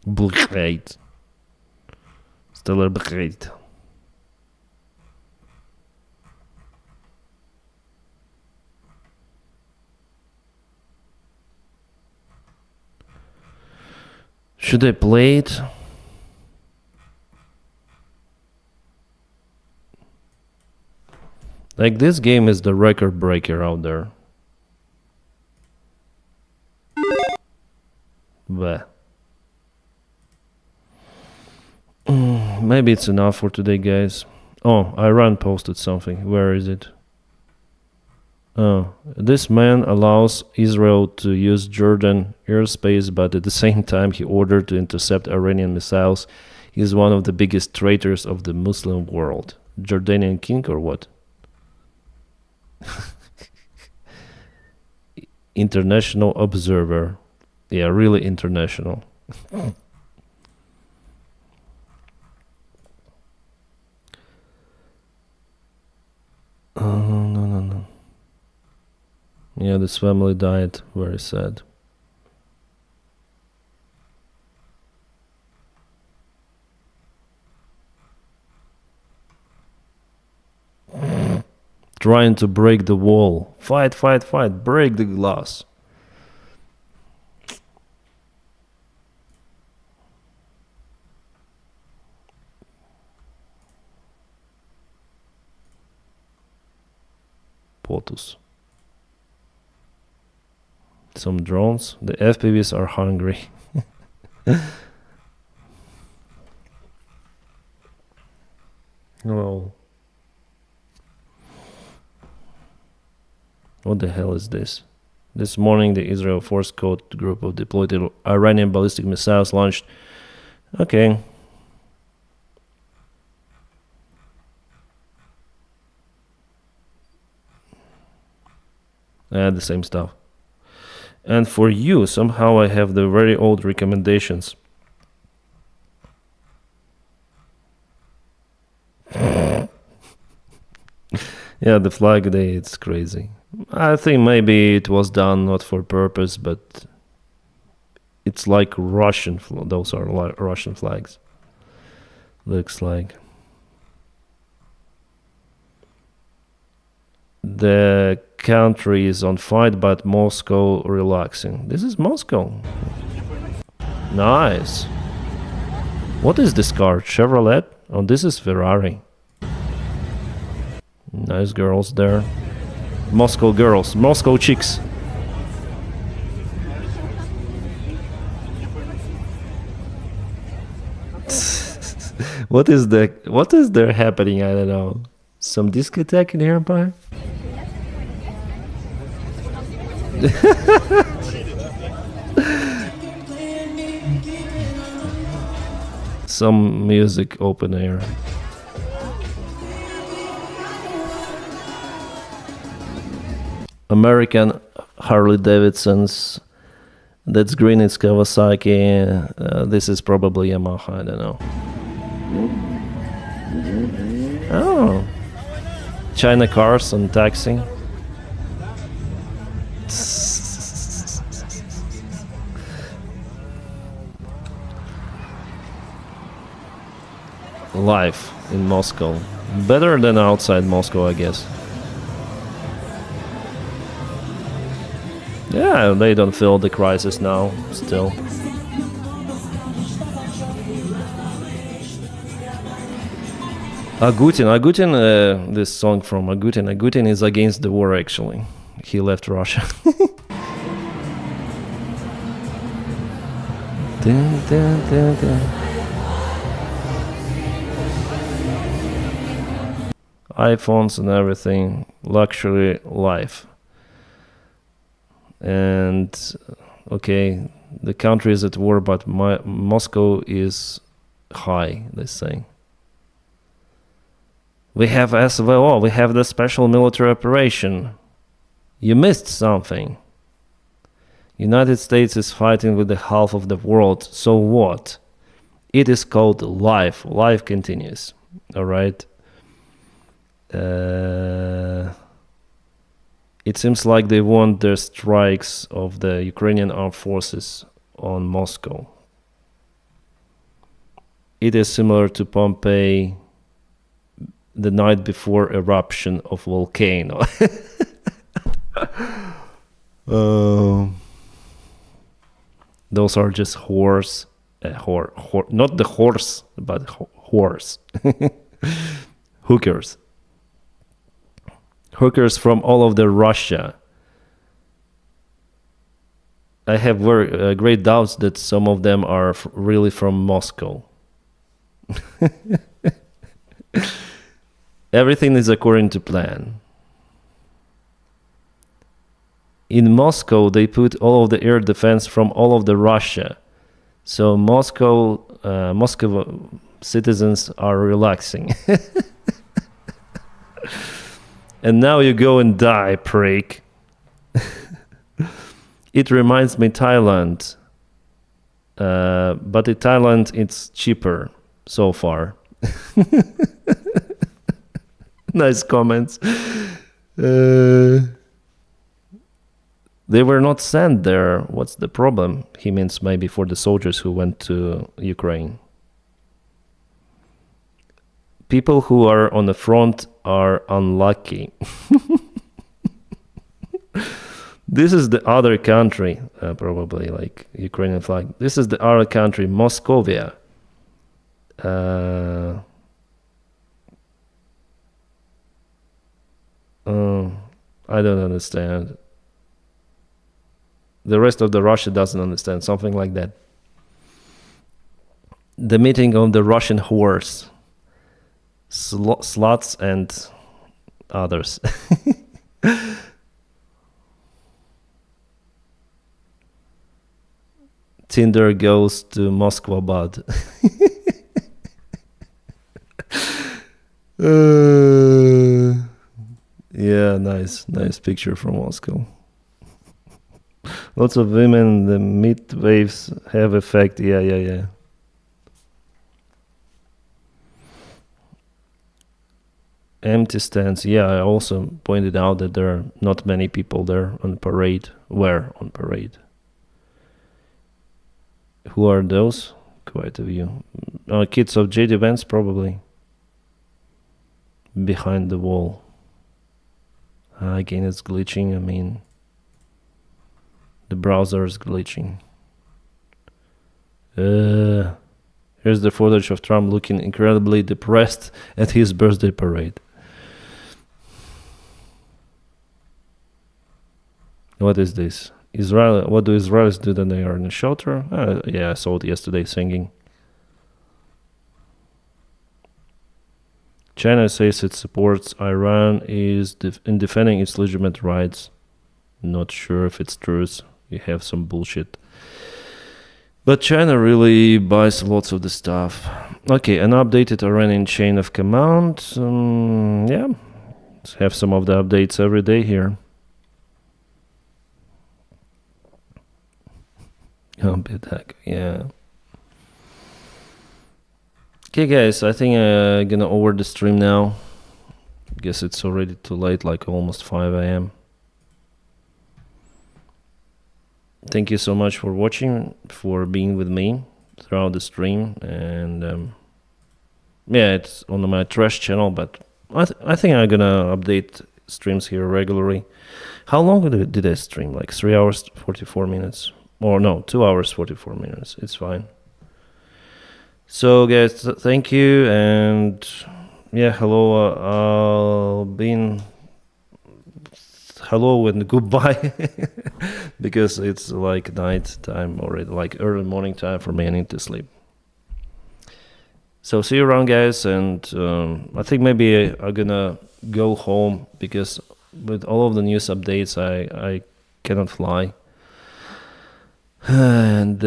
Blade. Stellar Blade. Should I play it? Like, this game is the record breaker out there. Bleh. Maybe it's enough for today, guys. Oh, Iran posted something. Where is it? Oh, this man allows Israel to use Jordan airspace, but at the same time he ordered to intercept Iranian missiles. He is one of the biggest traitors of the Muslim world. Jordanian king or what? International observer. Yeah, really international. No. Yeah, this family died. Very sad. Trying to break the wall. Fight. Break the glass. POTUS. Some drones. The FPVs are hungry. Oh. What the hell is this? This morning, the Israel Force Code group of deployed Iranian ballistic missiles launched. Okay. The same stuff. And for you, somehow I have the very old recommendations. Yeah, the flag day, it's crazy. I think maybe it was done not for purpose, but it's like Russian. Those are Russian flags. Looks like. The country is on fight, but Moscow relaxing. This is Moscow. Nice. What is this car? Chevrolet? Oh, this is Ferrari. Nice girls there. Moscow girls. Moscow chicks. What is there happening? I don't know. Some discotheque nearby? Some music open air. American Harley Davidsons. That's green, it's Kawasaki. This is probably Yamaha, I don't know. Oh. China cars and taxing. Life in Moscow. Better than outside Moscow, I guess. Yeah, they don't feel the crisis now, still. Agutin, this song from Agutin is against the war, actually. He left Russia. Dun, dun, dun, dun. iPhones and everything, luxury life. And okay, the country is at war, but Moscow is high, they say. We have SVO, we have the special military operation. You missed something. United States is fighting with the half of the world, so what? It is called life. Life continues. All right. It seems like they want their strikes of the Ukrainian armed forces on Moscow. It is similar to Pompeii the night before eruption of volcano. Those are just horse, not the horse, but horse. Hookers. Hookers from all over Russia. I have very great doubts that some of them are really from Moscow. Everything is according to plan. In Moscow, they put all of the air defense from all of the Russia. So Moscow citizens are relaxing. And now you go and die, prick. It reminds me Thailand. But in Thailand, it's cheaper so far. Nice comments. They were not sent there. What's the problem? He means maybe for the soldiers who went to Ukraine. People who are on the front are unlucky. This is the other country, probably like Ukrainian flag. This is the other country, Moscovia. I don't understand. The rest of the Russia doesn't understand, something like that. The meeting of the Russian horse, sluts and others. Tinder goes to Moscow, bud. Yeah, nice picture from Moscow. Lots of women, the mid waves have effect. Yeah. Empty stands. Yeah, I also pointed out that there are not many people there on parade. Where on parade? Who are those? Quite a few. Kids of JD Vance, probably. Behind the wall. Again, it's glitching. I mean, the browser is glitching. Here's the footage of Trump looking incredibly depressed at his birthday parade. What is this? Israel? What do Israelis do when they are in a shelter? Yeah, I saw it yesterday singing. China says it supports Iran is in defending its legitimate rights. Not sure if it's true. You have some bullshit. But China really buys lots of the stuff. Okay, an updated Iranian chain of command. Yeah, let's have some of the updates every day here. Yeah. Okay, guys, I think I'm gonna over the stream now. Guess it's already too late, like almost 5 a.m. Thank you so much for watching, for being with me throughout the stream. And yeah, it's on my trash channel, but I think I'm gonna update streams here regularly. How long did I stream? Like 3 hours, 44 minutes? Or no, 2 hours, 44 minutes. It's fine. So guys, thank you, and yeah, hello. Hello and goodbye, because it's like night time already, like early morning time for me. I need to sleep. So see you around, guys, and I think maybe I'm gonna go home because with all of the news updates, I cannot fly. And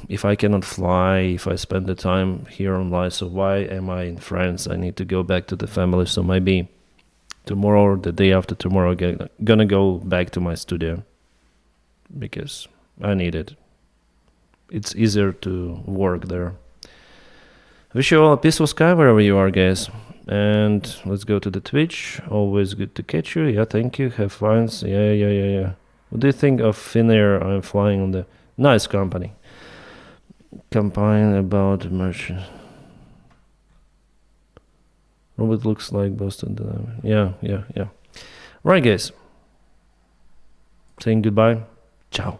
if I cannot fly, if I spend the time here online, so why am I in France? I need to go back to the family. So maybe tomorrow or the day after tomorrow, I'm gonna go back to my studio because I need it. It's easier to work there. Wish you all a peaceful sky wherever you are, guys. And let's go to the Twitch. Always good to catch you. Yeah, thank you. Have fun. Yeah. What do you think of Finnair? I'm flying on the nice company. Campaign about merchant. Robot looks like Boston Dynamics. Yeah. Right, guys. Saying goodbye. Ciao.